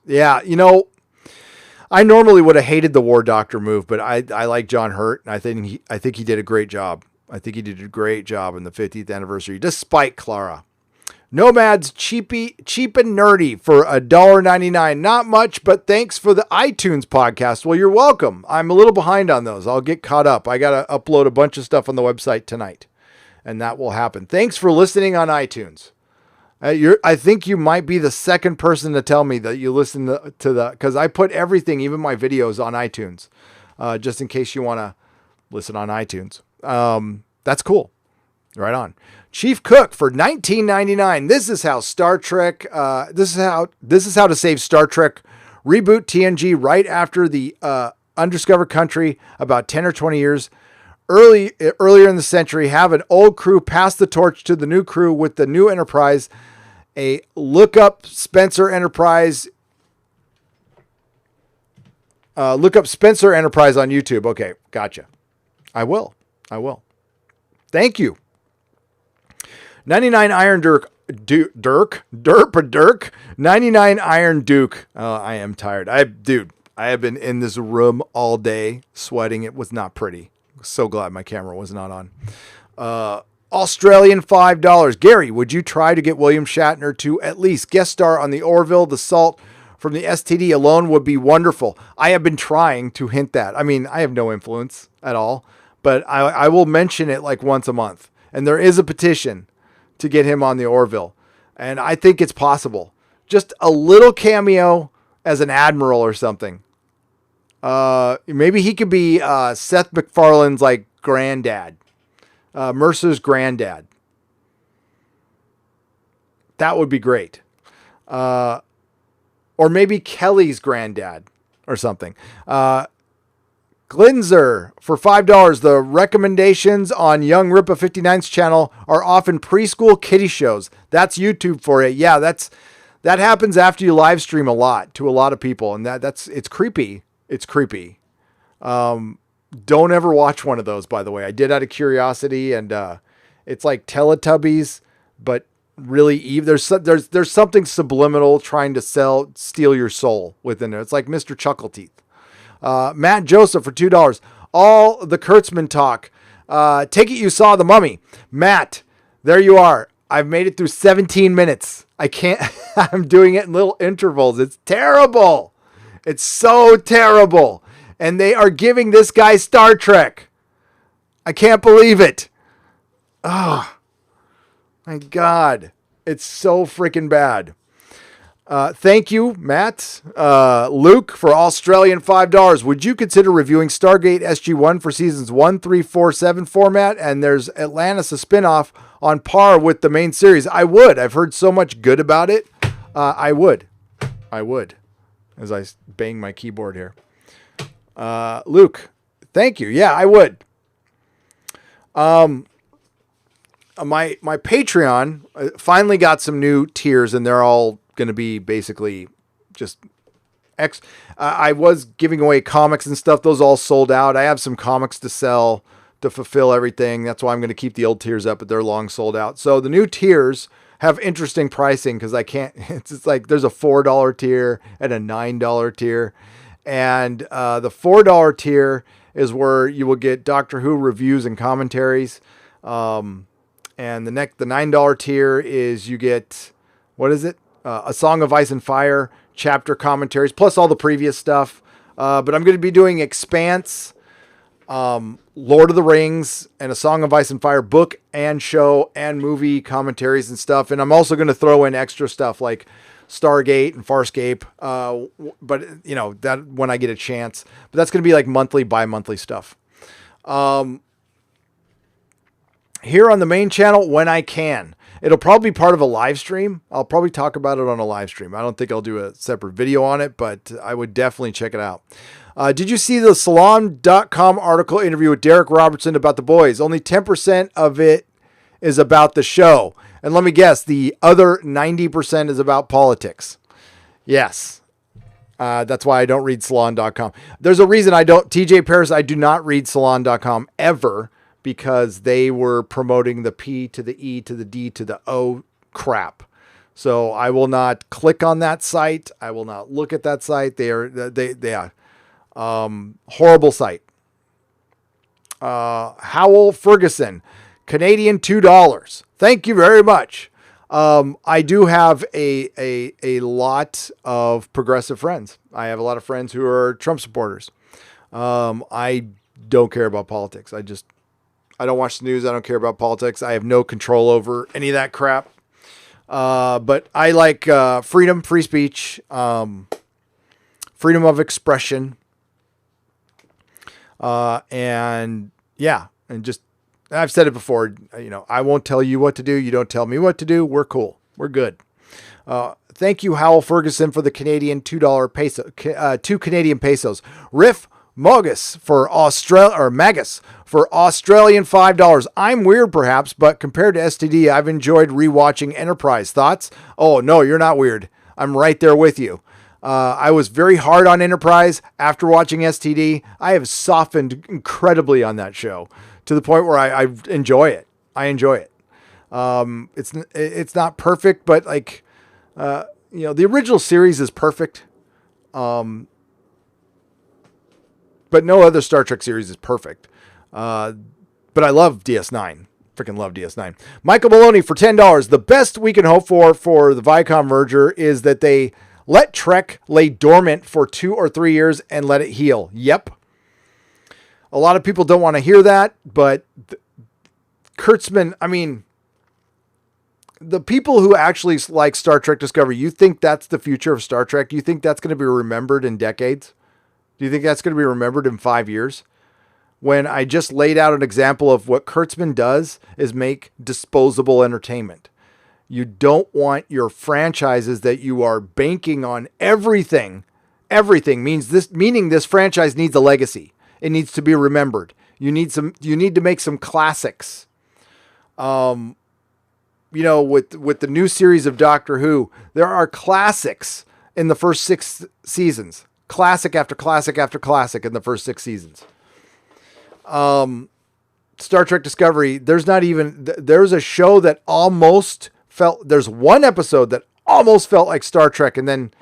Yeah, I normally would have hated the War Doctor move, but I like John Hurt, and I think he did a great job. I think he did a great job in the 50th anniversary, despite Clara. Nomads cheap and nerdy for $1.99. Not much, but thanks for the iTunes podcast. Well, you're welcome. I'm a little behind on those. I'll get caught up. I got to upload a bunch of stuff on the website tonight, and that will happen. Thanks for listening on iTunes. I think you might be the second person to tell me that you listen to the, because I put everything, even my videos, on iTunes, just in case you want to listen on iTunes. That's cool. Right on. Chief Cook for $19.99. This is how Star Trek. This is how to save Star Trek. Reboot TNG right after the Undiscovered Country, about 10 or 20 years earlier in the century. Have an old crew pass the torch to the new crew with the new Enterprise. Look up Spencer Enterprise. Look up Spencer Enterprise on YouTube. Okay, gotcha. I will. Thank you. 99 Iron Dirk. 99 Iron Duke. I am tired. I have been in this room all day sweating. It was not pretty. So glad my camera was not on. Australian $5. Gary, would you try to get William Shatner to at least guest star on the Orville? The salt from the STD alone would be wonderful. I have been trying to hint that. I mean, I have no influence at all, but I will mention it once a month. And there is a petition to get him on the Orville. And I think it's possible. Just a little cameo as an admiral or something. Maybe he could be Seth MacFarlane's granddad. Mercer's granddad. That would be great. Or maybe Kelly's granddad or something. Glinzer for $5. The recommendations on Young Ripa 59's channel are often preschool kiddie shows. That's YouTube for it. Yeah, that happens after you live stream a lot to a lot of people, and it's creepy. It's creepy. Don't ever watch one of those, by the way. I did out of curiosity, and it's like Teletubbies, but really there's something subliminal trying to steal your soul within there. It's like Mr. Chuckleteeth. Matt Joseph for $2. All the Kurtzman talk. Take it you saw The Mummy. Matt, there you are. I've made it through 17 minutes. I can't. I'm doing it in little intervals. It's terrible. It's so terrible. And they are giving this guy Star Trek. I can't believe it. Oh, my God. It's so freaking bad. Thank you, Matt. Luke, for Australian $5. Would you consider reviewing Stargate SG-1 for seasons 1, 3, 4, 7 format? And there's Atlantis, a spinoff on par with the main series. I would. I've heard so much good about it. I would. As I bang my keyboard here. Luke, thank you. Yeah, I would. My Patreon finally got some new tiers, and they're all going to be basically just I was giving away comics and stuff. Those all sold out. I have some comics to sell to fulfill everything. That's why I'm going to keep the old tiers up, but they're long sold out. So the new tiers have interesting pricing because I can't, it's like there's a $4 tier and a $9 tier. And the $4 tier is where you will get Doctor Who reviews and commentaries. And the $9 tier is you get, what is it? A Song of Ice and Fire, chapter commentaries, plus all the previous stuff. But I'm going to be doing Expanse, Lord of the Rings, and A Song of Ice and Fire book and show and movie commentaries and stuff. And I'm also going to throw in extra stuff like Stargate and Farscape. But you know, that when I get a chance, but that's going to be like monthly, bi-monthly stuff. Here on the main channel when I can. It'll probably be part of a live stream. I'll probably talk about it on a live stream. I don't think I'll do a separate video on it, but I would definitely check it out. Did you see the Salon.com article interview with Derek Robertson about The Boys? Only 10% of it is about the show. And let me guess, the other 90% is about politics. Yes. That's why I don't read Salon.com. There's a reason I don't. TJ Paris, I do not read Salon.com ever, because they were promoting the P to the E to the D to the O crap. So I will not click on that site. I will not look at that site. They are horrible site. Howell Ferguson, Canadian $2. Thank you very much. I do have a lot of progressive friends. I have a lot of friends who are Trump supporters. I don't care about politics. I don't watch the news. I don't care about politics. I have no control over any of that crap. But I like freedom, free speech, freedom of expression. And yeah, and just, I've said it before, you know, I won't tell you what to do. You don't tell me what to do. We're cool. We're good. Thank you, Howell Ferguson, for the Canadian $2 peso, 2 Canadian pesos. Riff Mogus for Magus for Australian $5. I'm weird perhaps, but compared to STD, I've enjoyed rewatching Enterprise. Thoughts? Oh no, you're not weird. I'm right there with you. I was very hard on Enterprise after watching STD. I have softened incredibly on that show to the point where I enjoy it. I enjoy it. It's not perfect, but like, you know, the original series is perfect. But no other Star Trek series is perfect. But I love DS9. Freaking love DS9. Michael Maloney for $10. The best we can hope for the Viacom merger is that they let Trek lay dormant for 2 or 3 years and let it heal. Yep. A lot of people don't want to hear that, but Kurtzman, I mean, the people who actually like Star Trek Discovery, you think that's the future of Star Trek? You think that's going to be remembered in decades? Do you think that's going to be remembered in 5 years? When I just laid out an example of what Kurtzman does is make disposable entertainment. You don't want your franchises that you are banking on everything. Everything meaning this franchise needs a legacy. It needs to be remembered. You need to make some classics. You know, with the new series of Doctor Who, there are classics in the first 6 seasons. Classic after classic after classic in the first 6 seasons. Star Trek Discovery, there's a show that almost there's one episode that almost felt like Star Trek, and then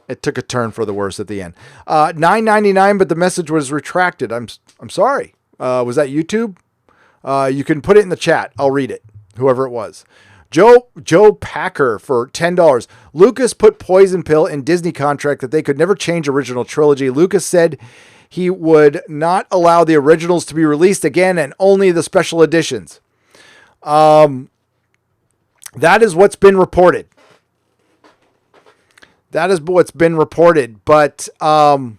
it took a turn for the worse at the end. $9.99, but the message was retracted. I'm sorry. Was that YouTube? You can put it in the chat. I'll read it. Whoever it was. Joe Packer for $10. Lucas put Poison Pill in Disney contract that they could never change original trilogy. Lucas said he would not allow the originals to be released again and only the special editions. That is what's been reported. That is what's been reported. But yeah,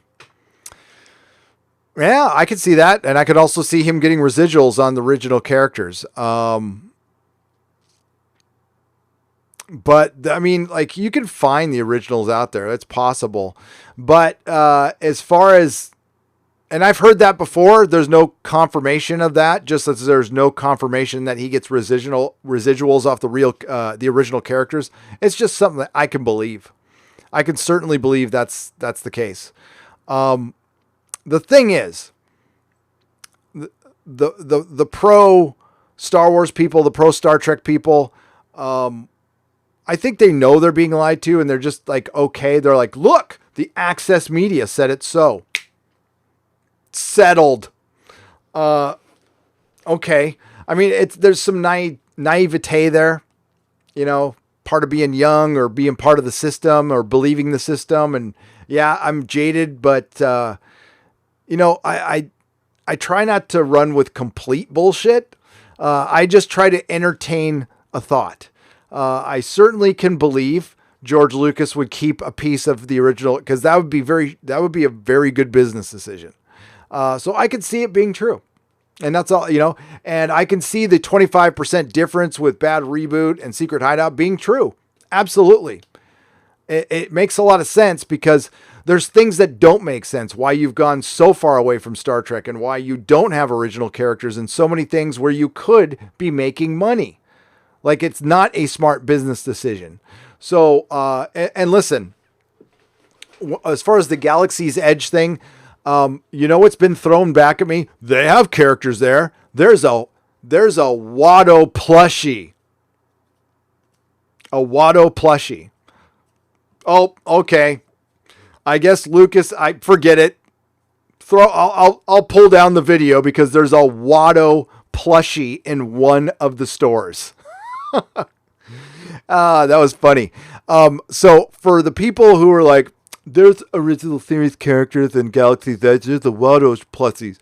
I could see that. And I could also see him getting residuals on the original characters. But I mean, like, you can find the originals out there. It's possible. But as far as, and I've heard that before, there's no confirmation of that, just as there's no confirmation that he gets residuals off the original characters. It's just something that I can believe. I can certainly believe that's the case. The thing is, the pro Star Wars people, the pro Star Trek people, I think they know they're being lied to, and they're just like, okay. They're like, look, the Access Media said it so. Settled. Okay. I mean, there's some naivete there, part of being young or being part of the system or believing the system. And yeah, I'm jaded, but, I try not to run with complete bullshit. I just try to entertain a thought. I certainly can believe George Lucas would keep a piece of the original, because that would be a very good business decision. So I could see it being true, and that's all, and I can see the 25% difference with Bad Reboot and Secret Hideout being true. Absolutely. It makes a lot of sense, because there's things that don't make sense, why you've gone so far away from Star Trek and why you don't have original characters and so many things where you could be making money. Like, it's not a smart business decision. So, and listen, as far as the Galaxy's Edge thing, what's been thrown back at me? They have characters there. There's a Watto plushie. A Watto plushie. Oh, okay. I guess Lucas, I forget it. I'll pull down the video, because there's a Watto plushie in one of the stores. That was funny. So for the people who are like, there's original series characters in Galaxy's Edge, there's the Watto plusies.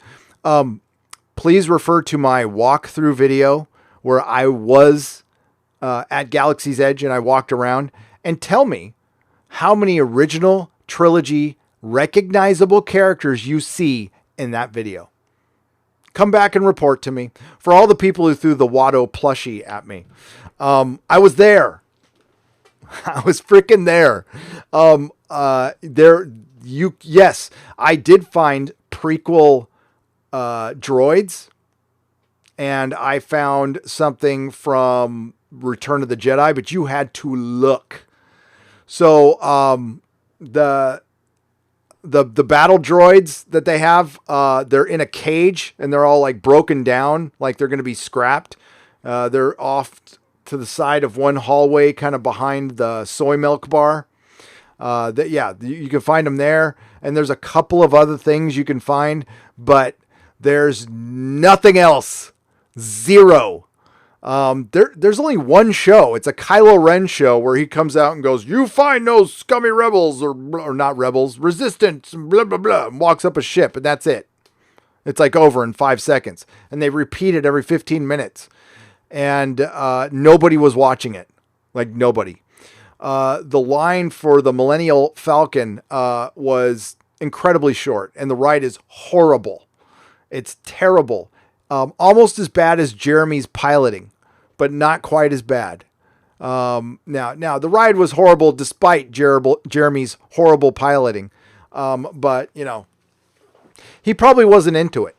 Please refer to my walkthrough video where I was at Galaxy's Edge and I walked around, and tell me how many original trilogy recognizable characters you see in that video. Come back and report to me. For all the people who threw the Watto plushie at me, I was there. I was freaking there. Yes, I did find prequel droids, and I found something from Return of the Jedi, but you had to look. So the battle droids that they have, they're in a cage and they're all like broken down, like they're going to be scrapped. They're off to the side of one hallway, kind of behind the soy milk bar. You can find them there. And there's a couple of other things you can find, but there's nothing else. Zero. There's only one show. It's a Kylo Ren show where he comes out and goes, "You find those scummy rebels," or not rebels, resistance, blah, blah, blah, and walks up a ship, and that's it. It's like over in 5 seconds. And they repeat it every 15 minutes. And nobody was watching it. Like, nobody. The line for the Millennial Falcon was incredibly short, and the ride is horrible. It's terrible. Almost as bad as Jeremy's piloting, but not quite as bad. Now the ride was horrible despite Jeremy's horrible piloting. But he probably wasn't into it,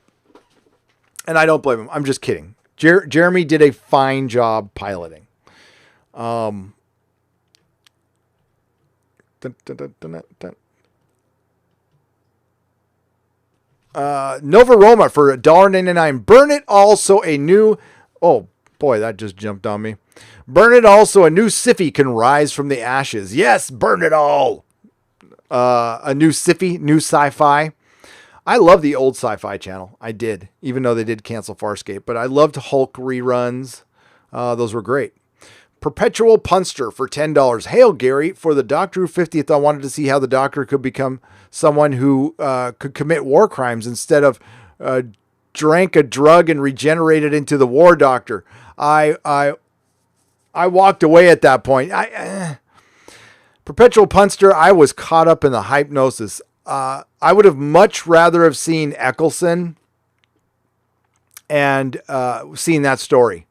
and I don't blame him. I'm just kidding. Jeremy did a fine job piloting. Nova Roma for $1.99. Burn It also a new... Oh, boy, that just jumped on me. Burn It also a new Siffy can rise from the ashes. Yes, burn it all. A new Siffy, new sci-fi. I love the old Sci-Fi Channel. I did, even though they did cancel Farscape. But I loved Hulk reruns. Those were great. Perpetual Punster for $10. Hail, Gary. For the Doctor Who 50th, I wanted to see how the Doctor could become someone who could commit war crimes instead of drank a drug and regenerated into the War Doctor. I walked away at that point. Perpetual Punster, I was caught up in the hypnosis. I would have much rather have seen Eccleston and seen that story.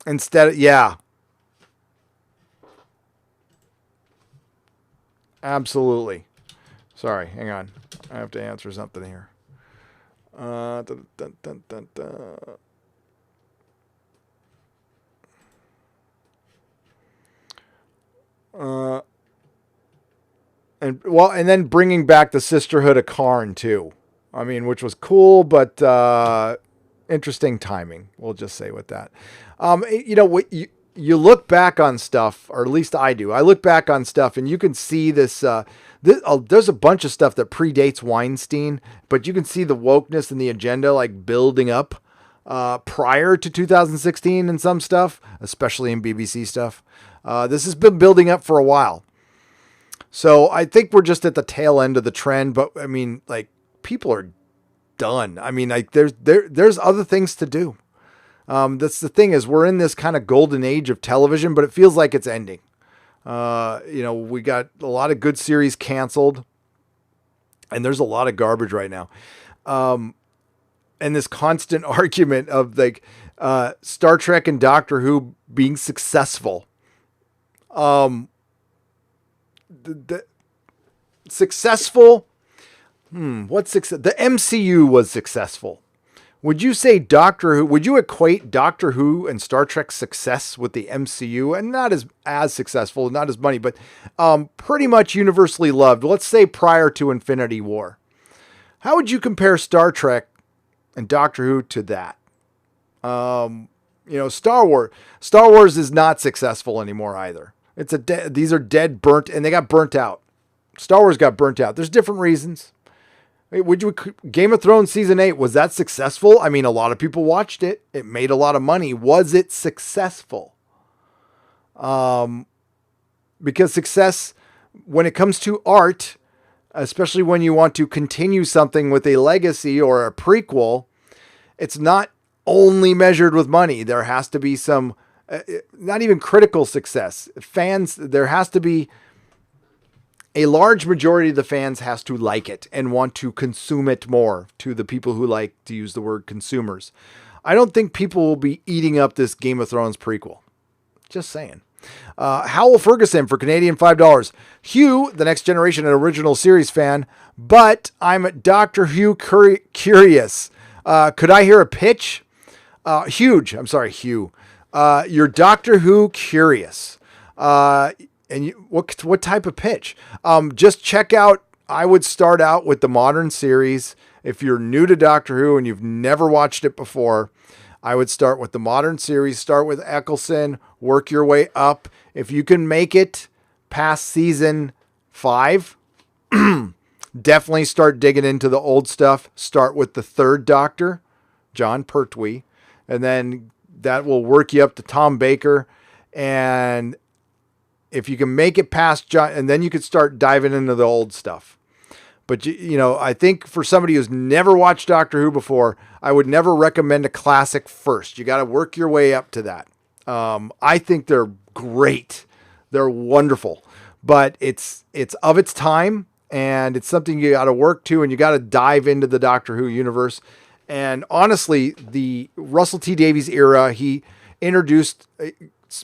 Instead, yeah. Absolutely. Sorry, hang on. I have to answer something here. Dun, dun, dun, dun, dun. And then bringing back the Sisterhood of Karn too. I mean, which was cool, but interesting timing. We'll just say with that. What you look back on stuff, or at least I do. I look back on stuff, and you can see this. There's a bunch of stuff that predates Weinstein, but you can see the wokeness and the agenda like building up prior to 2016 and some stuff, especially in BBC stuff. This has been building up for a while. So I think we're just at the tail end of the trend, but I mean, like, people are done. I mean, like, there's other things to do. That's the thing, is we're in this kind of golden age of television, but it feels like it's ending. We got a lot of good series canceled, and there's a lot of garbage right now. And this constant argument of like Star Trek and Doctor Who being successful. Successful. What's success? The MCU was successful. Would you say Doctor Who? Would you equate Doctor Who and Star Trek's success with the MCU? And not as successful, not as money, but pretty much universally loved. Let's say prior to Infinity War. How would you compare Star Trek and Doctor Who to that? Star Wars. Star Wars is not successful anymore either. These are dead, burnt, and they got burnt out. Star Wars got burnt out. There's different reasons. Game of Thrones season 8, was that successful? I mean, a lot of people watched it. It made a lot of money. Was it successful? Because success, when it comes to art, especially when you want to continue something with a legacy or a prequel, it's not only measured with money. There has to be some, not even critical success. Fans, there has to be a large majority of the fans has to like it and want to consume it more, to the people who like to use the word consumers. I don't think people will be eating up this Game of Thrones prequel. Just saying. Howell Ferguson for Canadian $5. Hugh, the Next Generation, an original series fan, but I'm Doctor Who curious. Could I hear a pitch? Huge. I'm sorry, Hugh. You're Doctor Who curious. And what type of pitch? Just check out, I would start out with the modern series. If you're new to Doctor Who and you've never watched it before, I would start with the modern series. Start with Eccleston, work your way up. If you can make it past season 5, definitely start digging into the old stuff. Start with the third Doctor, John Pertwee, and then that will work you up to Tom Baker. And if you can make it past John, and then you could start diving into the old stuff. But, I think for somebody who's never watched Doctor Who before, I would never recommend a classic first. You got to work your way up to that. I think they're great. They're wonderful, but it's of its time, and it's something you got to work to, and you got to dive into the Doctor Who universe. And honestly, the Russell T Davies era, he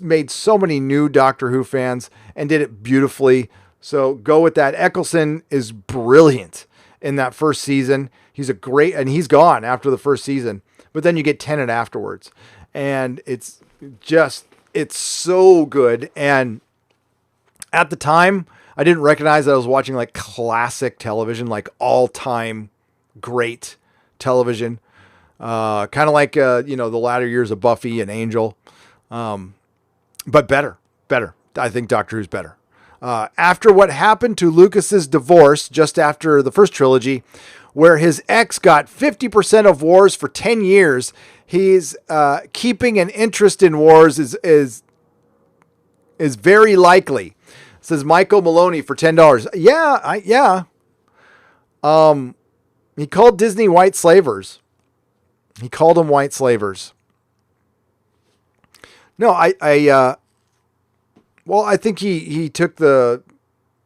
made so many new Doctor Who fans and did it beautifully. So go with that. Eccleston is brilliant in that first season. And he's gone after the first season, but then you get Tennant afterwards. And it's so good. And at the time, I didn't recognize that I was watching like classic television, like all time great television. Kind of like, the latter years of Buffy and Angel. But better. I think Doctor Who's better. After what happened to Lucas's divorce just after the first trilogy, where his ex got 50% of Wars for 10 years, he's keeping an interest in Wars is very likely. Says Michael Maloney for $10. Yeah. He called Disney white slavers. He called them white slavers. No, Well, I think he took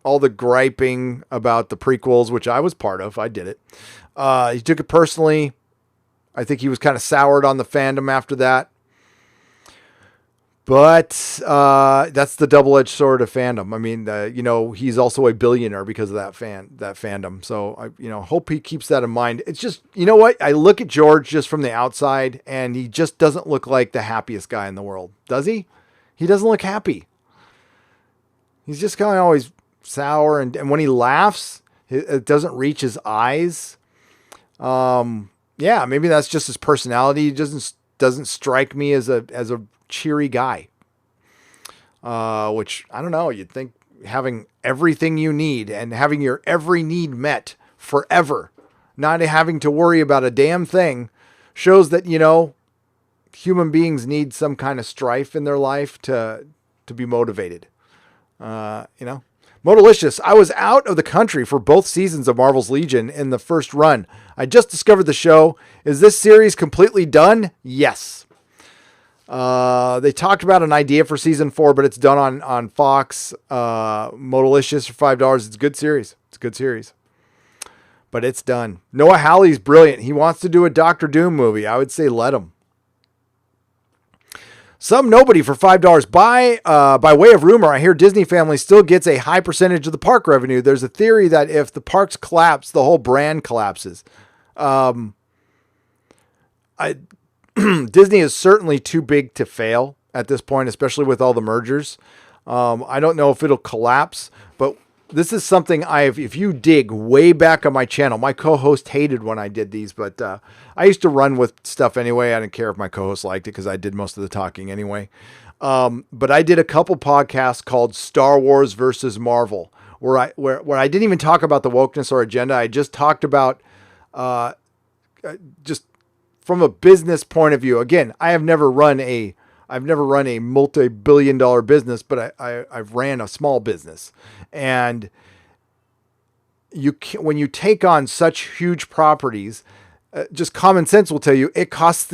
all the griping about the prequels, which I was part of. I did it. He took it personally. I think he was kind of soured on the fandom after that. But that's the double-edged sword of fandom. I mean, he's also a billionaire because of that fandom. So I hope he keeps that in mind. It's just, you know what? I look at George just from the outside, and he just doesn't look like the happiest guy in the world, does he? He doesn't look happy. He's just kind of always sour, and when he laughs, it doesn't reach his eyes. Yeah, maybe that's just his personality. He doesn't strike me as a cheery guy. Which I don't know. You'd think having everything you need and having your every need met forever, not having to worry about a damn thing, shows that human beings need some kind of strife in their life to be motivated. Modalicious. I was out of the country for both seasons of Marvel's Legion in the first run. I just discovered the show. Is this series completely done? Yes. They talked about an idea for season 4, but it's done on Fox. Modalicious for $5. It's a good series. But it's done. Noah Hawley's brilliant. He wants to do a Doctor Doom movie. I would say let him. Some nobody for $5. By way of rumor, I hear Disney Family still gets a high percentage of the park revenue. There's a theory that if the parks collapse, the whole brand collapses. Disney is certainly too big to fail at this point, especially with all the mergers. I don't know if it'll collapse, but this is something if you dig way back on my channel, my co-host hated when I did these, but I used to run with stuff anyway. I didn't care if my co-host liked it because I did most of the talking anyway. But I did a couple podcasts called Star Wars versus Marvel, where I didn't even talk about the wokeness or agenda. I just talked about just from a business point of view. Again, I've never run a multi-billion-dollar business, but I've ran a small business. And when you take on such huge properties, just common sense will tell you it costs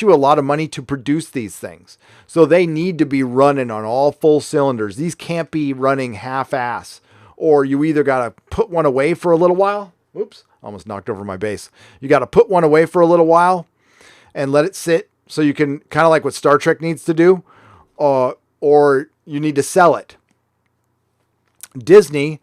you a lot of money to produce these things. So they need to be running on all full cylinders. These can't be running half-ass, or you either got to put one away for a little while. Oops, almost knocked over my base. You got to put one away for a little while and let it sit so you can, kind of like what Star Trek needs to do, or you need to sell it. Disney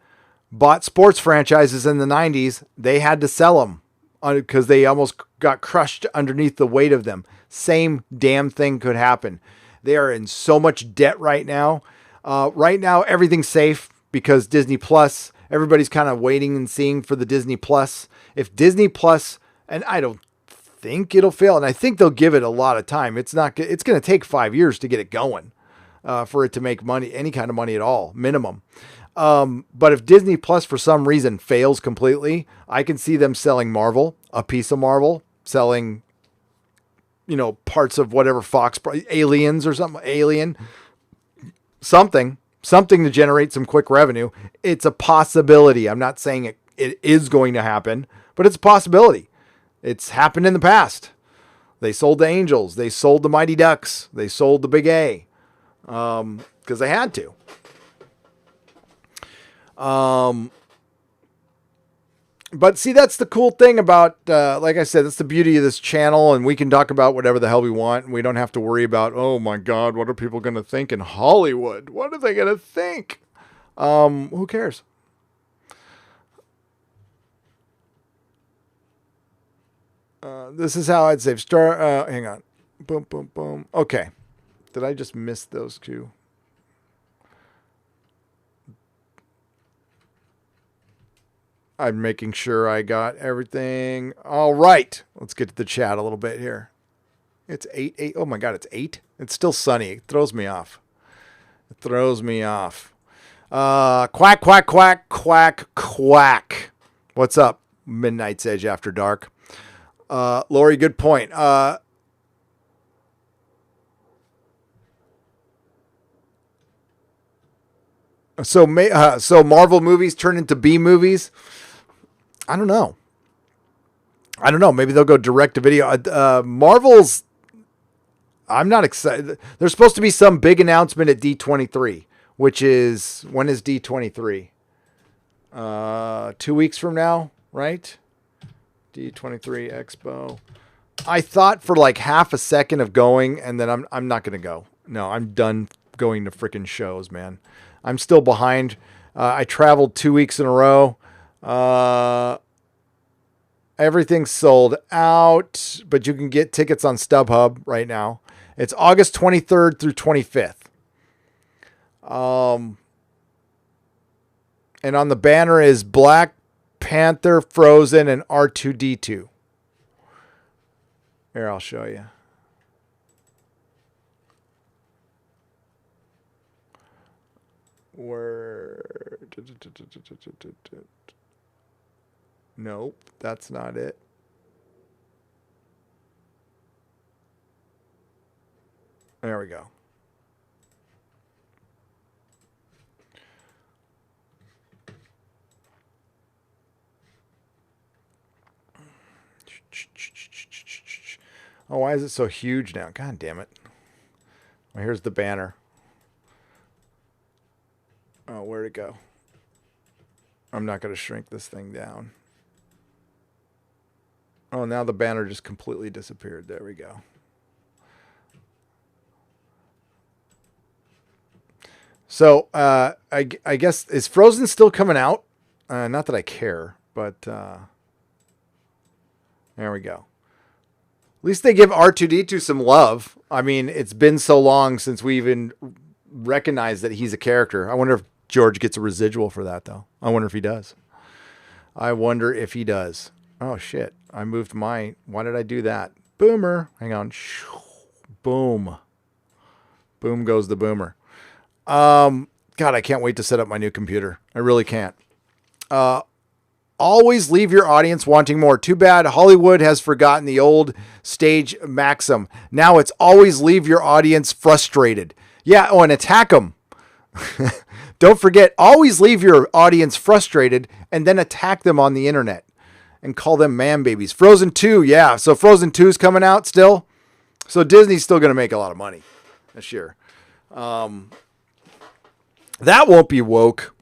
bought sports franchises in the 90s. They had to sell them because they almost got crushed underneath the weight of them. Same damn thing could happen. They are in so much debt right now. Right now, everything's safe because Disney Plus, everybody's kind of waiting and seeing for the Disney Plus. If Disney Plus, and I don't think it'll fail, and I think they'll give it a lot of time. It's going to take 5 years to get it going, for it to make money, any kind of money at all, minimum. But if Disney Plus for some reason fails completely, I can see them selling Marvel, a piece of Marvel, selling, parts of whatever Fox, Aliens or something, something to generate some quick revenue. It's a possibility. I'm not saying it is going to happen, but it's a possibility. It's happened in the past. They sold the Angels. They sold the Mighty Ducks. They sold the Big A, because they had to. But see, that's the cool thing about, like I said, that's the beauty of this channel, and we can talk about whatever the hell we want, and we don't have to worry about, oh my God, what are people going to think in Hollywood? What are they going to think? Who cares? This is how I'd save hang on. Boom, boom, boom. Okay. Did I just miss those two? I'm making sure I got everything. All right. Let's get to the chat a little bit here. It's 8. Oh my God, it's 8. It's still sunny. It throws me off. Quack, quack, quack, quack, quack. What's up? Midnight's Edge After Dark. Lori, good point. So Marvel movies turn into B movies. I don't know. Maybe they'll go direct to video. I'm not excited. There's supposed to be some big announcement at D23, which is, when is D23? 2 weeks from now, right? D23 Expo. I thought for like half a second of going, and then I'm not going to go. No, I'm done going to freaking shows, man. I'm still behind. I traveled 2 weeks in a row. Everything's sold out, but you can get tickets on StubHub right now. It's August 23rd through 25th. And on the banner is Black Panther, Frozen, and R2-D2. Here, I'll show you. Where? Nope, that's not it. There we go. Oh, why is it so huge now? God damn it. Well, here's the banner. Oh, where'd it go? I'm not going to shrink this thing down. Oh, now the banner just completely disappeared. There we go. So, I guess, is Frozen still coming out? Not that I care, but there we go. At least they give R2-D2 some love. I mean, it's been so long since we even recognized that he's a character. I wonder if George gets a residual for that, though. I wonder if he does. Oh, shit. I moved my... Why did I do that? Boomer. Hang on. Boom. Boom goes the boomer. God, I can't wait to set up my new computer. I really can't. Always leave your audience wanting more. Too bad Hollywood has forgotten the old stage maxim. Now it's always leave your audience frustrated. Yeah, oh, and attack them. Don't forget, always leave your audience frustrated and then attack them on the internet and call them man babies. Frozen 2, yeah. So Frozen 2 is coming out still. So Disney's still going to make a lot of money this year. That won't be woke.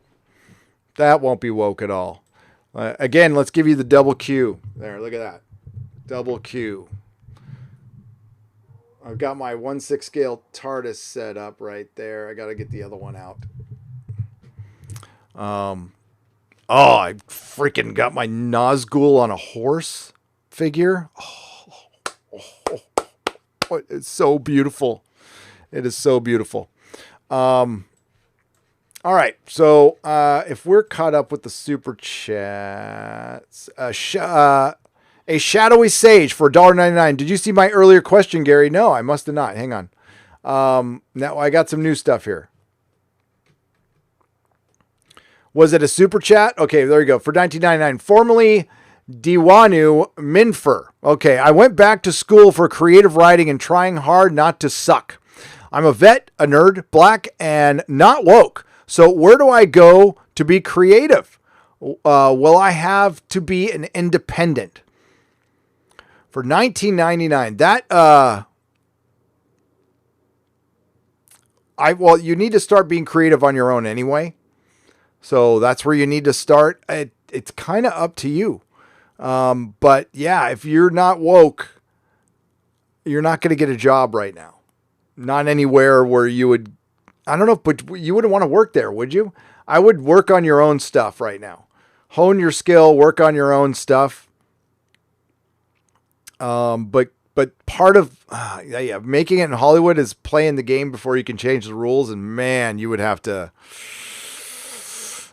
That won't be woke at all. Again, let's give you the double Q. There, look at that. Double Q. I've got my 1/6 scale TARDIS set up right there. I got to get the other one out. I freaking got my Nazgul on a horse figure. It's so beautiful. It is so beautiful. All right, so if we're caught up with the super chats, a shadowy sage for $1.99. Did you see my earlier question, Gary? No, I must have not. Hang on. Now I got some new stuff here. Was it a super chat? Okay, there you go. For $19.99, formerly Diwanu Minfer. Okay, I went back to school for creative writing and trying hard not to suck. I'm a vet, a nerd, black, and not woke. So where do I go to be creative? Will I have to be an independent? For $19.99, that you need to start being creative on your own anyway. So that's where you need to start. It's kind of up to you. But yeah, if you're not woke, you're not going to get a job right now. Not anywhere where you would, I don't know, but you wouldn't want to work there, would you? I would work on your own stuff right now. Hone your skill, work on your own stuff. But part of making it in Hollywood is playing the game before you can change the rules. And man, you would have to.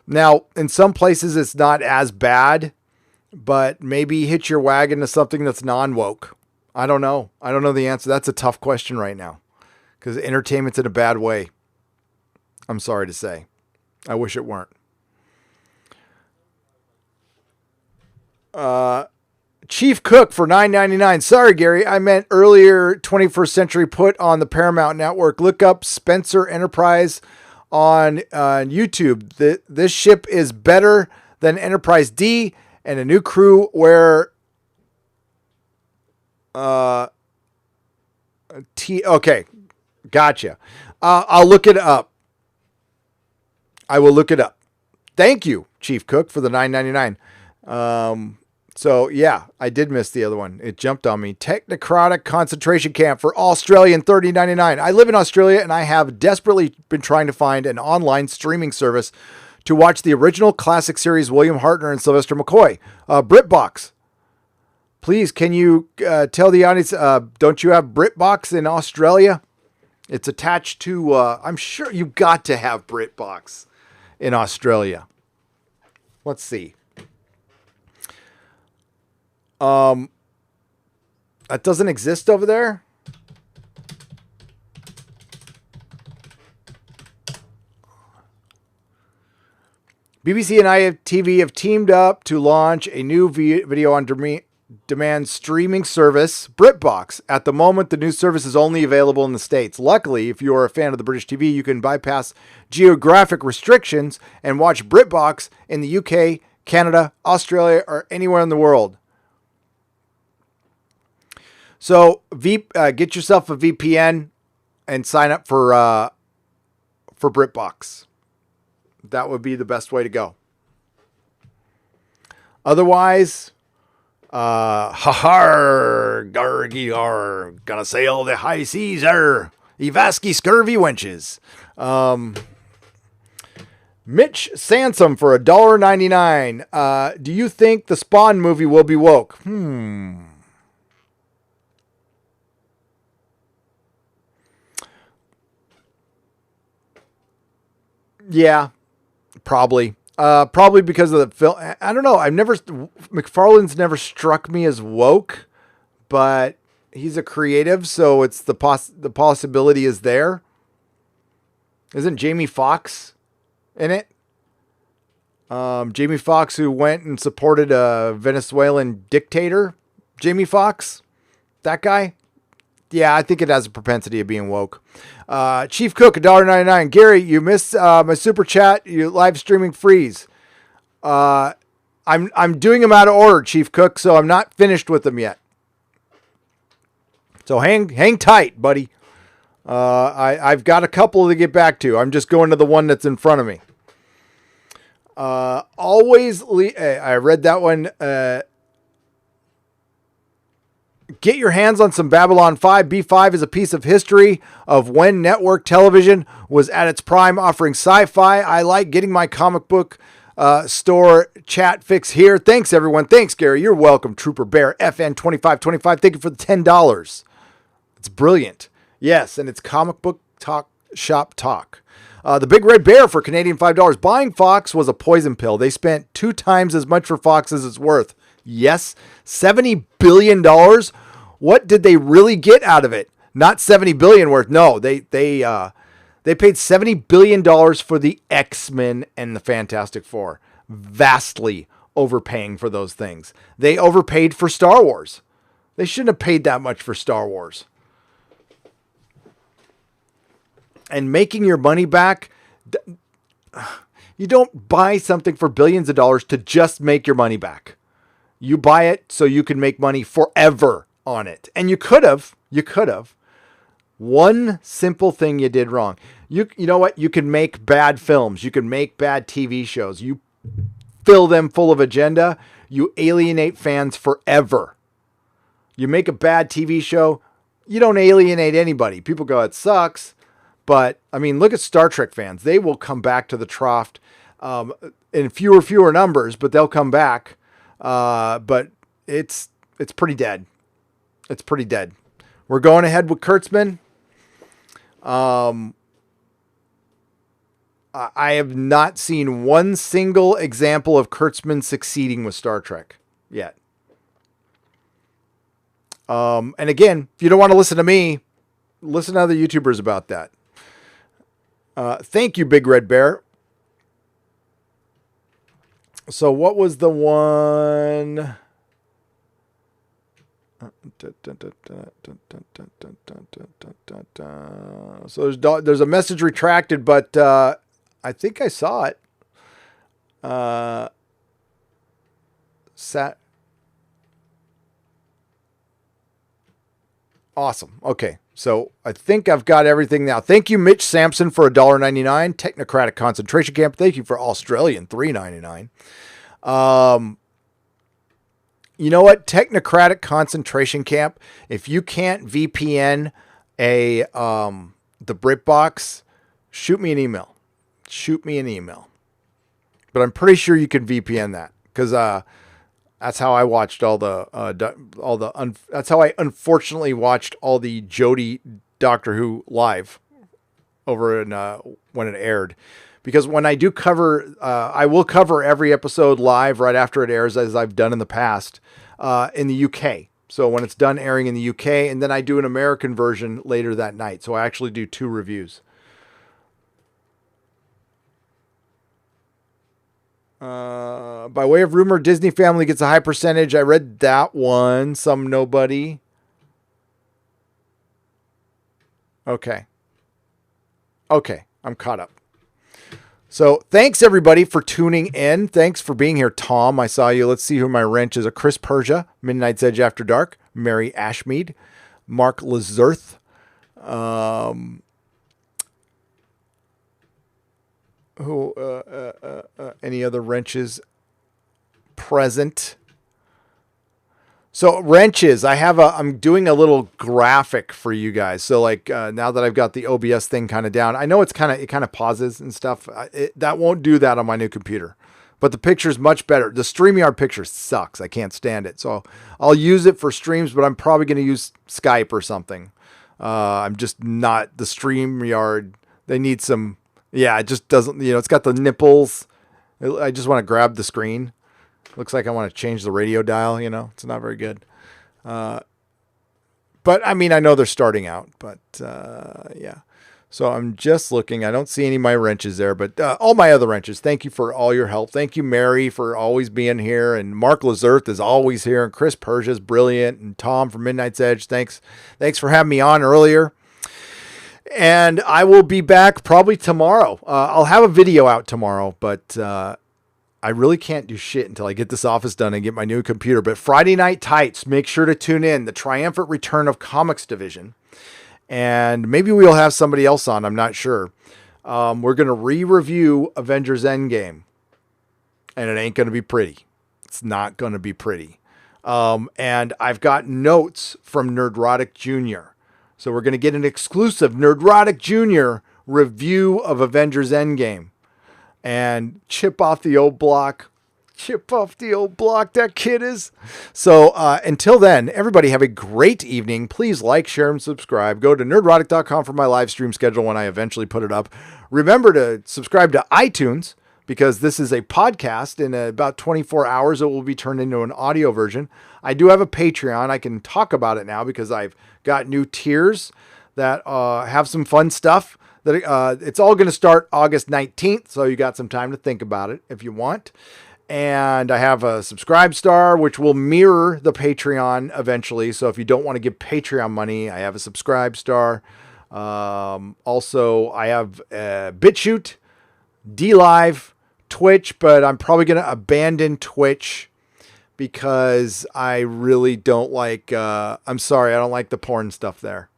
Now, in some places, it's not as bad, but maybe hitch your wagon to something that's non-woke. I don't know. I don't know the answer. That's a tough question right now because entertainment's in a bad way. I'm sorry to say. I wish it weren't. Chief Cook for $9.99. Sorry, Gary. I meant earlier 21st Century put on the Paramount Network. Look up Spencer Enterprise on YouTube. This ship is better than Enterprise D and a new crew where okay, gotcha. I'll look it up. I will look it up. Thank you, Chief Cook, for the $9.99. So yeah, I did miss the other one. It jumped on me. Technocratic concentration camp for Australian $30.99. I live in Australia and I have desperately been trying to find an online streaming service to watch the original classic series William Hartnell and Sylvester McCoy. BritBox. Please, can you tell the audience, don't you have BritBox in Australia? It's attached to, I'm sure you've got to have BritBox in Australia. Let's see. That doesn't exist over there. BBC and ITV have teamed up to launch a new video on demand streaming service, BritBox. At the moment, the new service is only available in the States. Luckily, if you are a fan of the British TV, you can bypass geographic restrictions and watch BritBox in the UK, Canada, Australia, or anywhere in the world. So get yourself a VPN and sign up for BritBox. That would be the best way to go. Otherwise, gonna sail the high seas, Evaski scurvy wenches. Mitch Sansom for $1.99. Do you think the Spawn movie will be woke? Yeah, probably. Probably because of the film. I don't know. McFarlane's never struck me as woke, but he's a creative, so it's the possibility is there. Isn't Jamie Foxx in it? Jamie Foxx, who went and supported a Venezuelan dictator. Jamie Foxx, that guy. Yeah, I think it has a propensity of being woke. Chief Cook, $1.99. Gary, you missed my super chat. You live streaming freeze. I'm doing them out of order, Chief Cook, so I'm not finished with them yet. So hang tight, buddy. I've got a couple to get back to. I'm just going to the one that's in front of me. I read that one. Get your hands on some Babylon 5. B5 is a piece of history of when network television was at its prime, offering sci-fi. I like getting my comic book store chat fix here. Thanks, everyone. Thanks, Gary. You're welcome. Trooper Bear FN2525. Thank you for the $10. It's brilliant. Yes, and it's comic book talk shop talk. The Big Red Bear for Canadian $5. Buying Fox was a poison pill. They spent 2 times as much for Fox as it's worth. Yes, $70 billion. What did they really get out of it? Not $70 billion worth. No, they paid $70 billion for the X-Men and the Fantastic Four. Vastly overpaying for those things. They overpaid for Star Wars. They shouldn't have paid that much for Star Wars. And making your money back, you don't buy something for billions of dollars to just make your money back. You buy it so you can make money forever on it. And you could have. One simple thing you did wrong. You know what? You can make bad films. You can make bad TV shows. You fill them full of agenda. You alienate fans forever. You make a bad TV show. You don't alienate anybody. People go, it sucks. But, I mean, look at Star Trek fans. They will come back to the trough in fewer numbers, but they'll come back. But it's pretty dead. It's pretty dead. We're going ahead with Kurtzman. I have not seen one single example of Kurtzman succeeding with Star Trek yet. And again, if you don't want to listen to me, listen to other YouTubers about that. Thank you, Big Red Bear. So what was the one? So there's a message retracted, but I think I saw it. Awesome. Okay. So I think I've got everything now. Thank you, Mitch Sampson, for $1.99. Technocratic Concentration Camp. Thank you for Australian $3.99. You know what? Technocratic Concentration Camp. If you can't VPN the BritBox, shoot me an email. Shoot me an email. But I'm pretty sure you can VPN that because that's how I watched that's how I unfortunately watched all the Jodie Doctor Who live over in when it aired. Because when I do cover, I will cover every episode live right after it airs, as I've done in the past, in the UK. So when it's done airing in the UK, and then I do an American version later that night. So I actually do 2 reviews. By way of rumor, Disney Family gets a high percentage. I read that one. Some nobody. Okay. I'm caught up. So thanks everybody for tuning in. Thanks for being here, Tom. I saw you. Let's see who my wrench is. Chris Persia, Midnight's Edge After Dark, Mary Ashmead, Mark Lazurth, any other wrenches present? So wrenches, I'm doing a little graphic for you guys. So like now that I've got the OBS thing kind of down, I know it kind of pauses and stuff. That won't do that on my new computer, but the picture's much better. The StreamYard picture sucks. I can't stand it. So I'll use it for streams, but I'm probably going to use Skype or something. I'm just not the StreamYard. They need some, it just doesn't, it's got the nipples. I just want to grab the screen. Looks like I want to change the radio dial, it's not very good. But I mean, I know they're starting out, but yeah. So I'm just looking. I don't see any of my wrenches there, but all my other wrenches. Thank you for all your help. Thank you, Mary, for always being here. And Mark Lazurth is always here. And Chris Persia is brilliant. And Tom from Midnight's Edge. Thanks for having me on earlier. And I will be back probably tomorrow. I'll have a video out tomorrow, but I really can't do shit until I get this office done and get my new computer. But Friday Night Tights, make sure to tune in. The triumphant return of Comics Division. And maybe we'll have somebody else on. I'm not sure. We're going to re-review Avengers Endgame. And it ain't going to be pretty. It's not going to be pretty. And I've got notes from Nerdrotic Jr. So we're going to get an exclusive Nerdrotic Jr. review of Avengers Endgame. And chip off the old block. Chip off the old block, that kid is. So until then, everybody have a great evening. Please like, share, and subscribe. Go to nerdrotic.com for my live stream schedule when I eventually put it up. Remember to subscribe to iTunes, because this is a podcast. In about 24 hours, it will be turned into an audio version. I do have a Patreon. I can talk about it now because I've got new tiers that have some fun stuff. It's all going to start August 19th, so you got some time to think about it if you want. And I have a Subscribe Star, which will mirror the Patreon eventually. So if you don't want to give Patreon money, I have a Subscribe Star. Also, I have BitChute, DLive, Twitch, but I'm probably going to abandon Twitch because I really don't like, I'm sorry, I don't like the porn stuff there.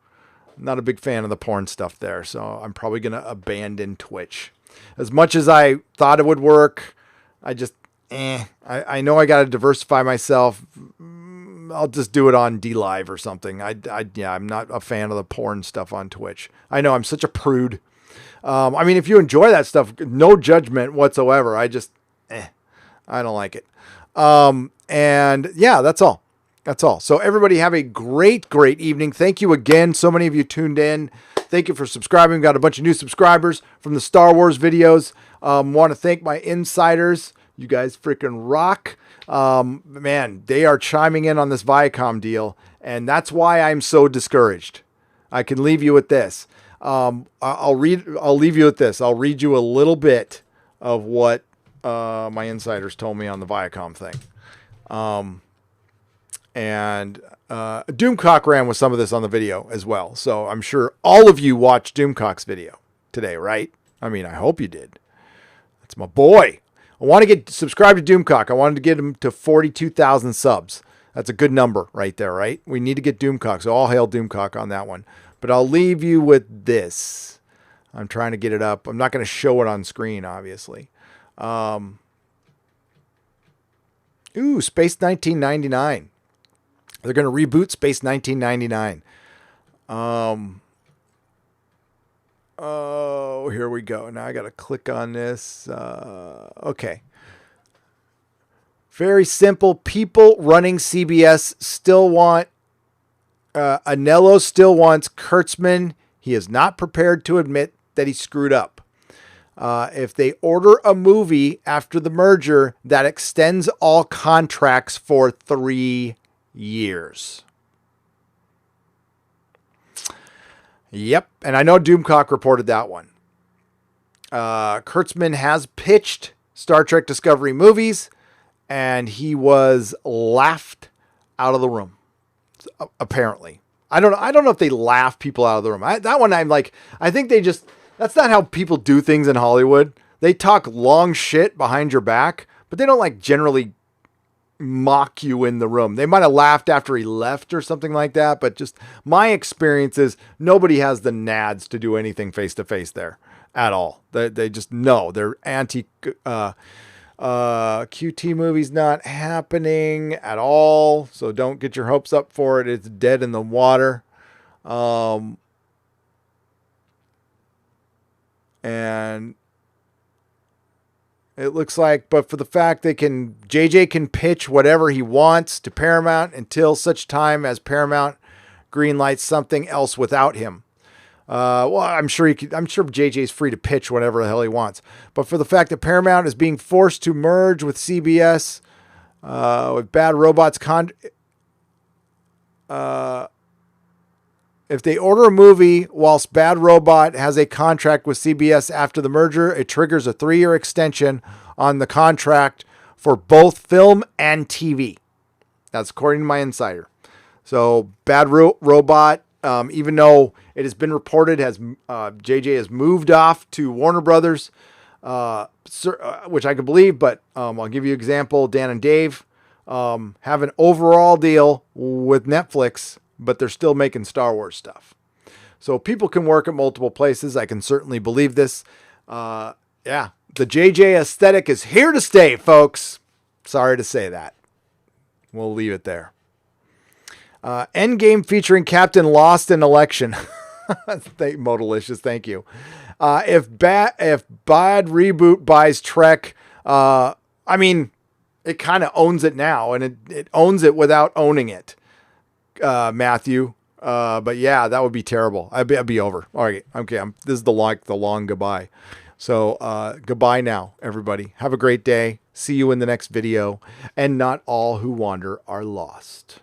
I'm not a big fan of the porn stuff there, so I'm probably going to abandon Twitch. As much as I thought it would work, I just, I know I got to diversify myself. I'll just do it on DLive or something. I'm not a fan of the porn stuff on Twitch. I know I'm such a prude. I mean, if you enjoy that stuff, no judgment whatsoever. I just, I don't like it. And yeah, that's all. That's all. So everybody have a great, great evening. Thank you again. So many of you tuned in. Thank you for subscribing. We've got a bunch of new subscribers from the Star Wars videos. Want to thank my insiders. You guys freaking rock. Man, they are chiming in on this Viacom deal. And that's why I'm so discouraged. I can leave you with this. I'll leave you with this. I'll read you a little bit of what my insiders told me on the Viacom thing. And Doomcock ran with some of this on the video as well. So I'm sure all of you watched Doomcock's video today, right? I mean, I hope you did. That's my boy. I want to get subscribed to Doomcock. I wanted to get him to 42,000 subs. That's a good number right there, right? We need to get Doomcock. So all hail Doomcock on that one. But I'll leave you with this. I'm trying to get it up. I'm not going to show it on screen, obviously. Space 1999. They're going to reboot Space 1999. Oh, here we go. Now I got to click on this. Okay. Very simple. People running CBS still want, Anello still wants Kurtzman. He is not prepared to admit that he screwed up. If they order a movie after the merger, that extends all contracts for 3 years. Yep. And I know Doomcock reported that one. Kurtzman has pitched Star Trek Discovery movies, and he was laughed out of the room. Apparently. I don't know if they laugh people out of the room. That one, I'm like, I think they just, that's not how people do things in Hollywood. They talk long shit behind your back, but they don't like generally mock you in the room. They might have laughed after he left or something like that, but just my experience is nobody has the nads to do anything face to face there at all. They just know they're anti, QT movie's not happening at all. So don't get your hopes up for it. It's dead in the water. And it looks like, but for the fact JJ can pitch whatever he wants to Paramount until such time as Paramount greenlights something else without him. I'm sure JJ's free to pitch whatever the hell he wants. But for the fact that Paramount is being forced to merge with CBS, with Bad Robot's if they order a movie whilst Bad Robot has a contract with CBS after the merger, it triggers a 3-year extension on the contract for both film and TV. That's according to my insider. So Bad Robot, even though it has been reported JJ has moved off to Warner Brothers, which I can believe, but I'll give you an example. Dan and Dave have an overall deal with Netflix, but they're still making Star Wars stuff. So people can work at multiple places. I can certainly believe this. The JJ aesthetic is here to stay, folks. Sorry to say that. We'll leave it there. Endgame featuring Captain Lost in Election. Modalicious, thank you. If bad reboot buys Trek, it kind of owns it now, and it owns it without owning it. Matthew. But yeah, that would be terrible. I'd be over. All right. Okay. This is the long goodbye. So, goodbye now, everybody. Have a great day. See you in the next video. And not all who wander are lost.